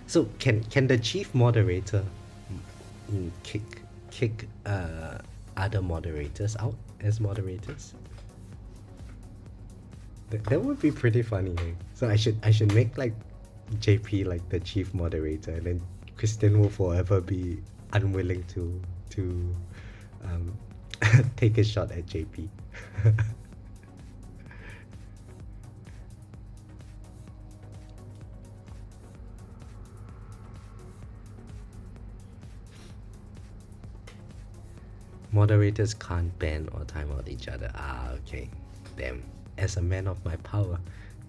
S1: So can the chief moderator kick other moderators out as moderators? That would be pretty funny. Eh? So I should make like JP like the chief moderator, and then Kristen will forever be unwilling to take a shot at JP. Moderators can't ban or time out each other. Ah, okay. Damn. As a man of my power,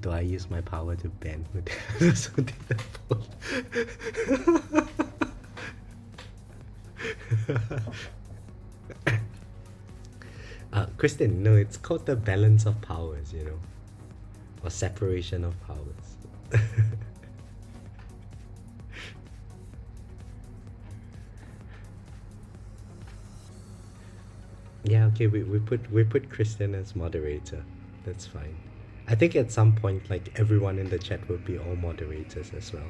S1: do I use my power to ban who did the poll? Kristen, no, it's called the balance of powers, you know, or separation of powers. Yeah, okay, we put Kristen as moderator. That's fine. I think at some point, like everyone in the chat will be all moderators as well.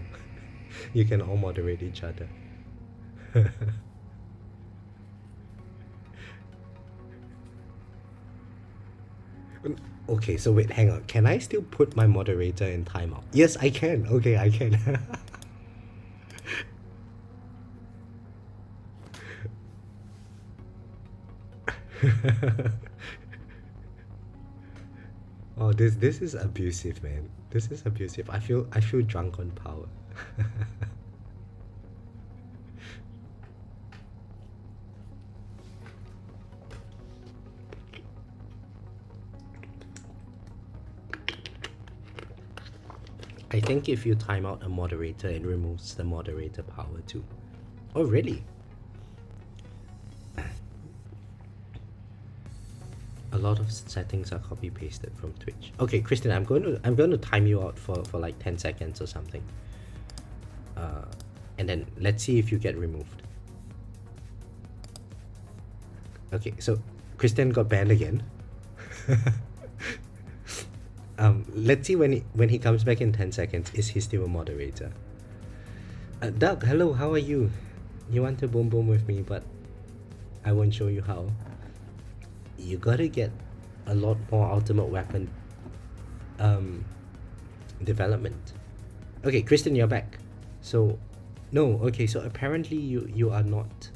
S1: You can all moderate each other. Okay, so wait, hang on. Can I still put my moderator in timeout? Yes, I can. Okay, I can. Oh, this is abusive, man. This is abusive. I feel drunk on power. I think if you time out a moderator, it removes the moderator power too. Oh, really? A lot of settings are copy pasted from Twitch. Okay, Kristen, I'm going to time you out for like 10 seconds or something. And then let's see if you get removed. Okay, so Kristen got banned again. Let's see when he comes back in 10 seconds. Is he still a moderator? Doug, hello. How are you? You want to boom boom with me, but I won't show you how. You gotta get a lot more ultimate weapon development. Okay, Kristen, you're back. So, no, okay. So apparently you are not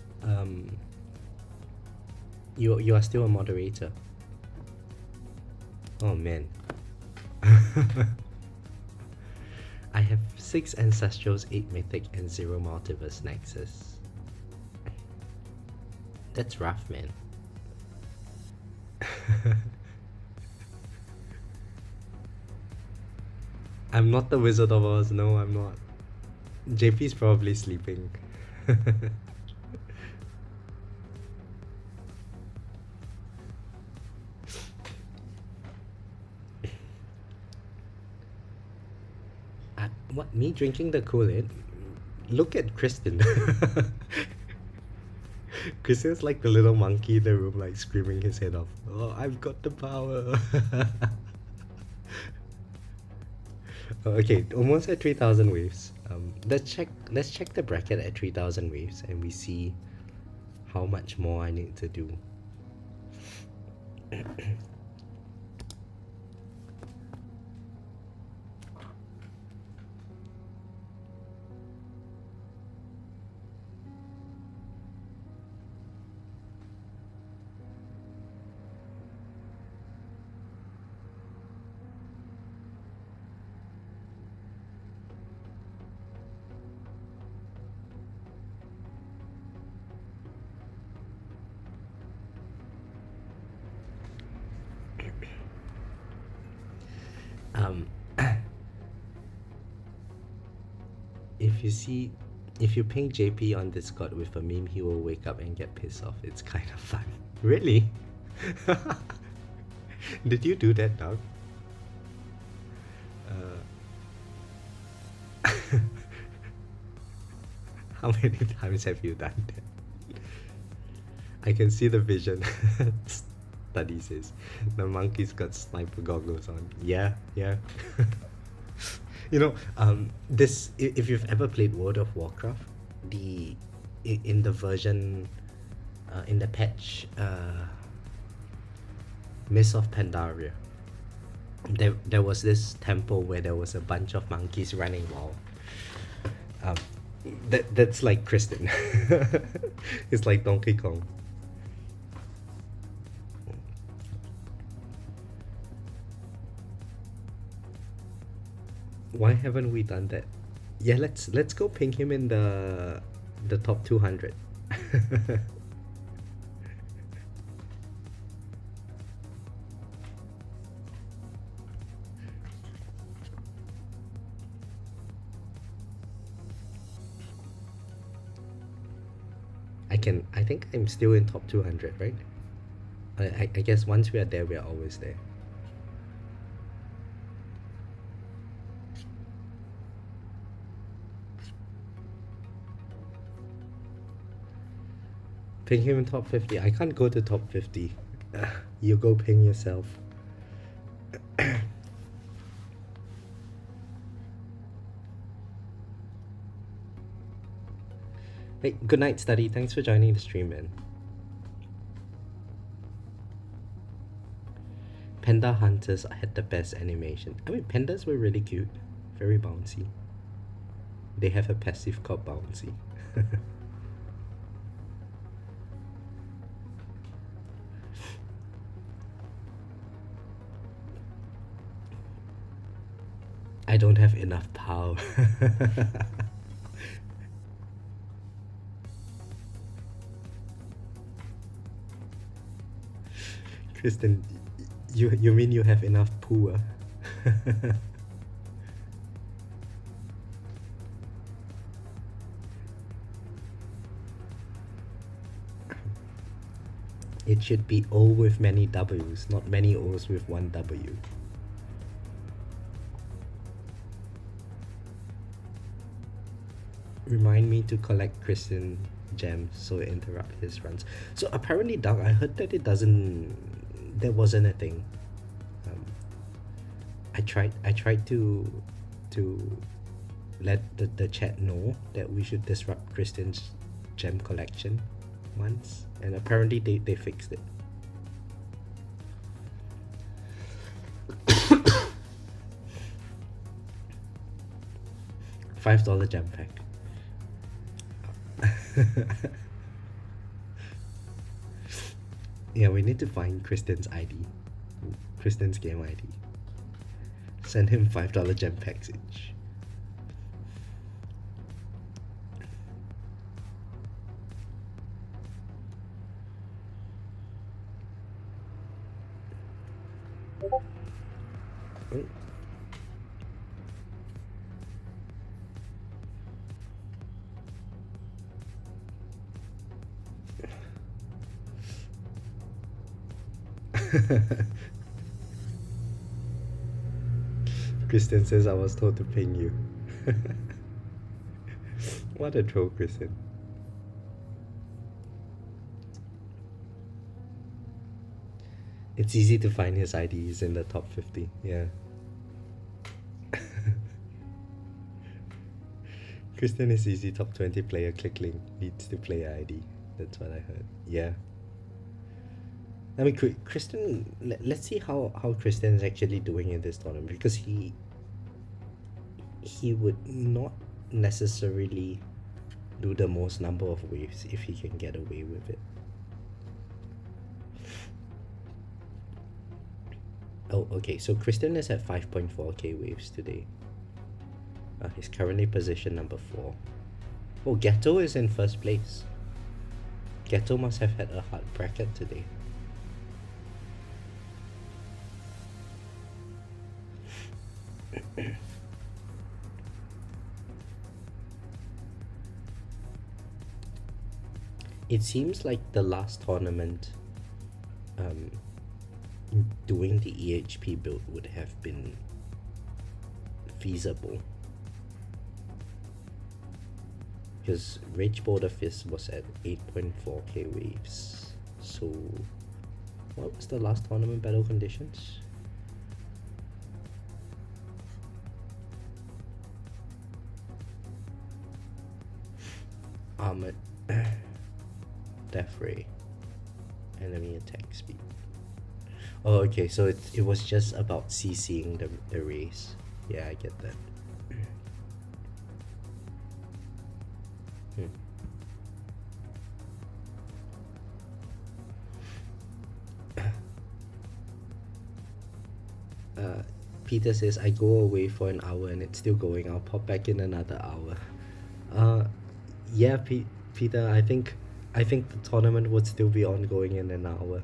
S1: you are still a moderator. Oh man. I have 6 ancestrals, 8 mythic, and 0 multiverse nexus. That's rough, man. I'm not the Wizard of Oz. No, I'm not. JP's probably sleeping. What, me drinking the Kool-Aid? Look at Kristen. Kristen's like the little monkey in the room, like screaming his head off. Oh, I've got the power. Okay, almost at 3,000 waves. Let's check the bracket at 3,000 waves, and we see how much more I need to do. If you ping JP on Discord with a meme, he will wake up and get pissed off. It's kind of fun. Really? Did you do that, dog? How many times have you done that? I can see the vision. Study says the monkey's got sniper goggles on. Yeah. You know, this, if you've ever played World of Warcraft, in the version, in the patch, Mists of Pandaria, there was this temple where there was a bunch of monkeys running wild. That's like Kristen. It's like Donkey Kong. Why haven't we done that? Yeah, let's go ping him in the top 200. I think I'm still in top 200, right? I guess once we are there, we are always there. Ping him in top 50. I can't go to top 50. You go ping yourself. Hey, good night, Study. Thanks for joining the stream, man. Panda Hunters had the best animation. I mean, pandas were really cute. Very bouncy. They have a passive called bouncy. I don't have enough power. Kristen, you mean you have enough poo? It should be O with many W's, not many O's with one W. Remind me to collect Kristen gems so it interrupt his runs. So apparently, Doug, I heard that there wasn't a thing. I tried to let the chat know that we should disrupt Kristen's gem collection once, and apparently they fixed it. $5 gem pack. Yeah, we need to find Kristen's ID. Kristen's game ID. Send him $5 gem packs each. Oh. Kristen says I was told to ping you. What a troll, Kristen. It's easy to find his IDs in the top 50, yeah. Kristen is easy top 20 player, click link, leads to player ID. That's what I heard, yeah. I mean, Kristen, let's see how Kristen is actually doing in this tournament, because he would not necessarily do the most number of waves if he can get away with it. Oh, okay, so Kristen is at 5.4k waves today. He's currently position number 4. Oh, Ghetto is in first place. Ghetto must have had a hard bracket today. It seems like the last tournament, doing the EHP build would have been feasible, because Rage Boulder Fist was at 8.4k waves. So what was the last tournament battle conditions? Armored Death Ray, enemy attack speed. Oh, okay, so it was just about CCing the race. Yeah, I get that. Peter says, I go away for an hour and it's still going. I'll pop back in another hour. Yeah, Peter, I think the tournament would still be ongoing in an hour.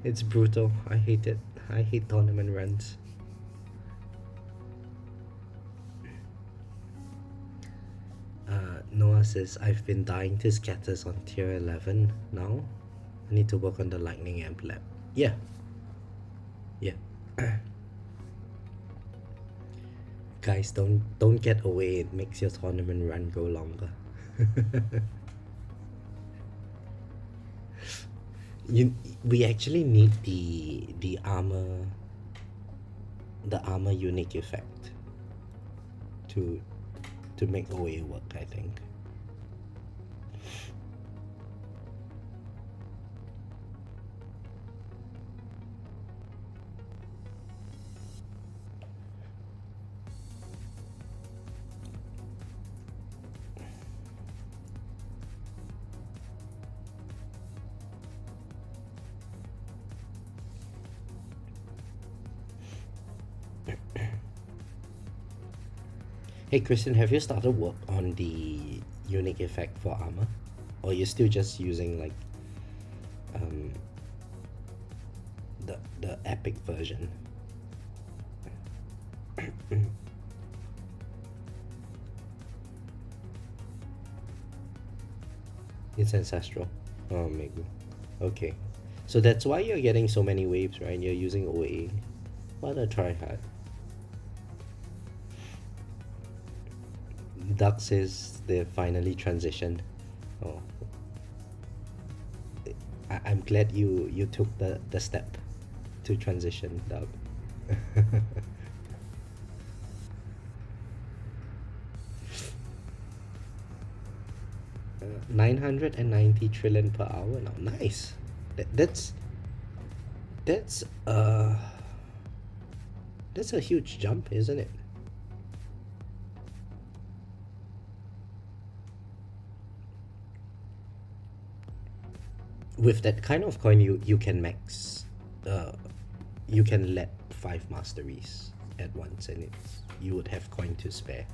S1: It's brutal. I hate it. I hate tournament runs. Noah says, I've been dying to scatters on tier 11 now. I need to work on the lightning amp lab. Yeah. Guys, don't get away. It makes your tournament run go longer. We actually need the armor unique effect to make OA work, I think. Hey Kristen, have you started work on the unique effect for armor? Or you're still just using like the epic version? It's ancestral. Oh, maybe. Okay. So that's why you're getting so many waves, right? You're using OA. What a tryhard. Duck says they finally transitioned. Oh, I'm glad you took the step to transition, Doug. uh, 990 trillion per hour now. Nice. That's that's uh that's a huge jump, isn't it? With that kind of coin, you can max, uh, you can let 5 masteries at once, and you would have coin to spare.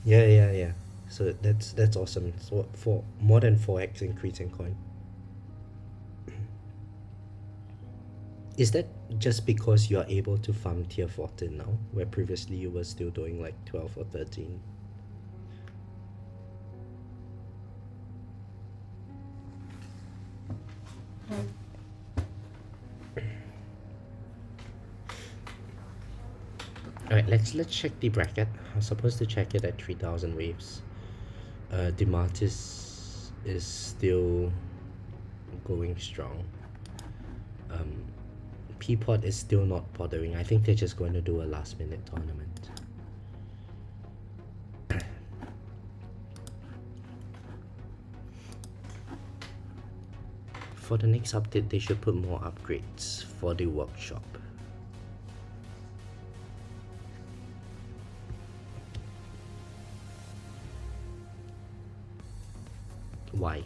S1: Yeah, yeah, yeah. So that's awesome. So for more than 4x increase in coin. Is that just because you are able to farm tier 14 now, where previously you were still doing like 12 or 13? Alright, let's check the bracket. I was supposed to check it at 3000 waves. Demartis is still going strong. Peapod is still not bothering. I think they're just going to do a last minute tournament. For the next update, they should put more upgrades for the workshop. Why?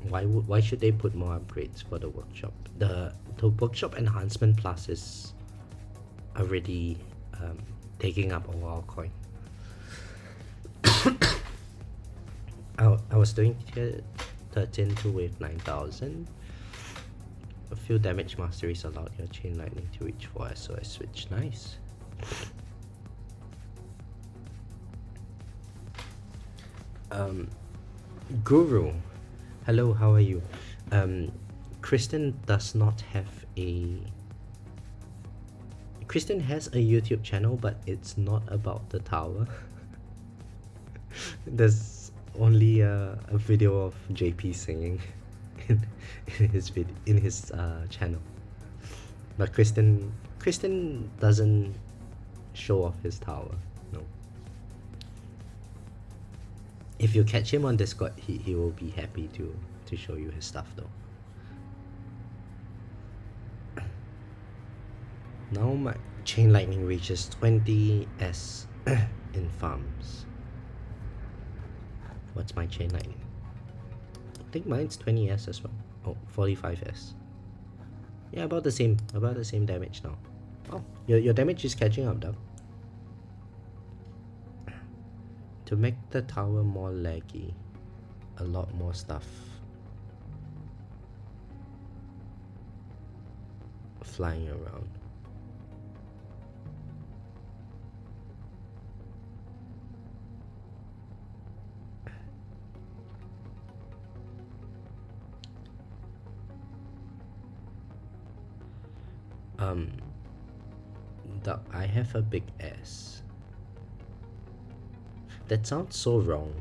S1: Why should they put more upgrades for the workshop? The workshop enhancement plus is already taking up all our coin. I was doing tier 13 to wave 9000. A few damage masteries allowed your chain lightning to reach 4S, so I switched. Nice. Guru, hello, how are you? Kristen does not have a... Kristen has a YouTube channel, but it's not about the tower. There's only a video of JP singing in his channel. But Kristen doesn't show off his tower. No. If you catch him on Discord, he will be happy to show you his stuff though. Now my chain lightning reaches 20s in farms. What's my chain lightning? I think mine's 20s as well. Oh, 45s. Yeah, about the same damage now. Oh, your damage is catching up though. To make the tower more laggy, a lot more stuff flying around. I have a big S. That sounds so wrong.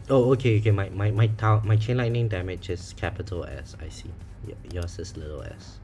S1: Oh, okay. My chain lightning damage is capital S. I see. Yours is little s.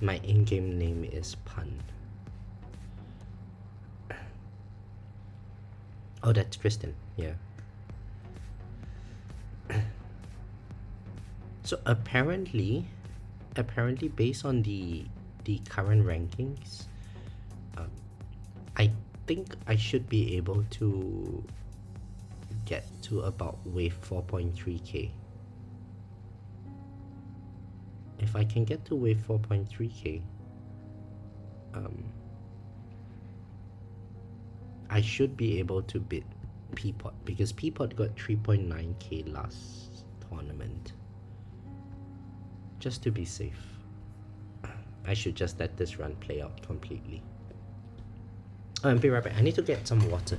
S1: My in-game name is Pun. Oh, that's Kristen. Yeah. So apparently based on the current rankings, um, I think I should be able to get to about wave 4.3k. If I can get to wave 4.3k, I should be able to beat Peapod because Peapod got 3.9k last tournament. Just to be safe, I should just let this run play out completely. Oh, and be right back. I need to get some water.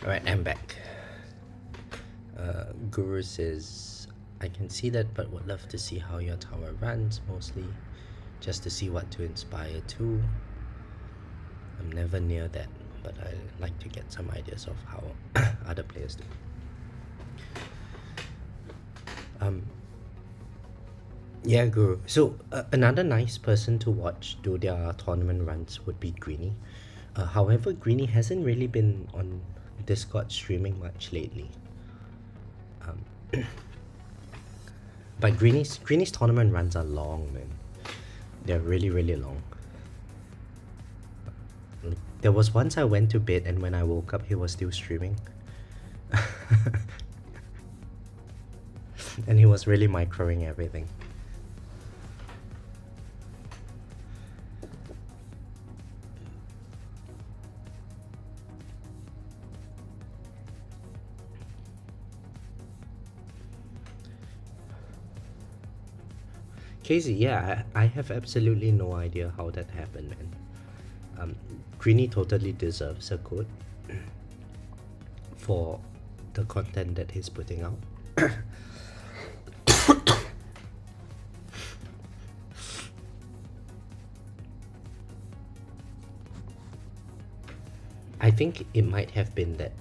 S1: Alright, I'm back. Guru says, I can see that, but would love to see how your tower runs, mostly just to see what to inspire to. I'm never near that, but I like to get some ideas of how other players do. Yeah, Guru. So another nice person to watch do their tournament runs would be Greenie. However, Greenie hasn't really been on Discord streaming much lately. But Greenie's tournament runs are long, man. They're really, really long. There was once I went to bed and when I woke up he was still streaming. And he was really microing everything. Casey, yeah, I have absolutely no idea how that happened, man. Greenie totally deserves a quote for the content that he's putting out. I think it might have been that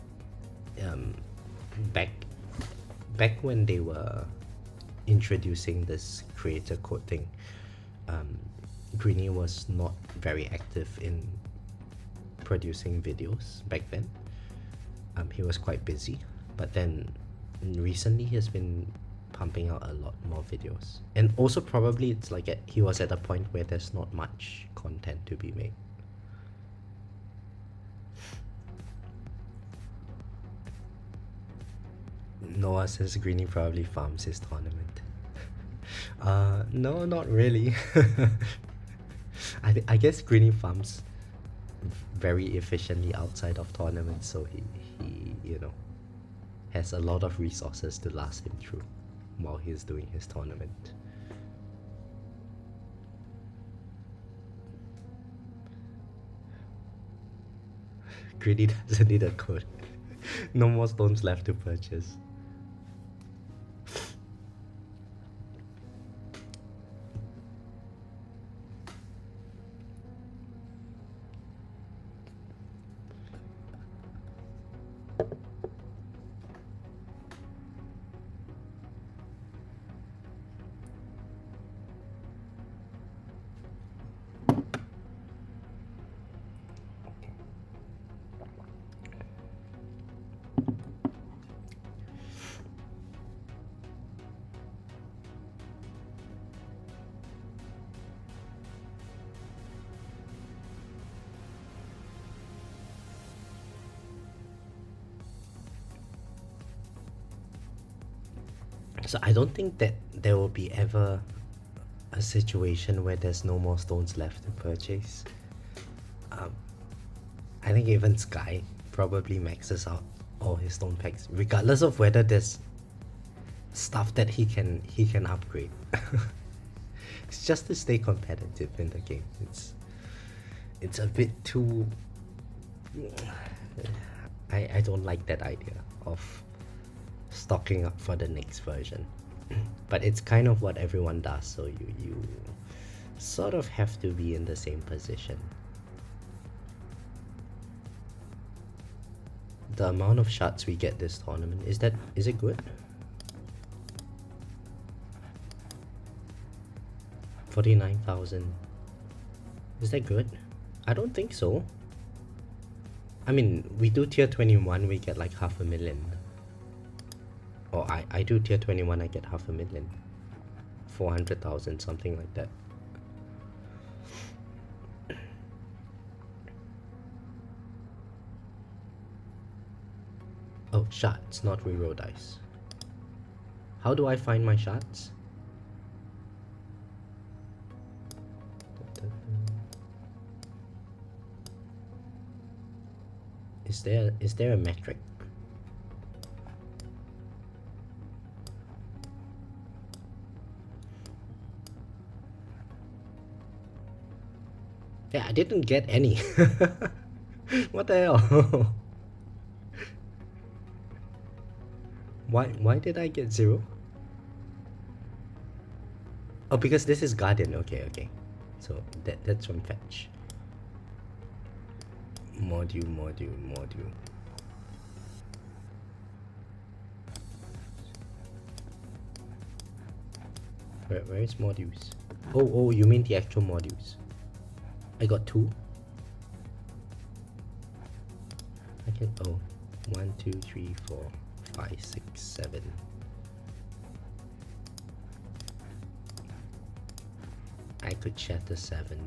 S1: back when they were introducing this creator code thing, Greenie was not very active in producing videos back then. He was quite busy, but then recently he has been pumping out a lot more videos, and also probably it's like he was at a point where there's not much content to be made. Noah says Greenie probably farms his tournament. No, not really. I guess Greenie farms very efficiently outside of tournaments, so he you know, has a lot of resources to last him through while he's doing his tournament. Greedy doesn't need a code. No more stones left to purchase. So I don't think that there will be ever a situation where there's no more stones left to purchase. I think even Sky probably maxes out all his stone packs, regardless of whether there's stuff that he can upgrade. It's just to stay competitive in the game. It's a bit too. I don't like that idea of stocking up for the next version. But it's kind of what everyone does, so you sort of have to be in the same position. The amount of shots we get this tournament, is it good? 49,000. Is that good? I don't think so. I mean, we do tier 21, we get like 500,000. Or I do tier 21, I get 500,000. 400,000, something like that. Oh, shots, not reroll dice. How do I find my shots? Is there a metric? Yeah, I didn't get any. What the hell? Why did I get 0? Oh, because this is Guardian. Okay. So that's from fetch. Module. Where is modules? Oh, you mean the actual modules? I got 2. I can 1, 2, 3, 4, 5, 6, 7. I could shatter 7.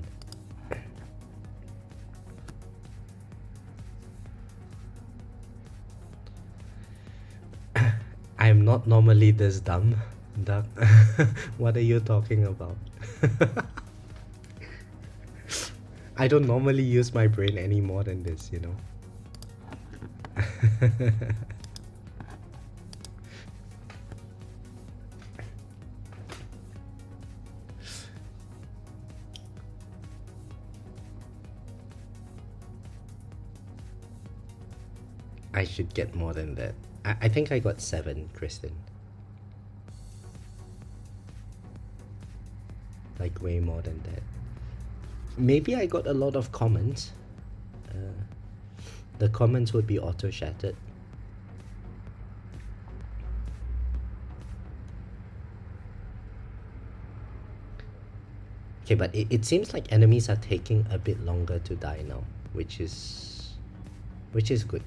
S1: I'm not normally this dumb, Duck. What are you talking about? I don't normally use my brain any more than this, you know. I should get more than that. I think I got 7, Kristen. Like way more than that. Maybe I got a lot of comments. The comments would be auto-shattered. Okay, but it seems like enemies are taking a bit longer to die now, which is good.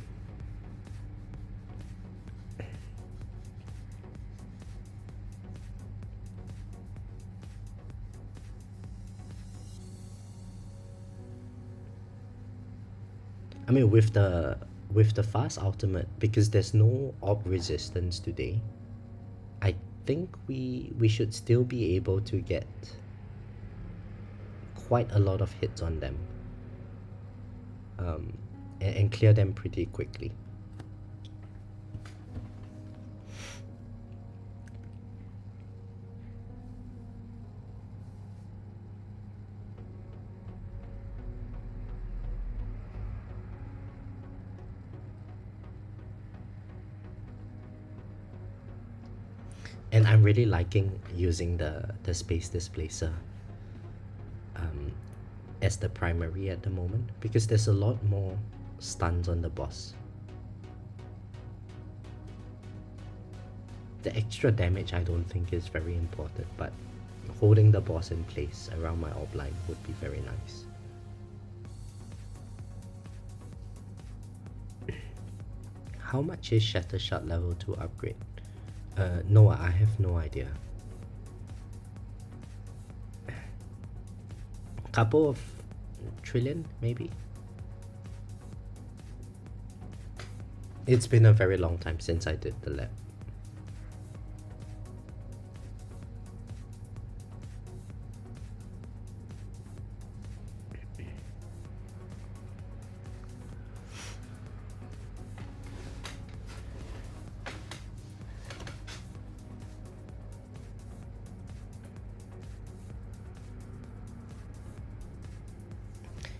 S1: I mean, with the fast ultimate, because there's no orb resistance today, I think we should still be able to get quite a lot of hits on them, and clear them pretty quickly. And I'm really liking using the space displacer as the primary at the moment because there's a lot more stuns on the boss. The extra damage I don't think is very important, but holding the boss in place around my orb line would be very nice. How much is Shatter Shot level 2 upgrade? No, I have no idea. Couple of trillion, maybe? It's been a very long time since I did the lab.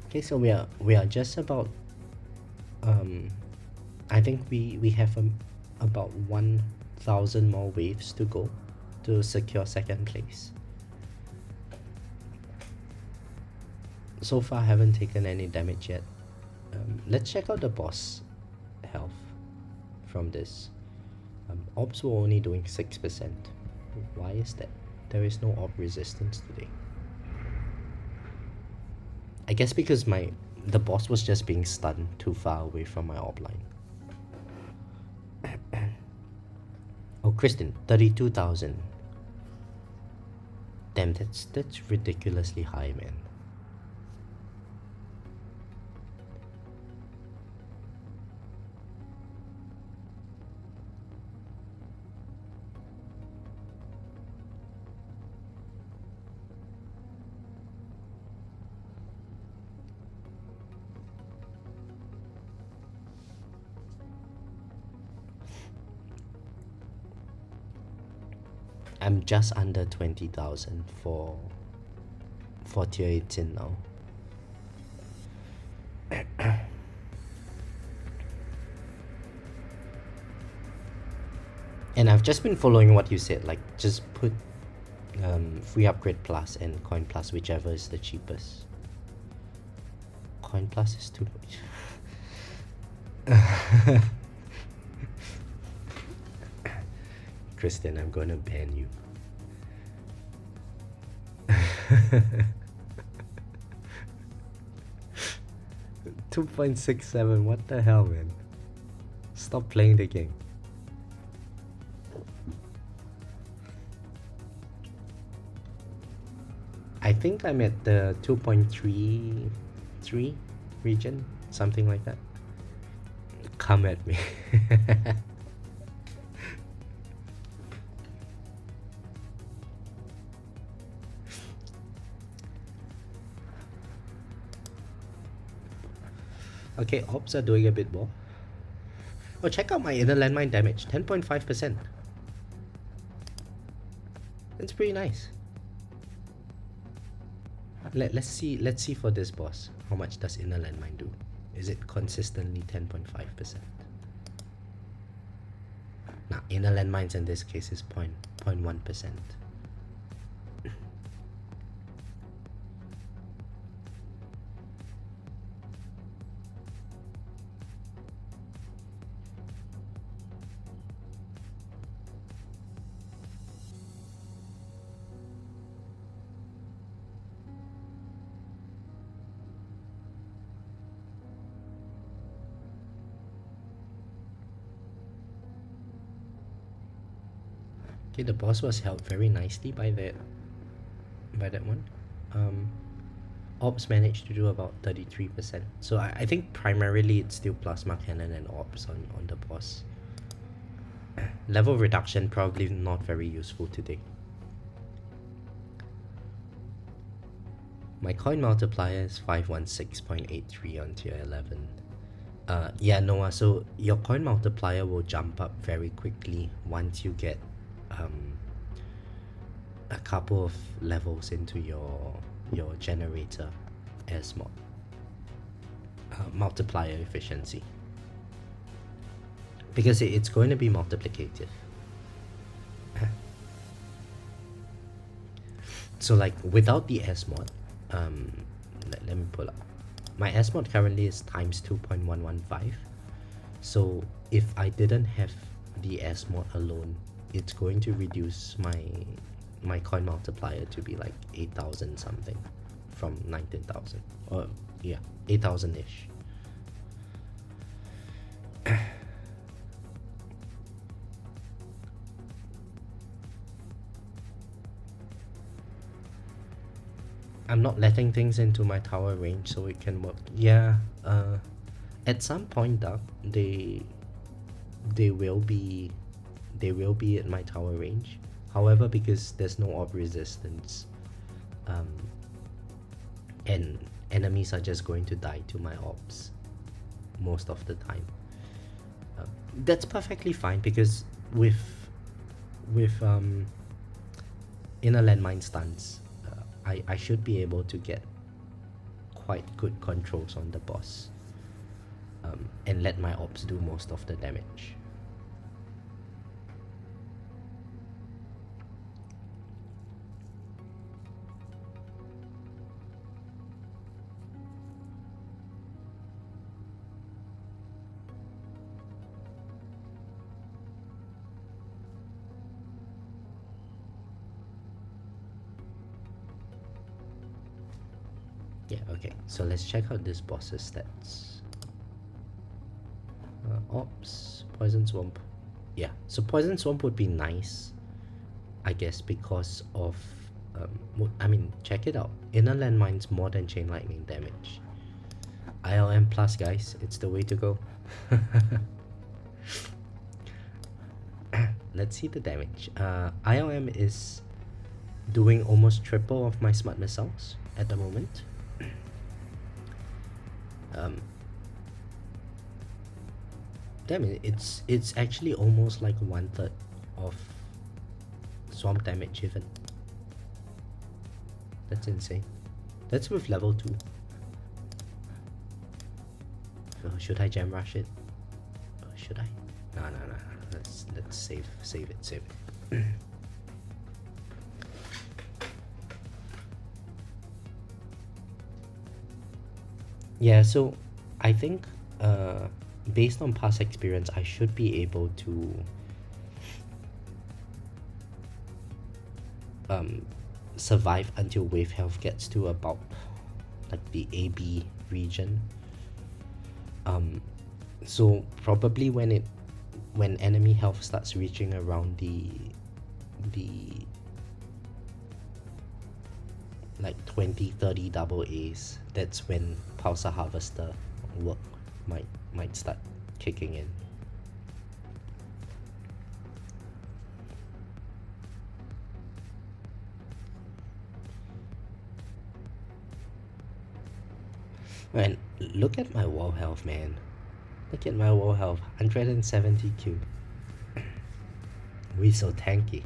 S1: Okay, so we are just about I think we have about 1,000 more waves to go to secure second place. So far I haven't taken any damage yet. Let's check out the boss health from this. Orbs were only doing 6%. Why is that? There is no orb resistance today. I guess because the boss was just being stunned too far away from my orb line. Oh, Kristen, 32,000. Damn, that's ridiculously high, man. I'm just under 20,000 for tier 18 now. And I've just been following what you said, like just put free upgrade plus and coin plus, whichever is the cheapest. Coin plus is too much. Kristen, I'm gonna ban you. 2.67, what the hell, man? Stop playing the game. I think I'm at the 2.33 region, something like that. Come at me. Okay, orbs are doing a bit more. Oh, check out my inner landmine damage, 10.5%. That's pretty nice. Let's see for this boss. How much does inner landmine do? Is it consistently 10.5%? Now, inner landmines in this case is 0.1%. Okay, the boss was held very nicely by that one. Orbs managed to do about 33%. So I think primarily it's still plasma cannon and orbs on the boss. Level reduction probably not very useful today. My coin multiplier is 516.83 on tier 11. Yeah, Noah, so your coin multiplier will jump up very quickly once you get a couple of levels into your generator as mod. Multiplier efficiency, because it's going to be multiplicative. So like without the S mod, let me pull up. My S mod currently is times 2.115. So if I didn't have the S mod alone, it's going to reduce my coin multiplier to be like 8,000 something from 19,000. Or yeah, 8,000-ish. I'm not letting things into my tower range so it can work. Yeah, at some point, Doug, they will be at my tower range. However, because there's no orb resistance, and enemies are just going to die to my orbs most of the time. That's perfectly fine because with inner landmine stuns, I should be able to get quite good controls on the boss, and let my orbs do most of the damage. Yeah, okay, so let's check out this boss's stats. Ops, Poison Swamp. Yeah, so Poison Swamp would be nice, I guess, because of I mean, check it out. Inner landmines more than chain lightning damage. ILM plus, guys, it's the way to go. Let's see the damage. ILM is doing almost triple of my smart missiles at the moment. Damn it, it's actually almost like 1/3 of swamp damage even. That's insane. That's with level 2. Oh, should I gem rush it? Oh, should I? No. Let's save it. Yeah, so I think based on past experience, I should be able to survive until wave health gets to about like the AB region. So probably when enemy health starts reaching around the like 20-30 double A's, that's when Pulsar Harvester work might start kicking in. Man, look at my wall health, man. Look at my wall health, 170 Q. We so tanky.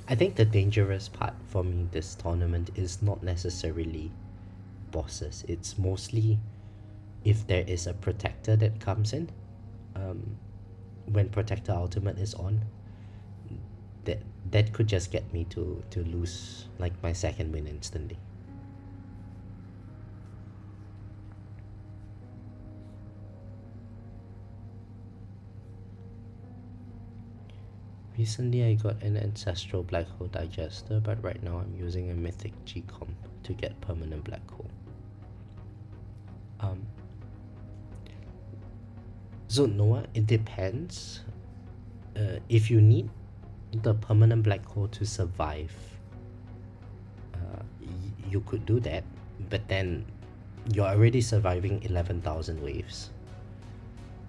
S1: I think the dangerous part for me this tournament is not necessarily bosses. It's mostly if there is a protector that comes in. When protector ultimate is on, that could just get me to lose like my second win instantly. Recently I got an ancestral black hole digester, but right now I'm using a mythic G-comp to get permanent black hole. So Noah, it depends. If you need the permanent black hole to survive, you could do that, but then you're already surviving 11,000 waves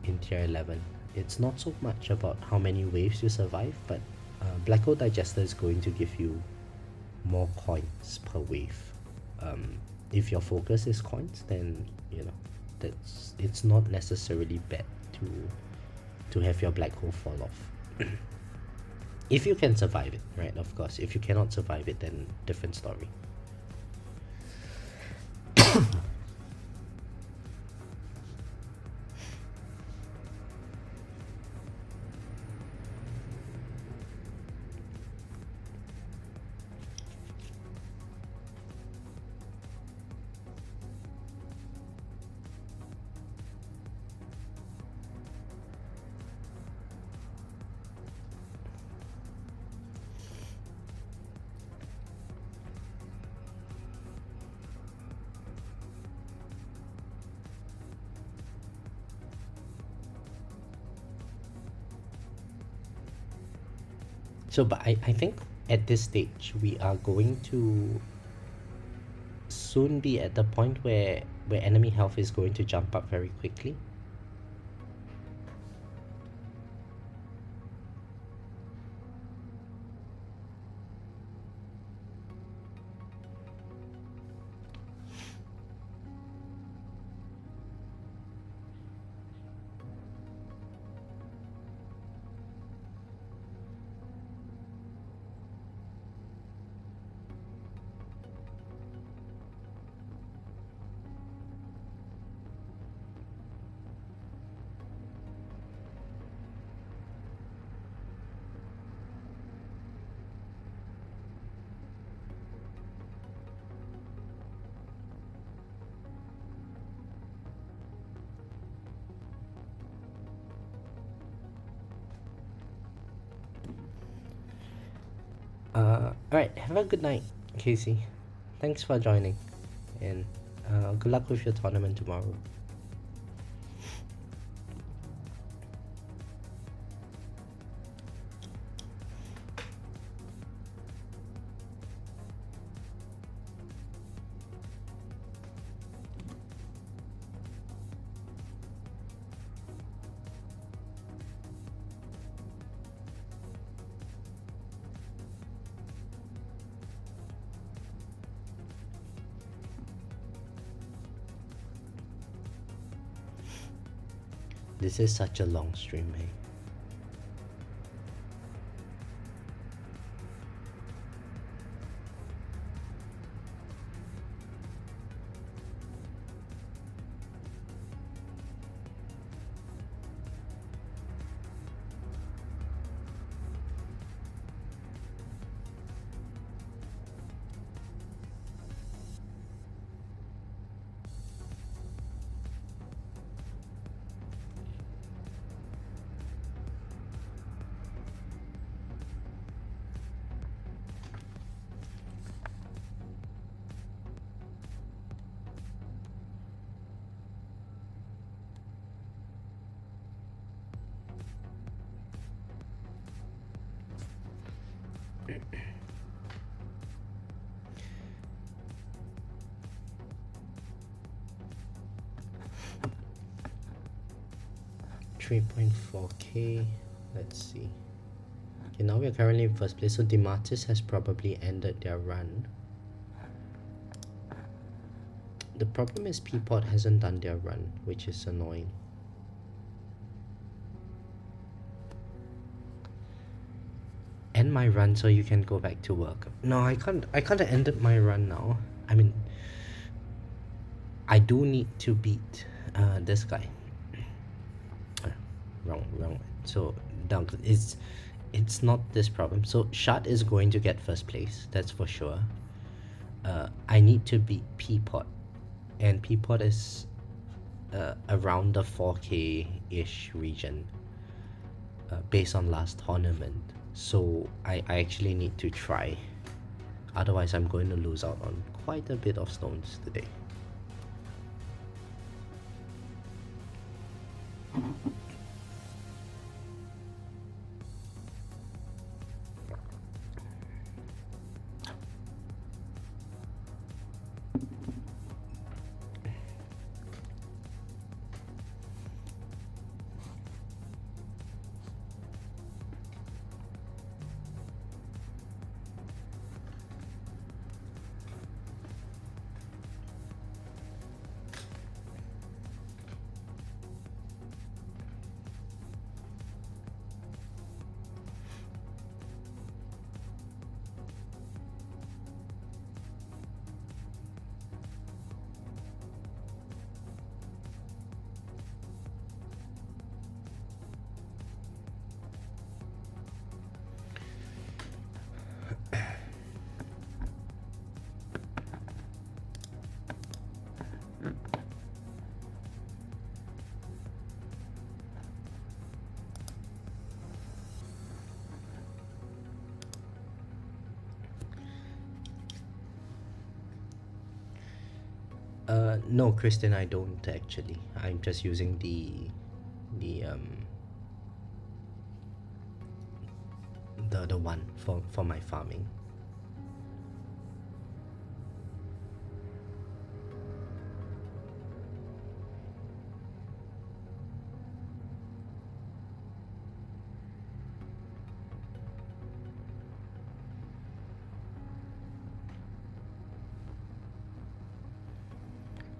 S1: in tier 11. It's not so much about how many waves you survive, but black hole digester is going to give you more coins per wave. If your focus is coins, then you know it's not necessarily bad to have your black hole fall off. If you can survive it, right? Of course, if you cannot survive it, then different story. So, but I think at this stage we are going to soon be at the point where enemy health is going to jump up very quickly. Alright, have a good night, Casey. Thanks for joining, and good luck with your tournament tomorrow. This is such a long stream, eh? $3.4k. Let's see. Okay, now we're currently in first place, so Demartis has probably ended their run. The problem is Peapod hasn't done their run, which is annoying. End my run so you can go back to work. No, I can't have ended my run now. I mean, I do need to beat this guy. Wrong. So down, it's not this problem. So Shad is going to get first place, that's for sure. I need to beat Peapod, and Peapod is around the 4k-ish region based on last tournament. So I actually need to try. Otherwise I'm going to lose out on quite a bit of stones today. No, Kristen, I don't actually. I'm just using the the one for my farming.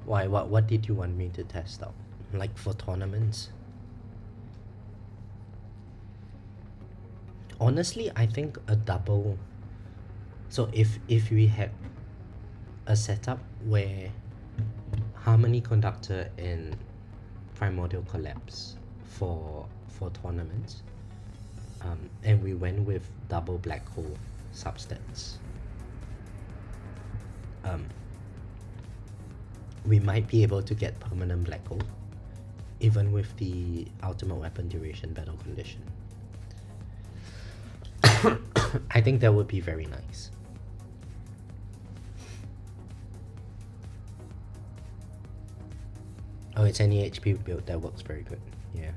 S1: Why? What did you want me to test out? Like for tournaments? Honestly, I think a double. So if we had a setup where harmony conductor and primordial collapse for tournaments, and we went with double black hole substats, we might be able to get permanent black hole even with the ultimate weapon duration battle condition. I think that would be very nice. Oh, it's any HP build that works very good. Yeah.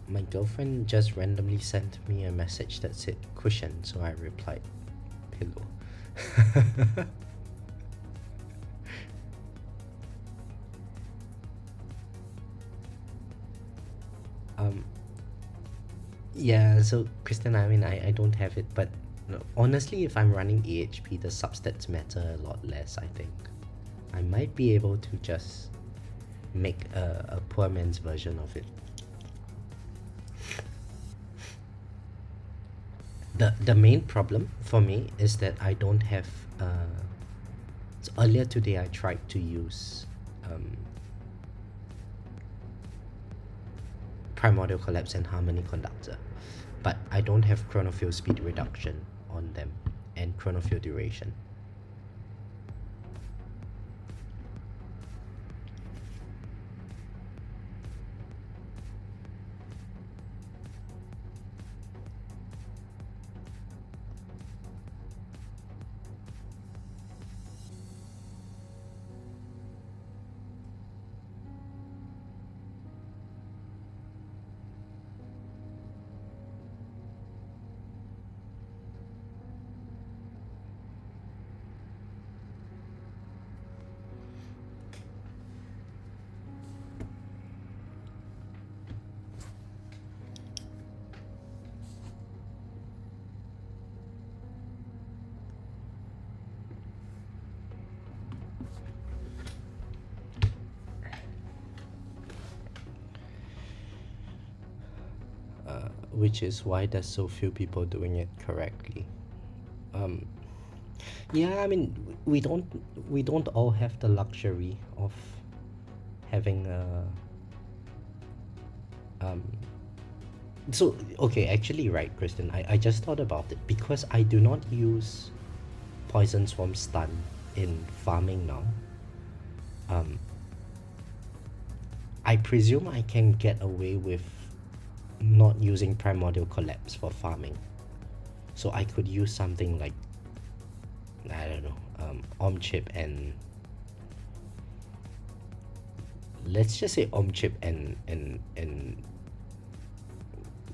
S1: My girlfriend just randomly sent me a message that said cushion, so I replied pillow. Yeah, so Kristen, I mean, I don't have it, but honestly, if I'm running AHP, the substats matter a lot less, I think. I might be able to just make a poor man's version of it. The main problem for me is that I don't have so earlier today I tried to use primordial collapse and harmony conductor, but I don't have chronofield speed reduction on them and chronofield duration. Which is why there's so few people doing it correctly. Yeah, I mean, we don't all have the luxury of having a so okay, actually, right, Kristen, I just thought about it. Because I do not use poison swarm stun in farming now, I presume I can get away with not using primordial collapse for farming. So I could use something like, I don't know, Om chip and let's just say Om chip and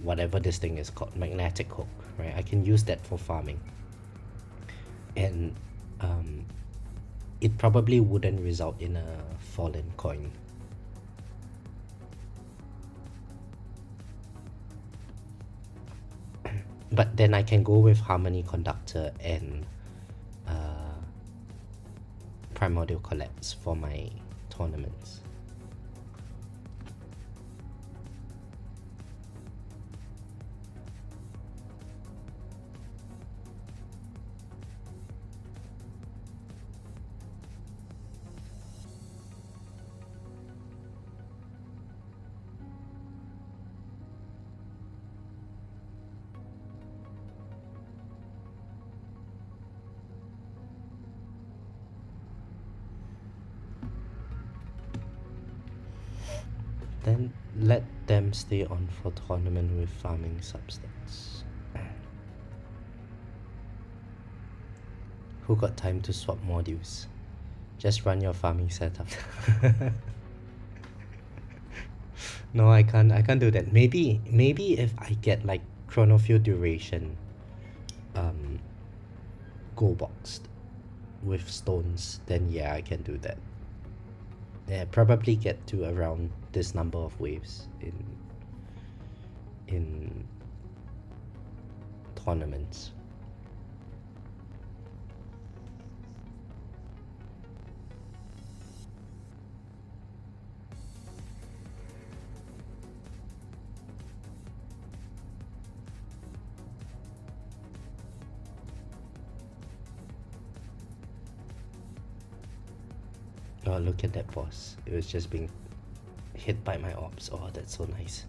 S1: whatever this thing is called, magnetic hook, right? I can use that for farming, and it probably wouldn't result in a fallen coin. But then I can go with harmony conductor and primordial collapse for my tournaments. Then let them stay on for tournament with farming substance. Who got time to swap modules? Just run your farming setup. No, I can't do that. Maybe if I get like chronofield duration um gold boxed with stones, then yeah, I can do that. Yeah, probably get to around this number of waves in tournaments. Oh, look at that boss. It was just being hit by my orbs. Oh, that's so nice.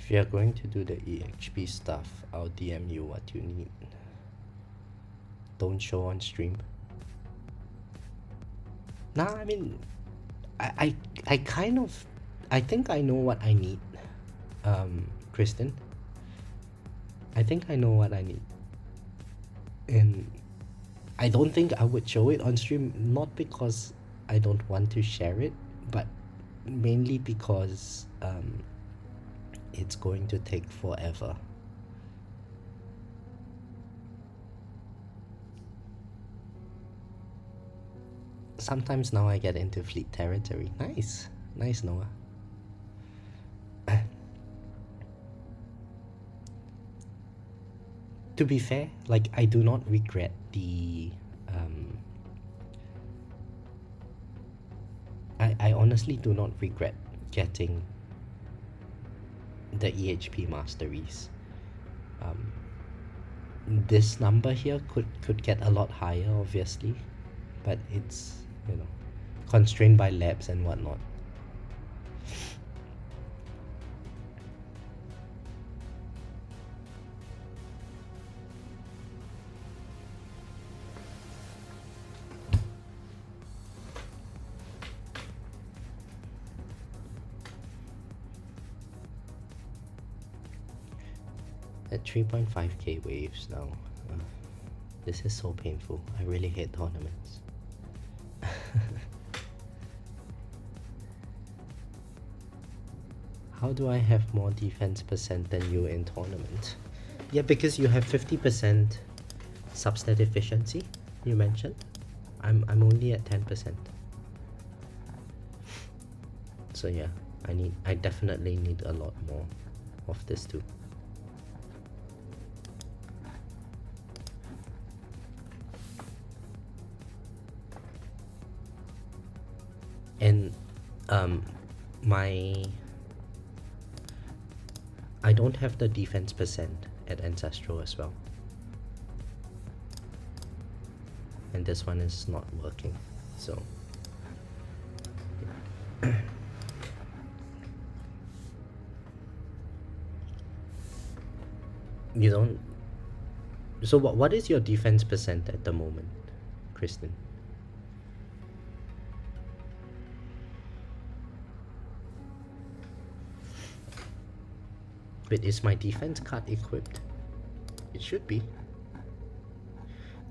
S1: If you're going to do the EXP stuff, I'll DM you what you need. Don't show on stream. Nah, I mean, I kind of, I think I know what I need, Kristen. I think I know what I need. And I don't think I would show it on stream, not because I don't want to share it, but mainly because it's going to take forever. Sometimes now I get into fleet territory. Nice. Nice, Noah. To be fair, like, I do not regret the I honestly do not regret getting the EHP masteries. This number here could get a lot higher, obviously, but it's, you know, constrained by labs and whatnot. At 3.5k waves now. This is so painful. I really hate tournaments. How do I have more defense percent than you in tournament? Yeah, because you have 50% substat efficiency, you mentioned. I'm only at 10%. So yeah, I definitely need a lot more of this too. And I don't have the defense percent at Ancestral as well. And this one is not working, so you don't. So what is your defense percent at the moment, Kristen? Wait, is my defense card equipped? It should be.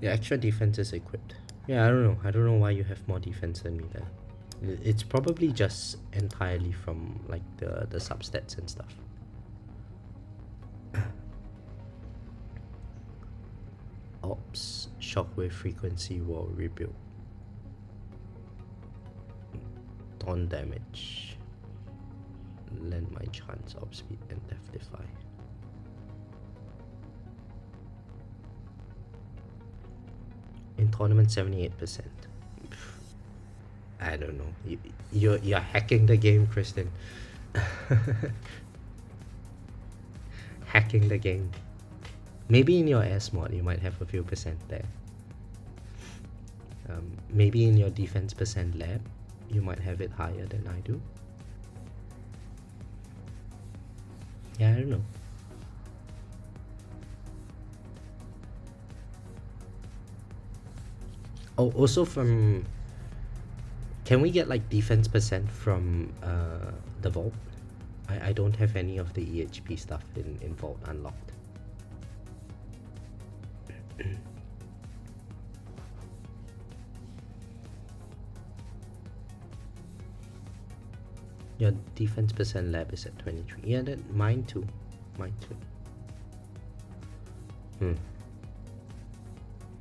S1: The extra defense is equipped. Yeah, I don't know why you have more defense than me then. It's probably just entirely from like the substats and stuff. Ops, shockwave frequency will rebuild. Taunt damage. Lend my chance, op speed, and death defy. in tournament 78%. I don't know. You're hacking the game, Kristen. Hacking the game. Maybe in your S mod you might have a few percent there. Maybe in your defense percent lab you might have it higher than I do. Yeah, I don't know. Oh, also from... Can we get like defense percent from the vault? I don't have any of the EHP stuff in vault unlocked. Your defense percent lab is at 23. Yeah, that mine too. Mine too.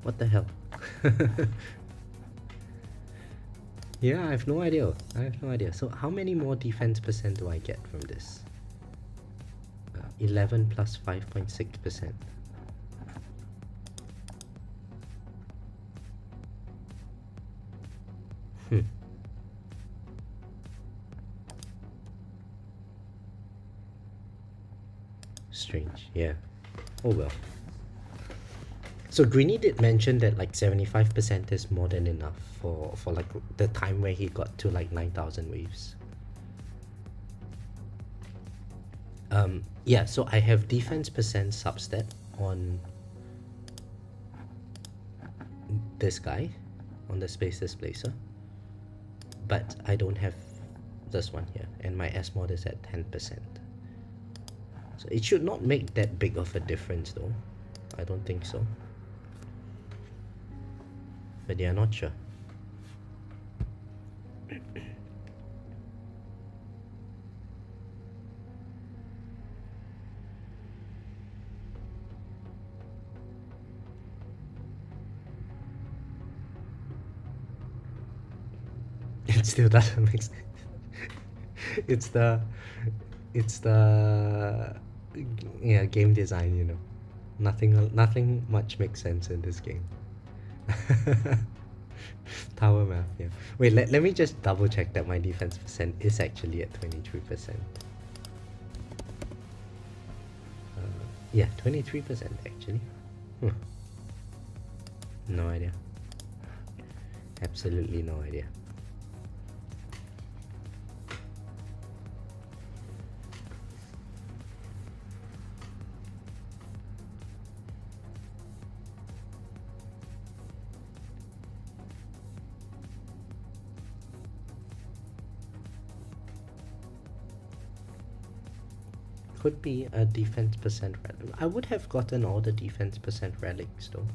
S1: What the hell? Yeah, I have no idea. So how many more defense percent do I get from this? 11 plus 5.6%. Strange, yeah. Oh well. So Greeny did mention that like 75% is more than enough for like the time where he got to like 9,000 waves. Yeah, so I have defense percent substat on this guy, on the space displacer, but I don't have this one here, and my S mod is at 10%. So it should not make that big of a difference though. I don't think so. But yeah, not sure. It still doesn't make sense. It's the yeah, game design, you know. Nothing much makes sense in this game. Tower math, yeah. Wait, let me just double check that my defense percent is actually at 23%. Yeah, 23% actually. No idea. Absolutely no idea. Could be a defense percent relic. I would have gotten all the defense percent relics though.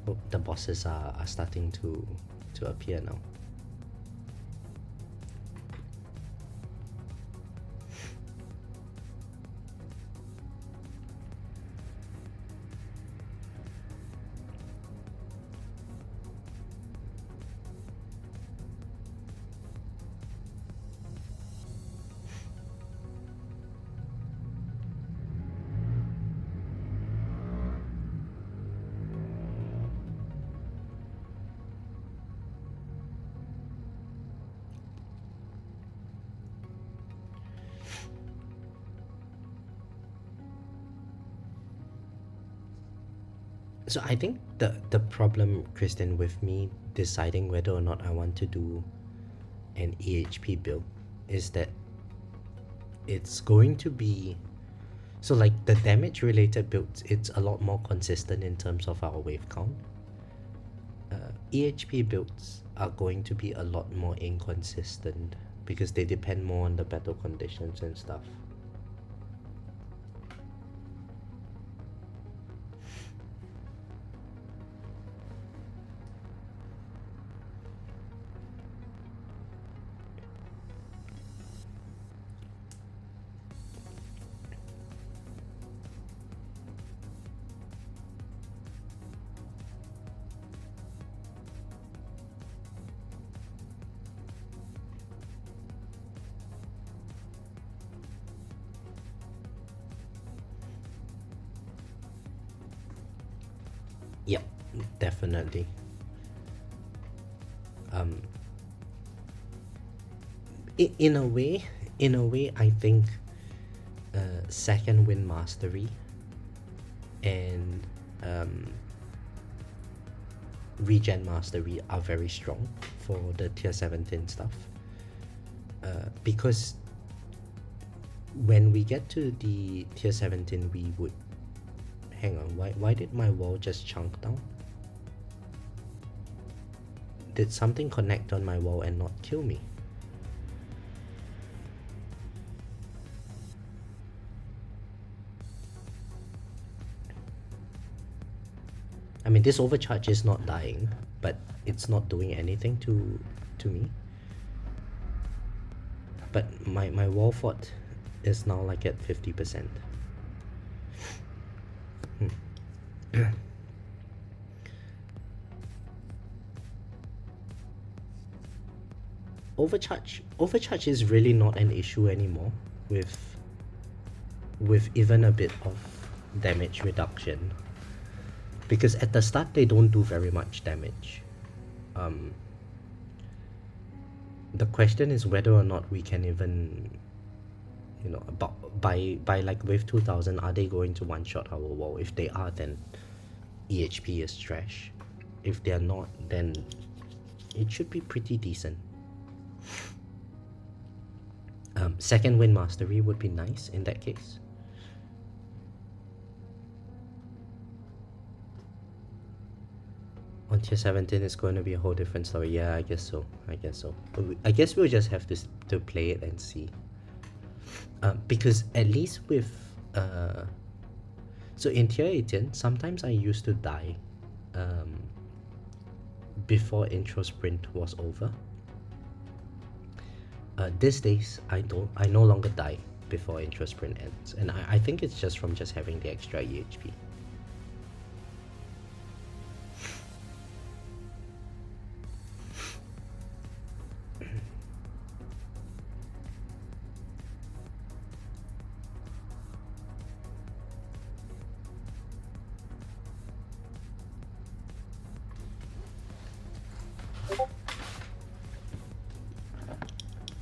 S1: Oh, the bosses are starting to appear now. So I think the problem, Kristen, with me deciding whether or not I want to do an EHP build is that it's going to be... So like the damage related builds, it's a lot more consistent in terms of our wave count. EHP builds are going to be a lot more inconsistent because they depend more on the battle conditions and stuff. Yep, definitely. Um, in a way, I think second wind mastery and um, regen mastery are very strong for the tier 17 stuff. Because when we get to the tier 17, we would. Hang on, why did my wall just chunk down? Did something connect on my wall and not kill me? I mean, this overcharge is not dying, but it's not doing anything to me. But my wall fort is now like at 50%. Overcharge is really not an issue anymore with even a bit of damage reduction, because at the start they don't do very much damage. The question is whether or not we can even, you know, about by like wave 2000, are they going to one shot our wall? If they are, then EHP is trash. If they are not, then it should be pretty decent. Second wind mastery would be nice in that case. On tier 17 it's going to be a whole different story. Yeah, I guess so. But I guess we'll just have to play it and see. Because at least with so in tier 18, sometimes I used to die before intro sprint was over. These days I no longer die before intro sprint ends, and I think it's just from just having the extra EHP.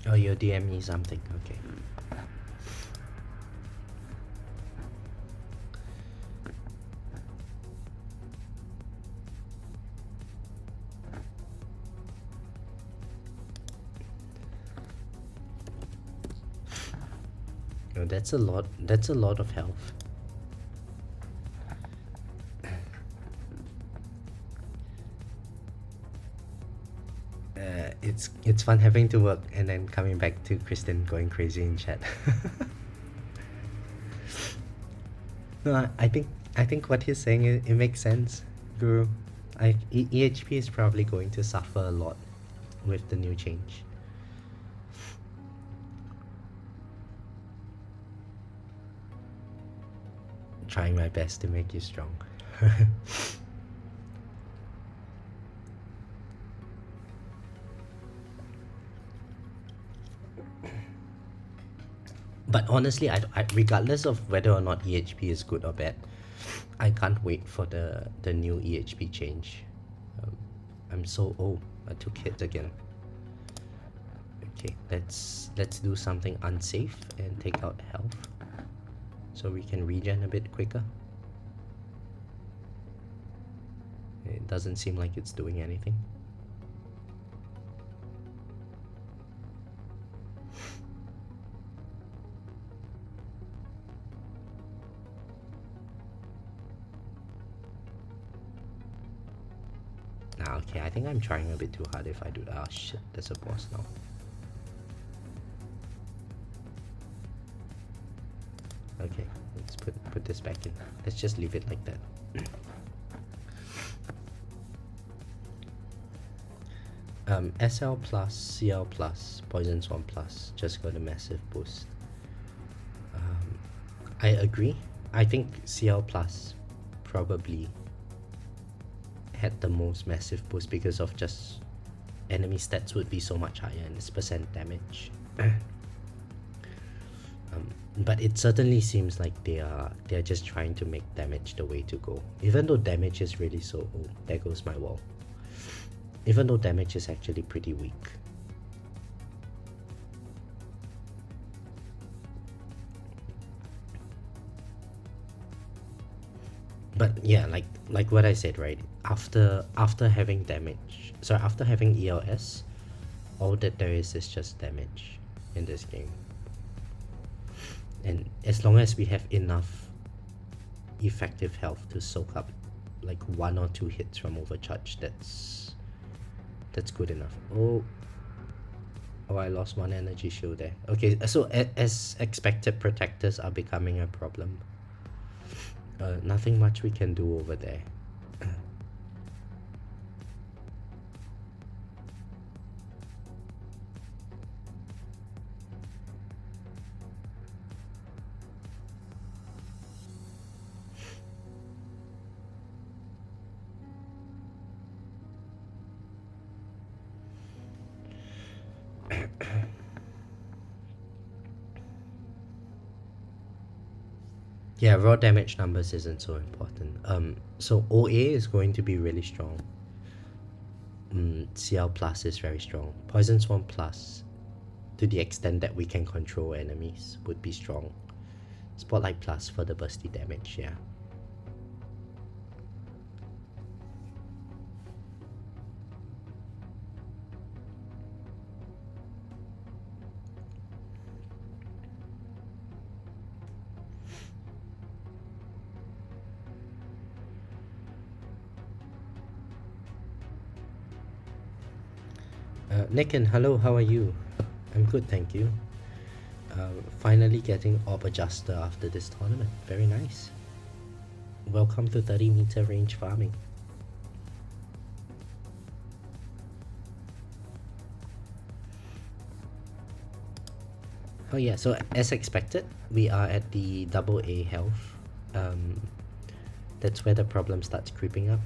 S1: Oh, you DM me something, okay. Oh, that's a lot of health. It's fun having to work and then coming back to Kristen going crazy in chat. No, I think what he's saying, it makes sense, Guru. EHP is probably going to suffer a lot with the new change. Trying my best to make you strong. But honestly, regardless of whether or not EHP is good or bad, I can't wait for the new EHP change. I'm so I took hit again. Okay, let's do something unsafe and take out health, so we can regen a bit quicker. It doesn't seem like it's doing anything. Okay, I think I'm trying a bit too hard if I do that. Oh shit, there's a boss now. Okay, let's put this back in. Let's just leave it like that. SL plus, CL plus, Poison Swarm plus just got a massive boost. I agree. I think CL plus probably had the most massive boost because of just enemy stats would be so much higher and its percent damage. But it certainly seems like they're just trying to make damage the way to go. Even though damage is really so... Oh, there goes my wall. Even though damage is actually pretty weak. But yeah, like what I said, right? After having damage, sorry, after having ELS, all that there is just damage in this game. And as long as we have enough effective health to soak up like 1 or 2 hits from overcharge, that's good enough. Oh, I lost 1 energy shield there. Okay, so as expected, protectors are becoming a problem. Nothing much we can do over there. Yeah, raw damage numbers isn't so important. So OA is going to be really strong. CL plus is very strong. Poison Swarm plus, to the extent that we can control enemies, would be strong. Spotlight plus for the bursty damage, yeah. Nick and hello, how are you? I'm good, thank you. Finally getting Orb Adjuster after this tournament. Very nice. Welcome to 30-meter range farming. Oh yeah, so as expected, we are at the AA health. That's where the problem starts creeping up.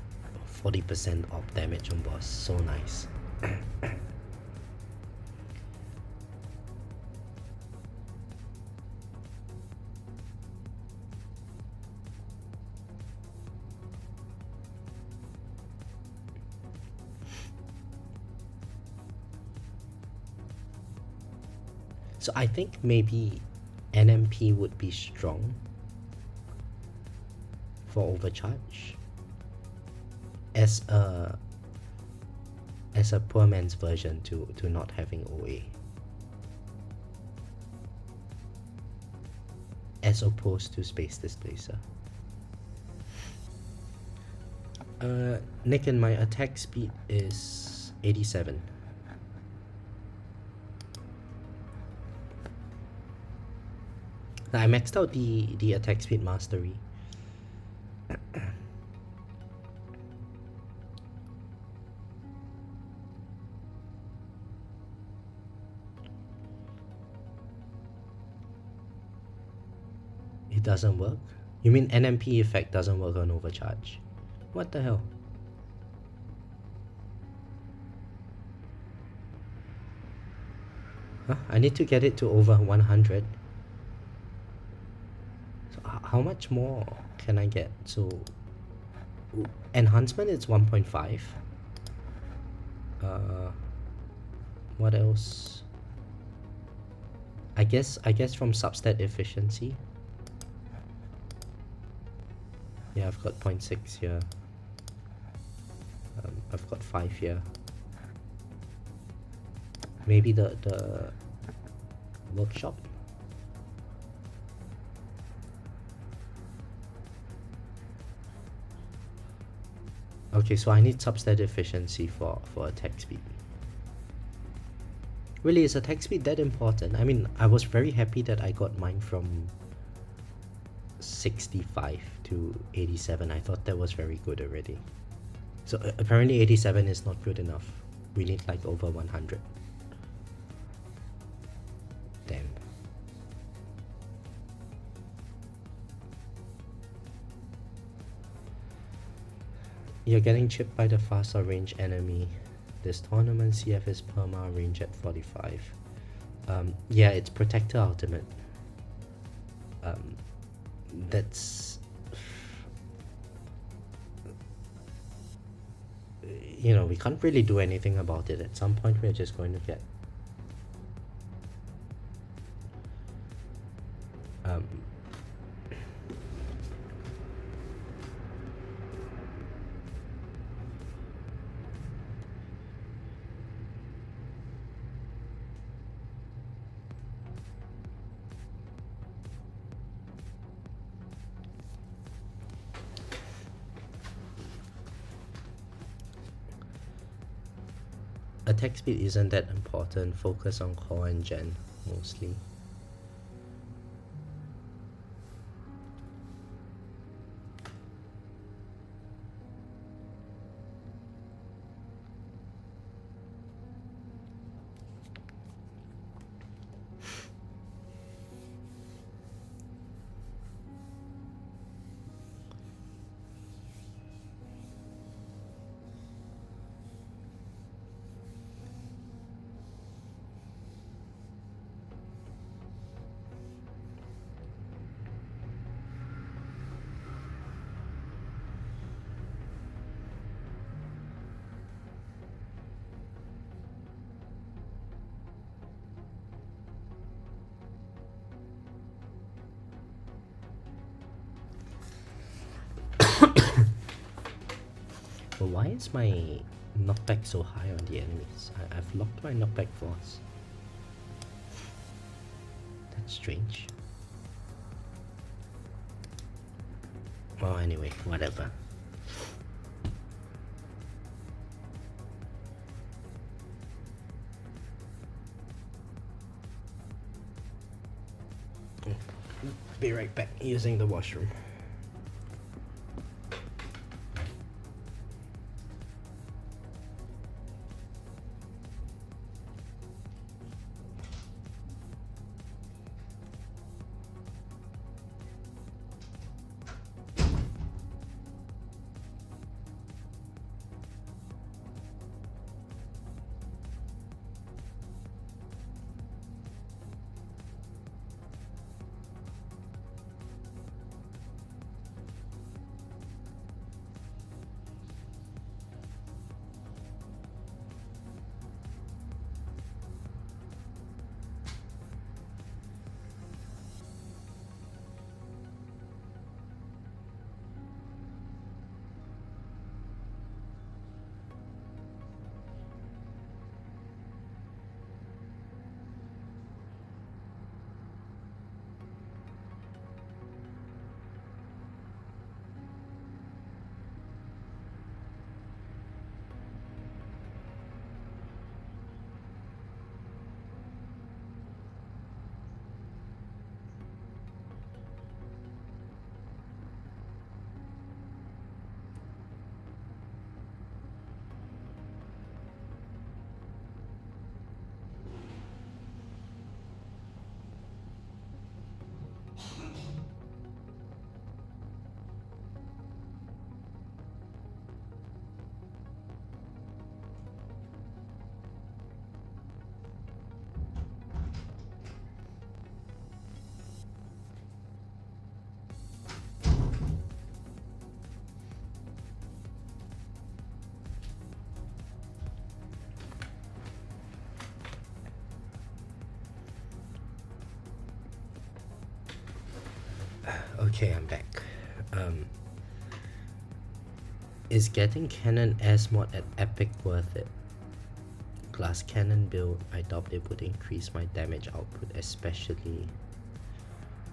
S1: 40% of damage on boss, so nice. So I think maybe NMP would be strong for overcharge as a poor man's version to not having OA, as opposed to Space Displacer. Nick, and my attack speed is 87. I maxed out the attack speed mastery. It doesn't work? You mean NMP effect doesn't work on overcharge? What the hell? Huh? I need to get it to over 100. So how much more can I get? So enhancement is 1.5. What else? I guess from substat efficiency. Yeah, I've got 0.6 here. I've got 5 here. Maybe the workshop. Okay, so I need substat efficiency for attack speed. Really, is attack speed that important? I mean, I was very happy that I got mine from 65 to 87. I thought that was very good already. So apparently 87 is not good enough. We need like over 100. Damn. You're getting chipped by the fast or range enemy. This tournament CF is perma range at 45. Yeah, it's Protector Ultimate. Um, that's we can't really do anything about it. At some point we're just going to get um, attack speed isn't that important. Focus on core and gen mostly. But why is my knockback so high on the enemies? I've locked my knockback force. That's strange. Well, anyway, whatever. Be right back using the washroom. Okay, I'm back. Is getting cannon S mod at epic worth it? Glass cannon build, I doubt it would increase my damage output, especially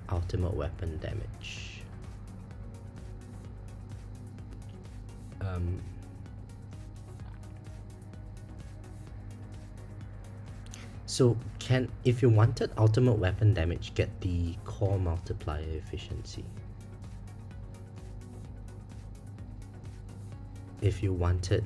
S1: ultimate weapon damage. So if you wanted ultimate weapon damage, get the core multiplier efficiency. If you wanted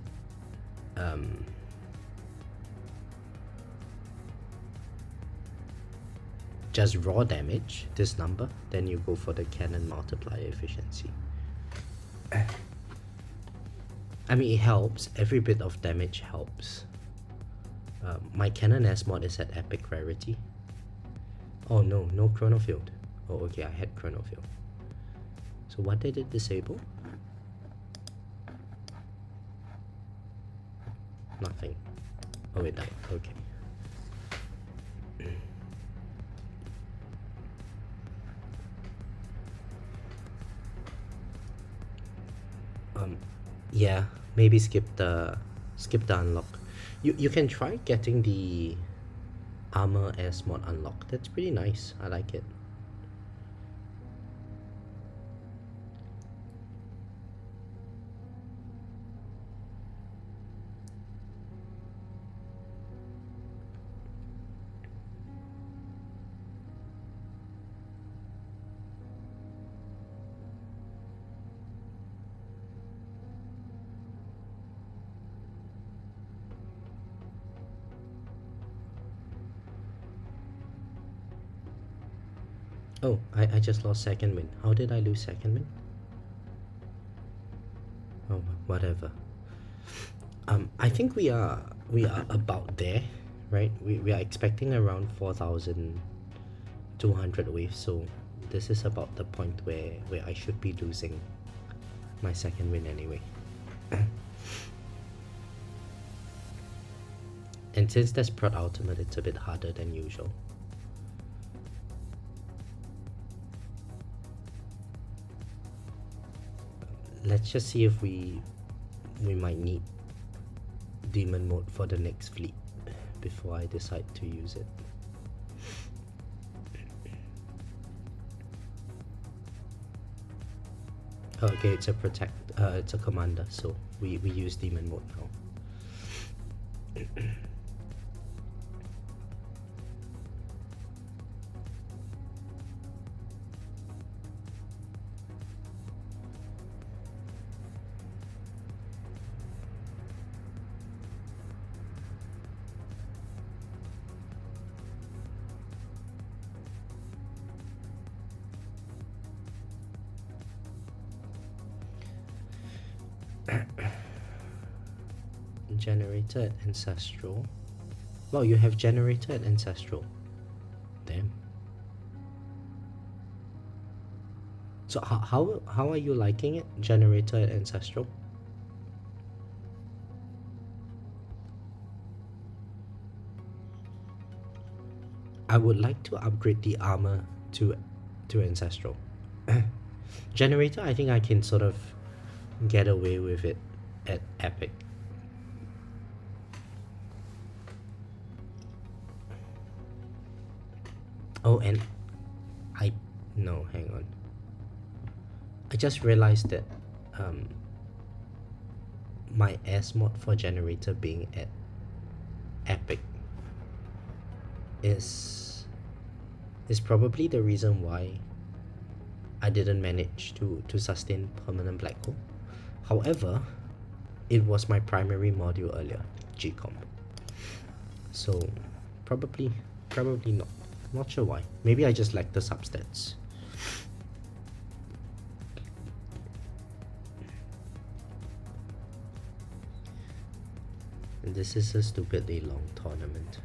S1: just raw damage, this number, then you go for the cannon multiplier efficiency. I mean, it helps. Every bit of damage helps. My cannon S mod is at epic rarity. Oh no, no chrono field. Oh, okay, I had chronophil. So what did it disable? Nothing. Oh, it died. Okay. Yeah, maybe skip the unlock. You can try getting the armor as mod unlock. That's pretty nice. I like it. Oh, I just lost second wind. How did I lose second wind? Oh, whatever. I think we are about there, right? We are expecting around 4,200 waves, so this is about the point where I should be losing my second win anyway. And since that's Prod Ultimate, it's a bit harder than usual. Let's just see if we might need demon mode for the next fleet before I decide to use it. Okay, it's a commander, so we use demon mode now. Generator at Ancestral. Well, you have generator at Ancestral. Damn. So how are you liking it? Generator at Ancestral? I would like to upgrade the armor to Ancestral. Generator, I think I can sort of get away with it at Epic. Oh, and no, hang on. I just realized that my S mod for generator being at Epic is probably the reason why I didn't manage to sustain permanent black hole. However, it was my primary module earlier, GCOM. So probably not. Not sure why. Maybe I just like the substats. And this is a stupidly long tournament.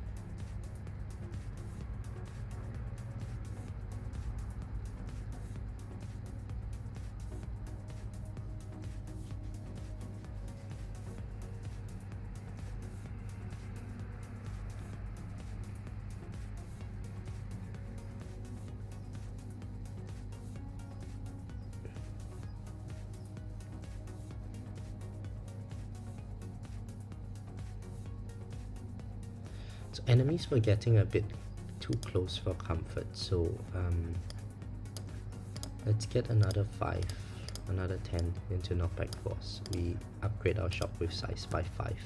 S1: So enemies were getting a bit too close for comfort, so let's get another 5, another 10 into knockback force. We upgrade our shockwave size by 5.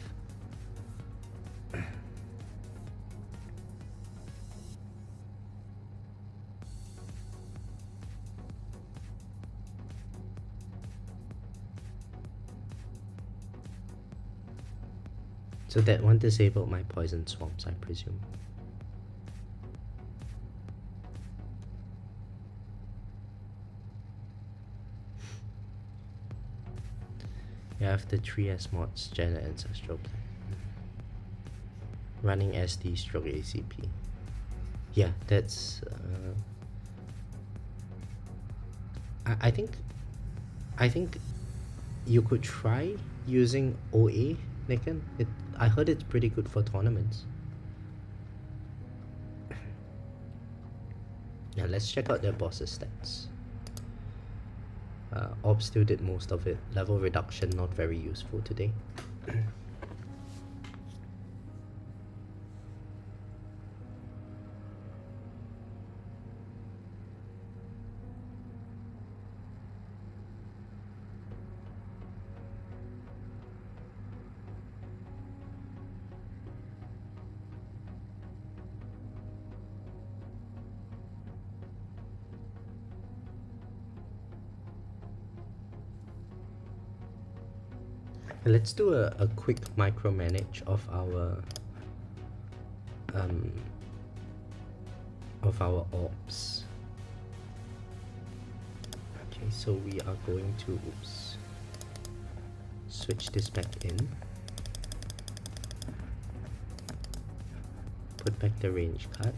S1: So that one disabled my poison swamps, I presume. You have the 3S mods, Gen Ancestral Plan. Running SD stroke ACP. Yeah, that's I think you could try using OA, Nikan. I heard it's pretty good for tournaments. Now let's check out their boss's stats. Orb still did most of it. Level reduction not very useful today. Let's do a quick micromanage of our orbs. Okay, so we are going to switch this back in. Put back the range card.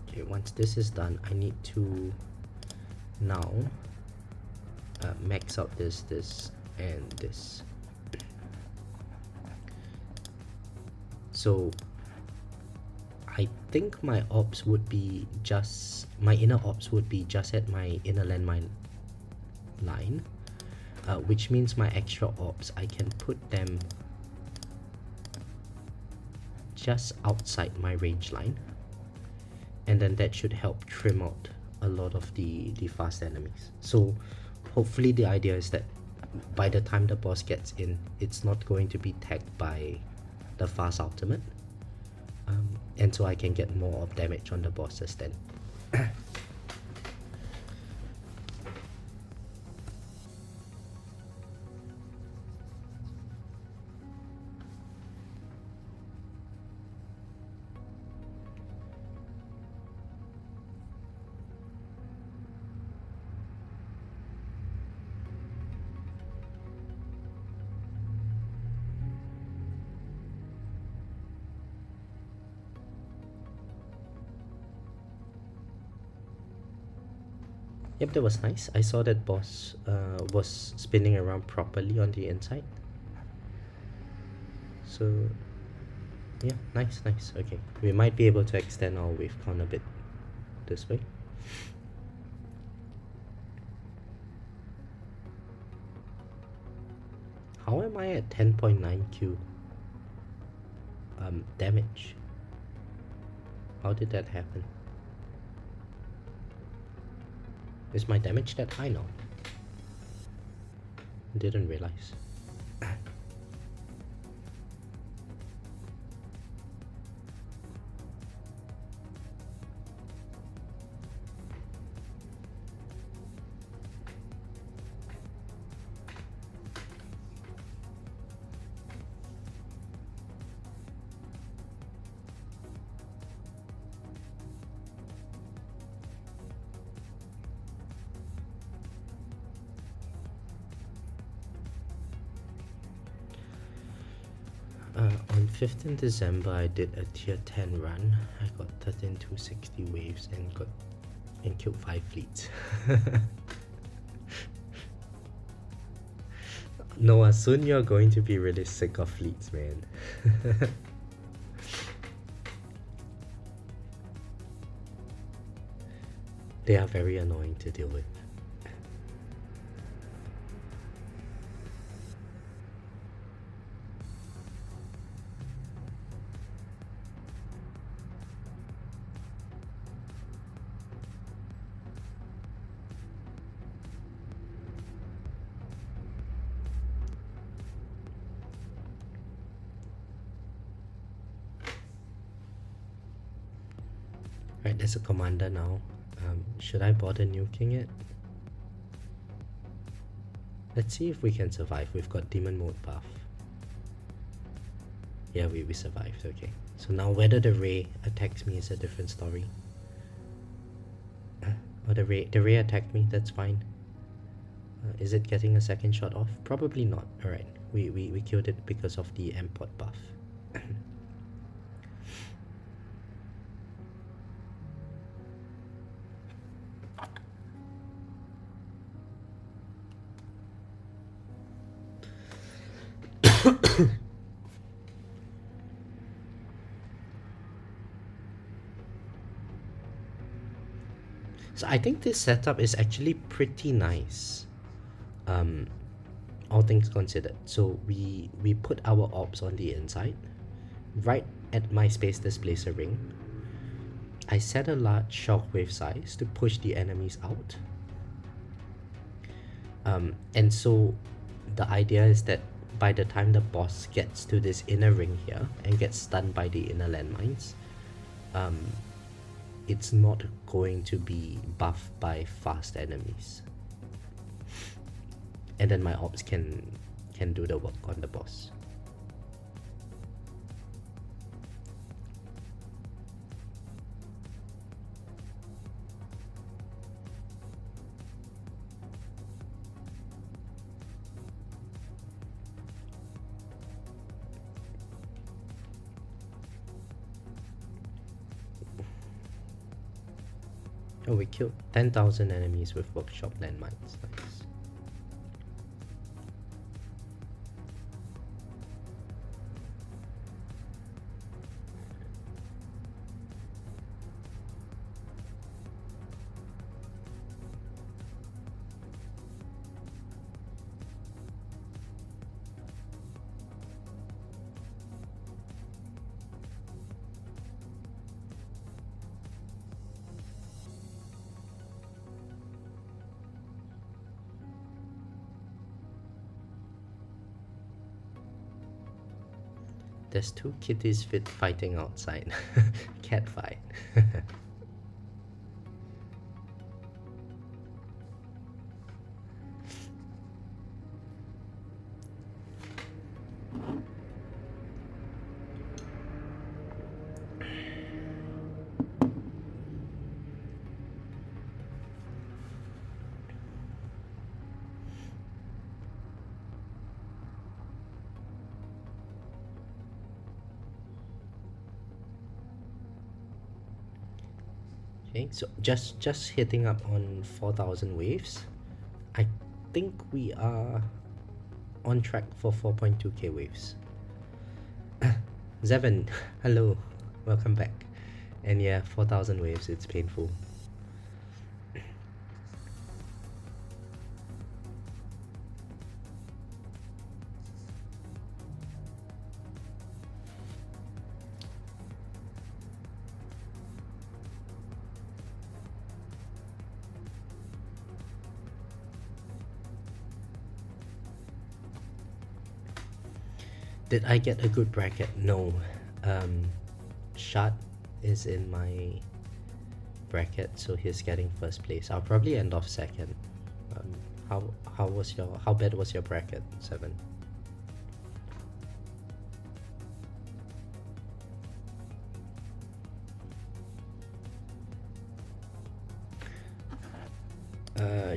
S1: Okay, once this is done, I need to now max out this, and this. So I think my orbs would be just, my inner orbs would be just at my inner landmine line, which means my extra orbs, I can put them just outside my range line, and then that should help trim out a lot of the fast enemies. So hopefully the idea is that by the time the boss gets in, it's not going to be tagged by the fast ultimate, and so I can get more of damage on the bosses then. Yep, that was nice. I saw that boss was spinning around properly on the inside. So yeah, nice. Okay, we might be able to extend our wave count a bit this way. How am I at 10.9 Q damage? How did that happen? Is my damage that high now? Didn't realize. On 15th December, I did a tier 10 run. I got 13,260 waves and killed 5 fleets. Noah, soon you're going to be really sick of fleets, man. They are very annoying to deal with. Right, there's a commander now. Should I bother nuking it? Let's see if we can survive. We've got demon mode buff. Yeah, we survived. Okay, so now whether the ray attacks me is a different story. Oh, the ray attacked me. That's fine. Is it getting a second shot off? Probably not. All right, we killed it because of the M-Pod buff. So I think this setup is actually pretty nice, all things considered. So we put our orbs on the inside. Right at my space displacer ring, I set a large shockwave size to push the enemies out. And so the idea is that by the time the boss gets to this inner ring here and gets stunned by the inner landmines, it's not going to be buffed by fast enemies. And then my ops can do the work on the boss. Oh, we killed 10,000 enemies with workshop landmines. Nice. There's two kitties fighting outside. Cat fight. Okay, so just hitting up on 4,000 waves. I think we are on track for 4.2k waves. Zevin, hello, welcome back. And yeah, 4,000 waves, it's painful. Did I get a good bracket? No. Shad is in my bracket, so he's getting first place. I'll probably end off second. How bad was your bracket, Seven?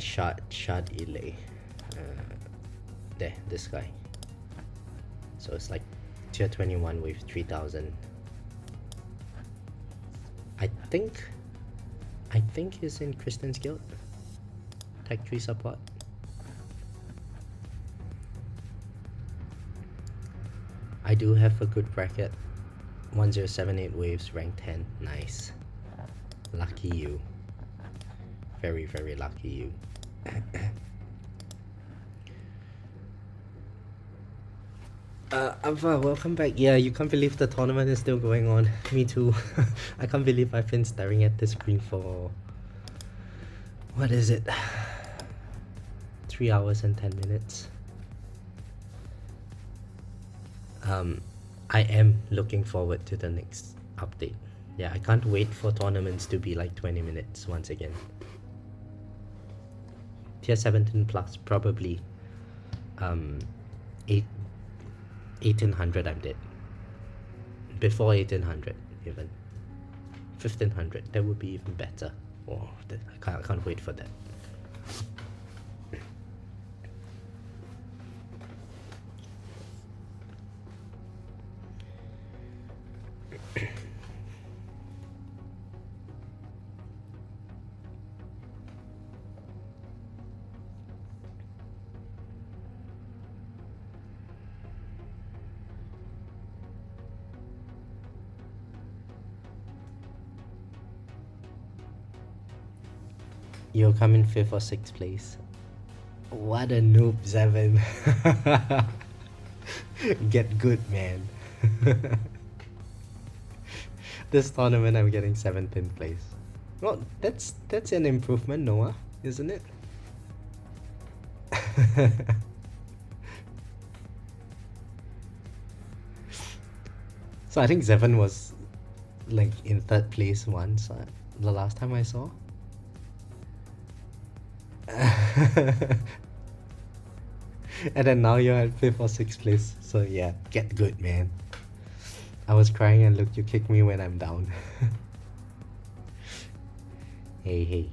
S1: Shad Ile. There, this guy. So it's like tier 21 with 3,000. I think he's in Kristen's guild. Tech 3 support. I do have a good bracket. 1078 waves, rank 10. Nice. Lucky you. Very, very lucky you. Ava, welcome back. Yeah, you can't believe the tournament is still going on. Me too. I can't believe I've been staring at this screen for... what is it? 3 hours and 10 minutes. I am looking forward to the next update. Yeah, I can't wait for tournaments to be like 20 minutes once again. Tier 17 plus, probably 1800 I'm dead. Before 1800 even. 1500, that would be even better. Oh, I can't wait for that. You'll come in 5th or 6th place. What a noob, Seven. Get good, man. This tournament, I'm getting 7th in place. Well, that's an improvement, Noah, isn't it? So I think Seven was like in 3rd place once, the last time I saw. And then now you're at 5th or 6th place. So yeah, get good, man. I was crying and look, you kick me when I'm down. Hey,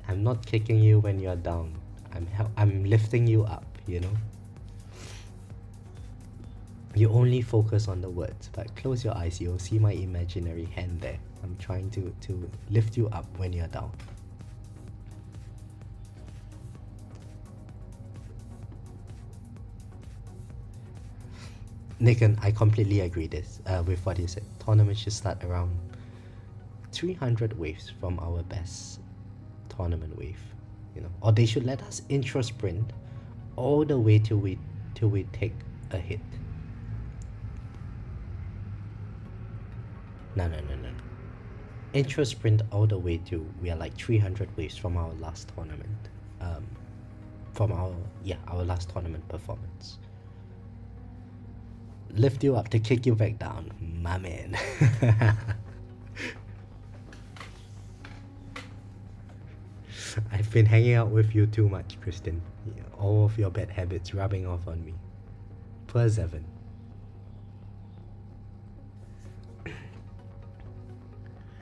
S1: I'm not kicking you when you're down. I'm lifting you up, you know? You only focus on the words, but close your eyes, you'll see my imaginary hand there. I'm trying to lift you up when you're down. Nikan, I completely agree with what you said. Tournament should start around 300 waves from our best tournament wave, you know, or they should let us intro sprint all the way till we take a hit. No. Intro sprint all the way to we are like 300 waves from our last tournament. From our last tournament performance. Lift you up to kick you back down, my man. I've been hanging out with you too much, Kristen. All of your bad habits rubbing off on me. Poor Seven.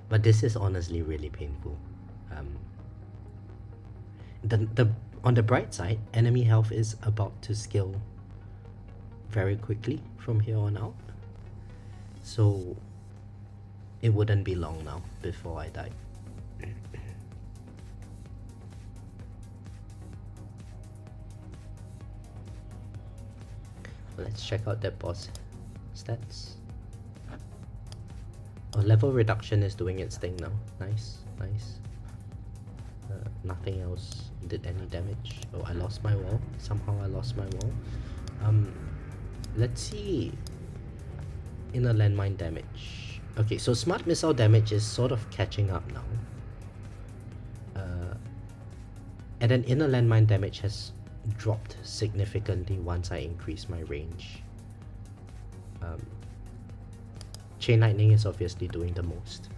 S1: But this is honestly really painful. On the bright side, enemy health is about to scale very quickly from here on out. So it wouldn't be long now before I die. Let's check out that boss stats. Oh, level reduction is doing its thing now. Nice. Nothing else did any damage. Oh, I lost my wall. Somehow I lost my wall. Let's see. Inner landmine damage. Okay, so smart missile damage is sort of catching up now. And then inner landmine damage has dropped significantly once I increase my range. Chain lightning is obviously doing the most.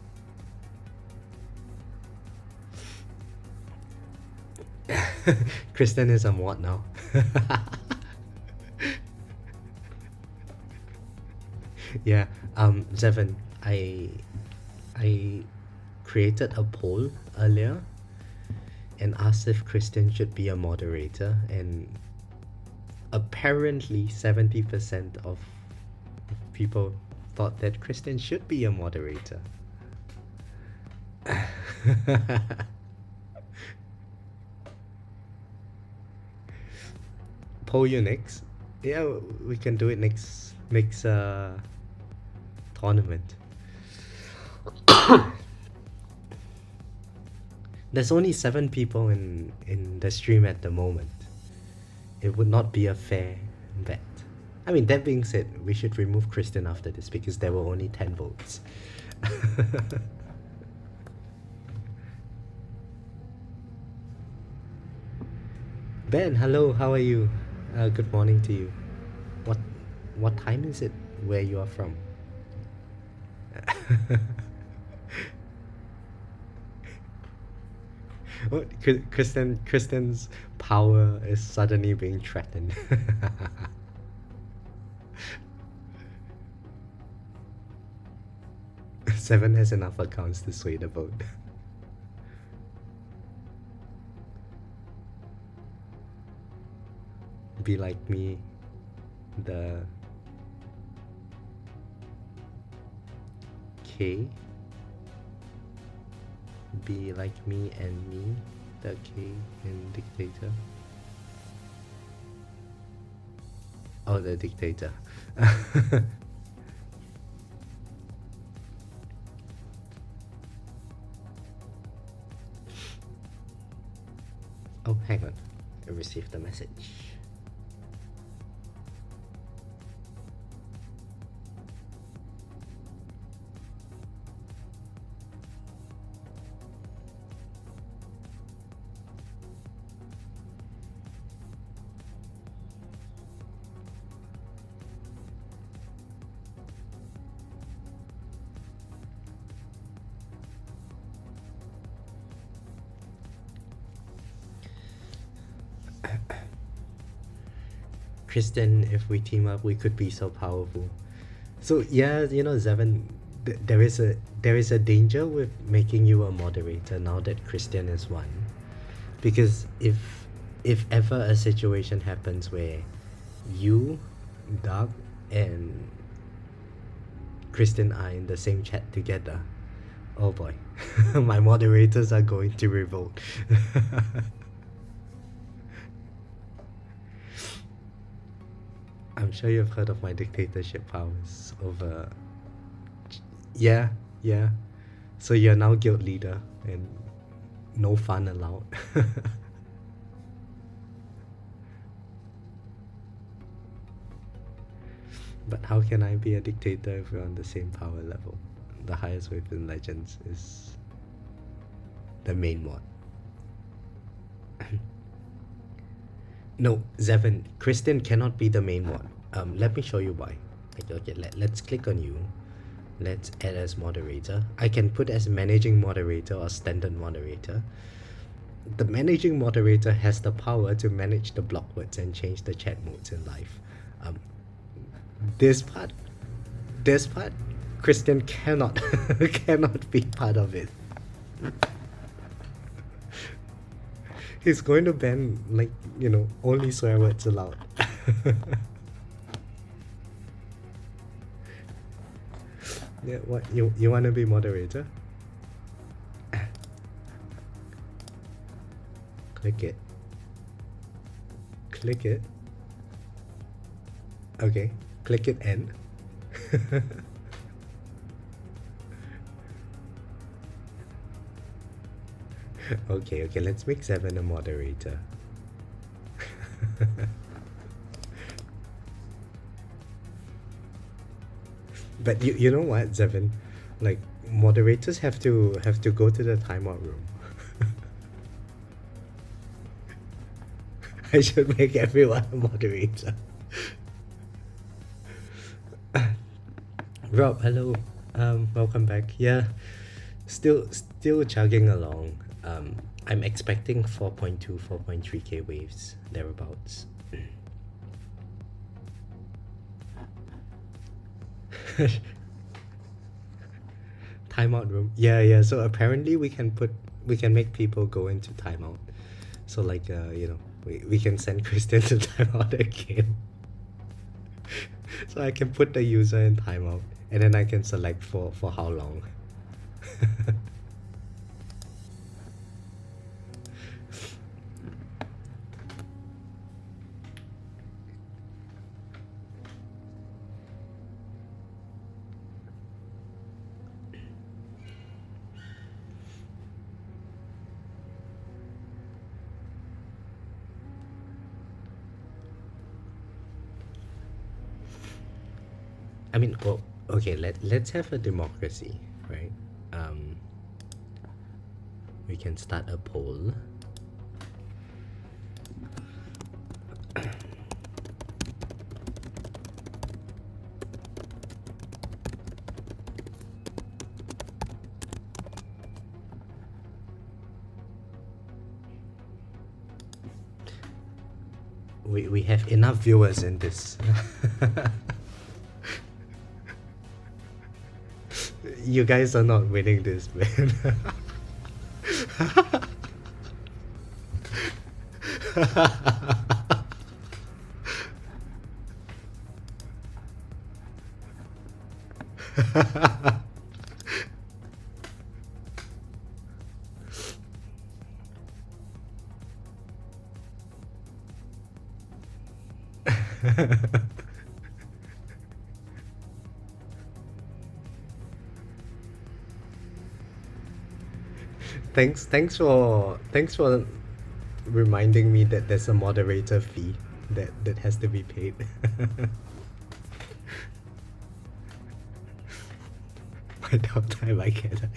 S1: Kristen is on what now? Yeah, Zevin, I created a poll earlier and asked if Kristen should be a moderator, and apparently 70% of people thought that Kristen should be a moderator. Poll you next. Yeah, we can do it next tournament. There's only 7 people in the stream at the moment. It would not be a fair bet. I mean, that being said, we should remove Kristen after this because there were only 10 votes. Ben, hello, how are you? Good morning to you. What time is it where you are from? What? Kristen's power is suddenly being threatened. Seven has enough accounts to sway the vote. Be like me, the K. Be like me and me, the K in dictator. Oh, the dictator. Oh, hang on. I received the message. Kristen, if we team up, we could be so powerful. So yeah, you know, Zevin, there is a danger with making you a moderator now that Christian is one, because if ever a situation happens where you, Doug, and Kristen are in the same chat together, oh boy, my moderators are going to revolt. I'm sure you've heard of my dictatorship powers over. Yeah, yeah. So you're now guild leader and no fun allowed. But how can I be a dictator if we're on the same power level? The highest within Legends is the main mod. No, Zevin, Kristen cannot be the main mod. Let me show you why. Okay, let's click on you. Let's add as moderator. I can put as managing moderator or standard moderator. The managing moderator has the power to manage the block words and change the chat modes in live. Um, this part, Kristen cannot cannot be part of it. He's going to ban, like, you know, only swear words allowed. Yeah, what, you wanna be moderator? Click it. Click it. Okay, click it and. Okay, let's make Seven a moderator. But you know what, Seven? Like, moderators have to go to the timeout room. I should make everyone a moderator. Rob, hello. Welcome back. Yeah, still chugging along. I'm expecting 4.2, 4.3k waves, thereabouts. Timeout room. Yeah. So apparently we can make people go into timeout. So like you know, we can send Kristen to timeout again. So I can put the user in timeout and then I can select for how long. I mean, well, okay, let's have a democracy, right? We can start a poll. We have enough viewers in this. You guys are not winning this, man. Thanks for reminding me that there's a moderator fee that has to be paid. By downtime, I get it.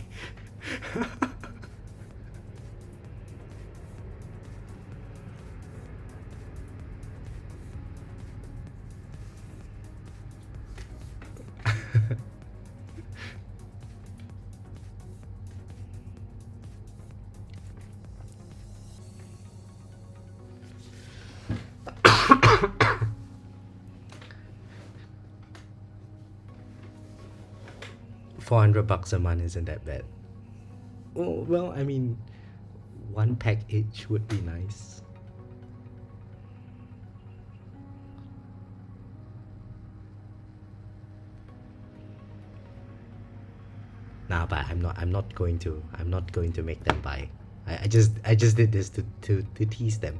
S1: $400 a month isn't that bad. Oh, well, I mean, one pack each would be nice. Nah, but I'm not going to make them buy. I just did this to tease them.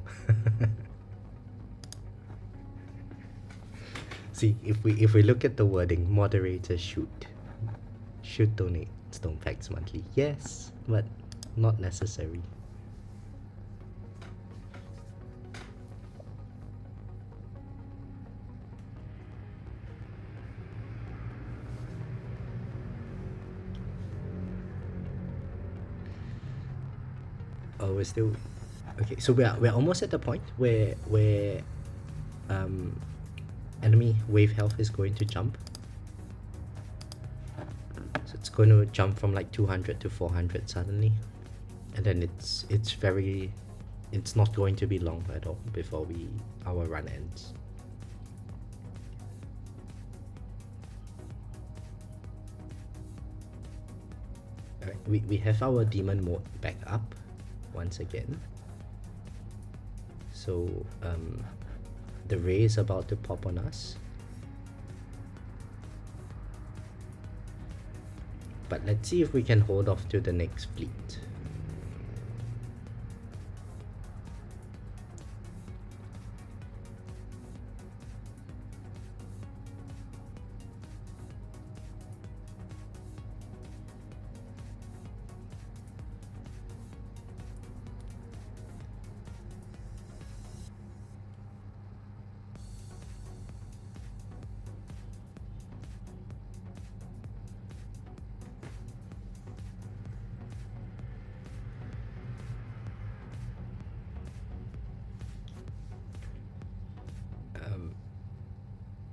S1: See, if we look at the wording, moderators should donate stone packs monthly. Yes, but not necessary. Oh, we're still okay. So we're almost at the point where enemy wave health is going to jump. So it's going to jump from like 200 to 400 suddenly, and then it's not going to be long at all before our run ends. Alright, we have our demon mode back up once again. So the ray is about to pop on us. But let's see if we can hold off to the next fleet.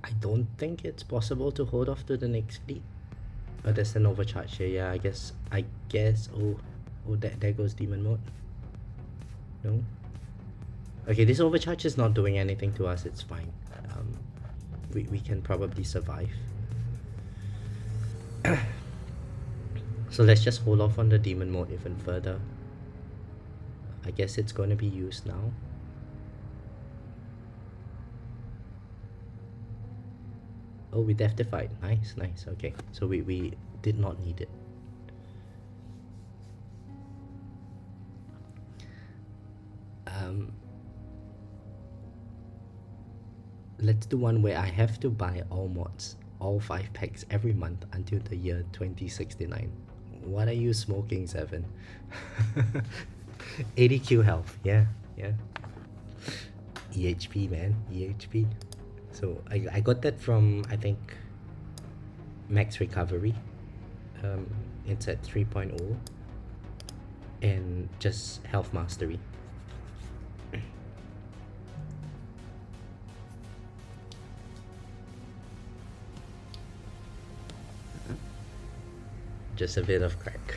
S1: I don't think it's possible to hold off to the next fleet. Oh, there's an overcharge here. Yeah, I guess. Oh, there goes demon mode. No. Okay, this overcharge is not doing anything to us. It's fine. We can probably survive. So let's just hold off on the demon mode even further. I guess it's going to be used now. Oh, we death-defied. Nice. Okay, so we did not need it. Let's do one where I have to buy all mods, all 5 packs every month until the year 2069. What are you smoking, Seven? 80q health. Yeah. EHP, man. EHP. So I got that from, I think, Max Recovery. It's at 3.0, and just Health Mastery. Just a bit of crack.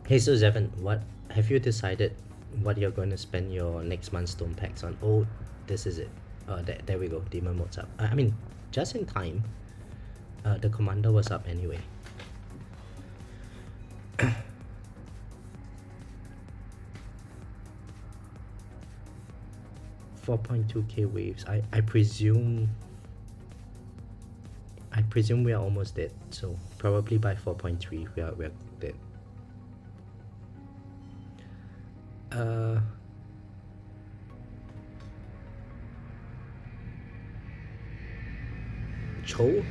S1: Hey, so Zevin, what have you decided what you're going to spend your next month's stone packs on? Oh, this is it. There we go. Demon mode's up. I mean, just in time. The commander was up anyway. 4.2k waves. I presume we are almost dead. So probably by 4.3 we are dead. Cho?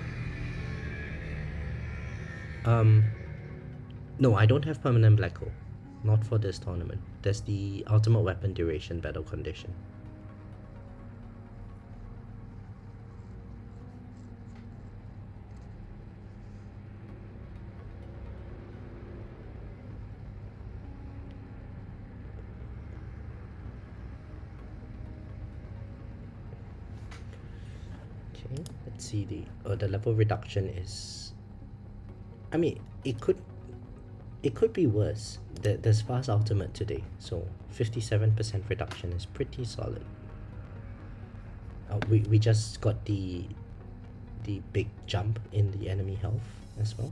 S1: No, I don't have permanent black hole. Not for this tournament. There's the ultimate weapon duration battle condition. Okay, let's see the level reduction is. I mean, it could be worse. There's fast ultimate today, so 57% reduction is pretty solid. We just got the big jump in the enemy health as well.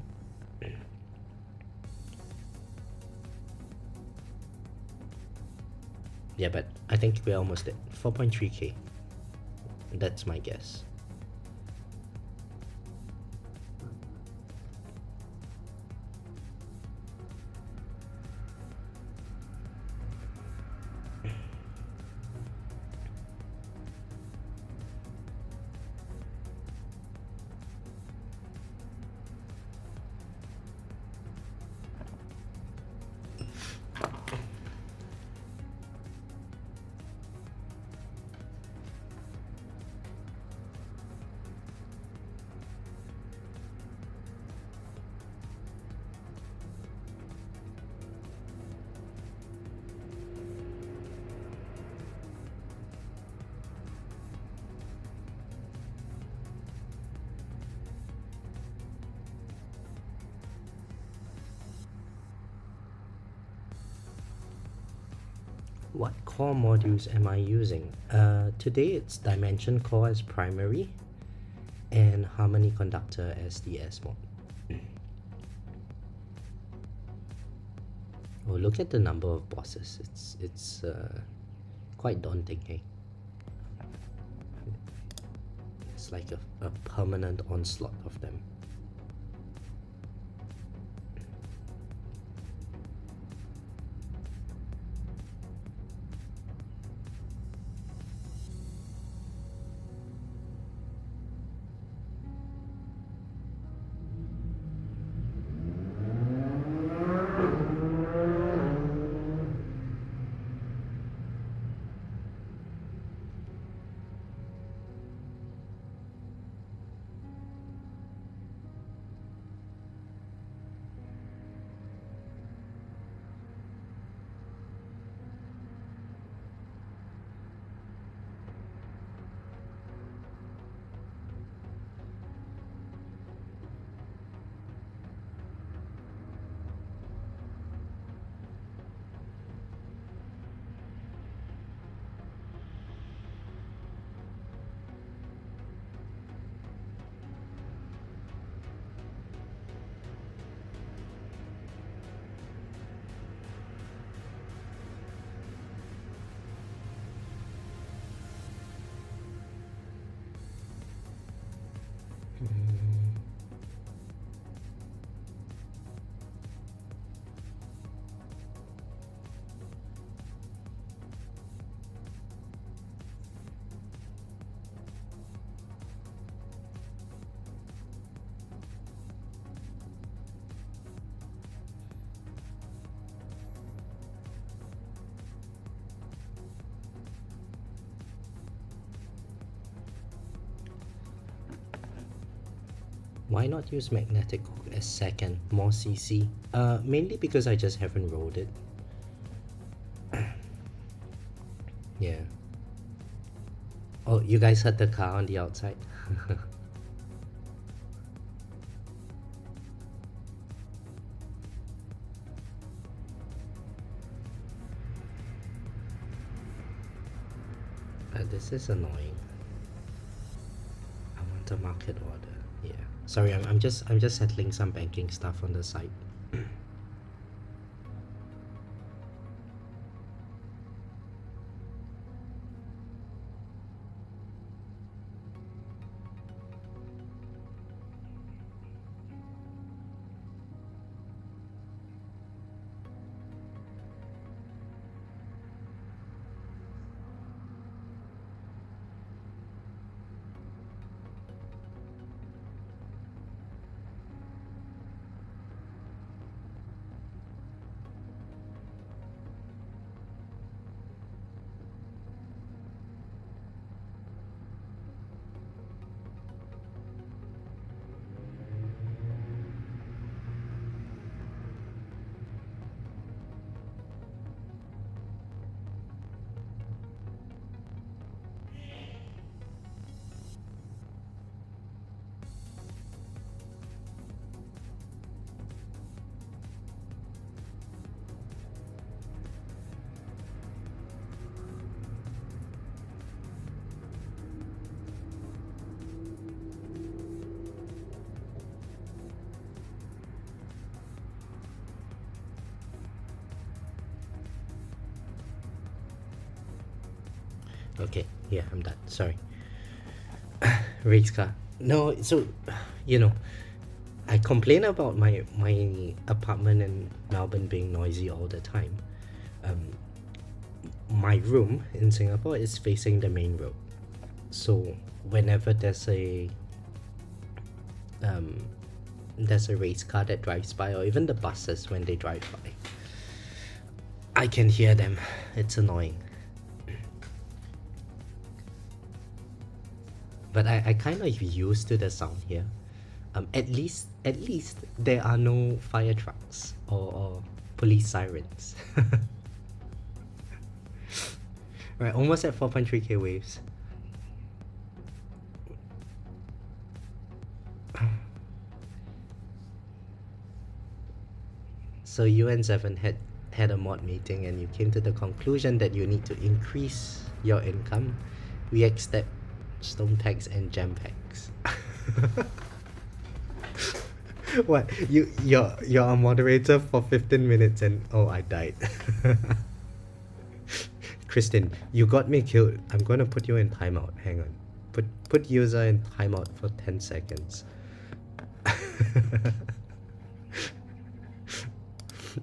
S1: Yeah, but I think we're almost at 4.3k. That's my guess. What core modules am I using? Today it's Dimension Core as primary and Harmony Conductor as the S mod. Oh, look at the number of bosses. It's quite daunting, hey? It's like a permanent onslaught of them. Why not use Magnetic Hook as second, more CC? Mainly because I just haven't rolled it. Yeah. Oh, you guys heard the car on the outside? This is annoying. I want a market order. Yeah. Sorry, I'm just settling some banking stuff on the side. Okay, yeah, I'm done. Sorry. Race car. No, so, you know, I complain about my apartment in Melbourne being noisy all the time. Um, my room in Singapore is facing the main road, so whenever um, there's a race car that drives by, or even the buses when they drive by, I can hear them. It's annoying. But I kind of used to the sound here. At least there are no fire trucks or police sirens. Right, almost at 4.3k waves. So you and Seven had a mod meeting and you came to the conclusion that you need to increase your income. We accept stone packs and gem packs. What? You're a moderator for 15 minutes and oh, I died. Kristen, you got me killed. I'm gonna put you in timeout. Hang on. Put user in timeout for 10 seconds.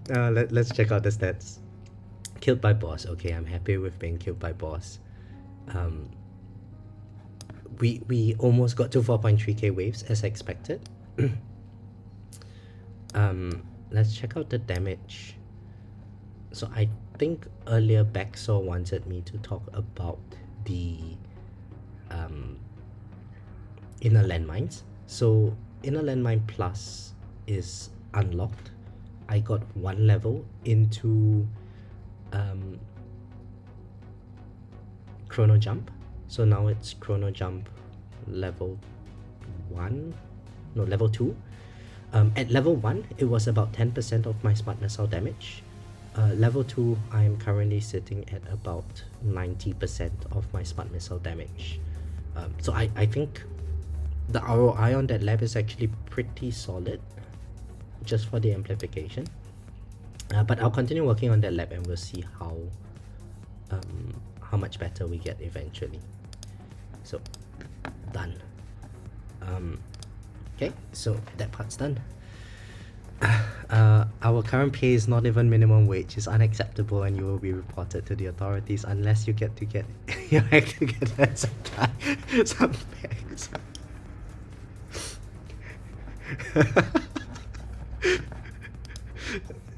S1: Let's check out the stats. Killed by boss. Okay, I'm happy with being killed by boss. We almost got to 4.3k waves as expected. Let's check out the damage. So I think earlier Backsaw wanted me to talk about the inner landmines. So inner landmine plus is unlocked. I got one level into chrono jump, so now it's chrono jump level 1, no, level 2. At level 1 it was about 10% of my smart missile damage. Level 2 I am currently sitting at about 90% of my smart missile damage. So I think the ROI on that lab is actually pretty solid, just for the amplification. But I'll continue working on that lab and we'll see how much better we get eventually. So done. Okay, so that part's done. Our current pay is not even minimum wage. It's unacceptable and you will be reported to the authorities unless you get your act together and supply some bags.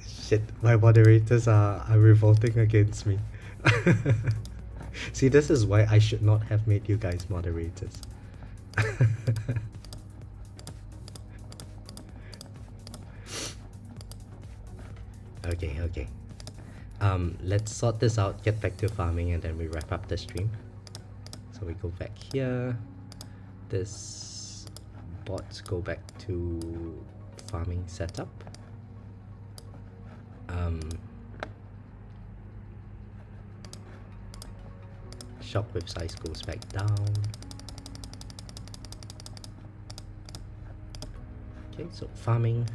S1: Shit, my moderators are revolting against me. See, this is why I should not have made you guys moderators. Okay. Let's sort this out, get back to farming, and then we wrap up the stream. So we go back here. This bots go back to farming setup. Shockwave size goes back down. Okay, so farming,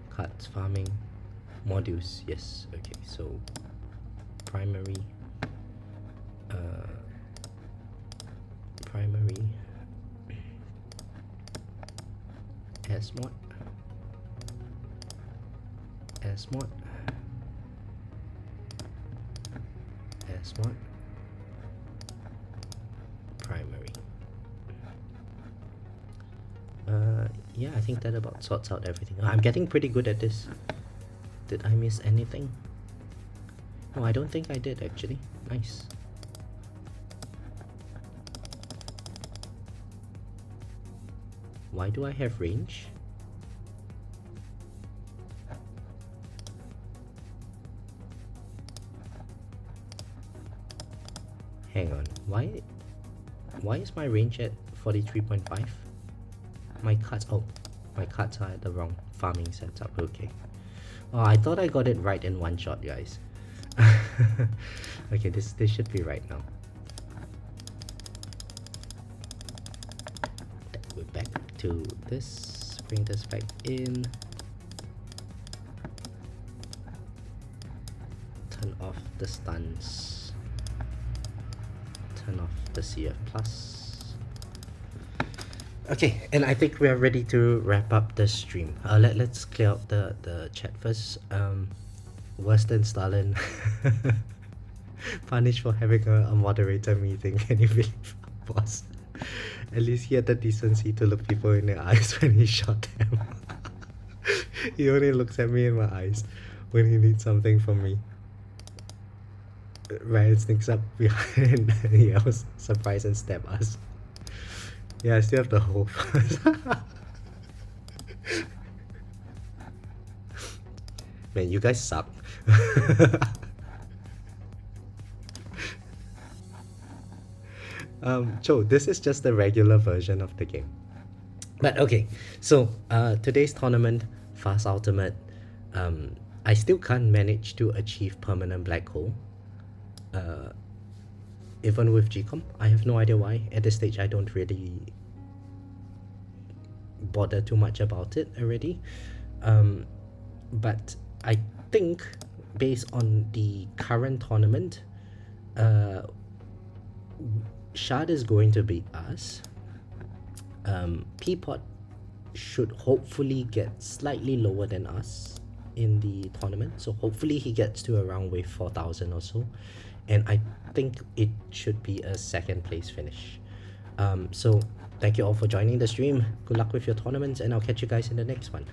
S1: cards, farming, modules, yes, okay, so primary, SMod, primary. Yeah, I think that about sorts out everything. I'm getting pretty good at this. Did I miss anything? No, I don't think I did actually. Nice. Why do I have range? Hang on, why is my range at 43.5? My cards are at the wrong farming setup. Okay. Oh, I thought I got it right in one shot, guys. Okay, this should be right now. We're back to this. Bring this back in. off the stuns. Turn off the CF plus. Okay, and I think we are ready to wrap up the stream. Let's clear out the chat first. Worse than Stalin. Punished for having a moderator meeting. Can you believe, boss? At least he had the decency to look people in the eyes when he shot them. He only looks at me in my eyes when he needs something from me. Ryan sneaks up behind and he yells surprise and stab us. Yeah, I still have the hope. Man, you guys suck. Joe, this is just the regular version of the game. But okay, so today's tournament, Fast Ultimate, I still can't manage to achieve permanent black hole. Even with GCOM, I have no idea why. At this stage, I don't really bother too much about it already. But I think based on the current tournament, Shard is going to beat us. Peapod should hopefully get slightly lower than us in the tournament, so hopefully he gets to around wave 4000 or so, and I think it should be a second place finish. So thank you all for joining the stream. Good luck with your tournaments, and I'll catch you guys in the next one.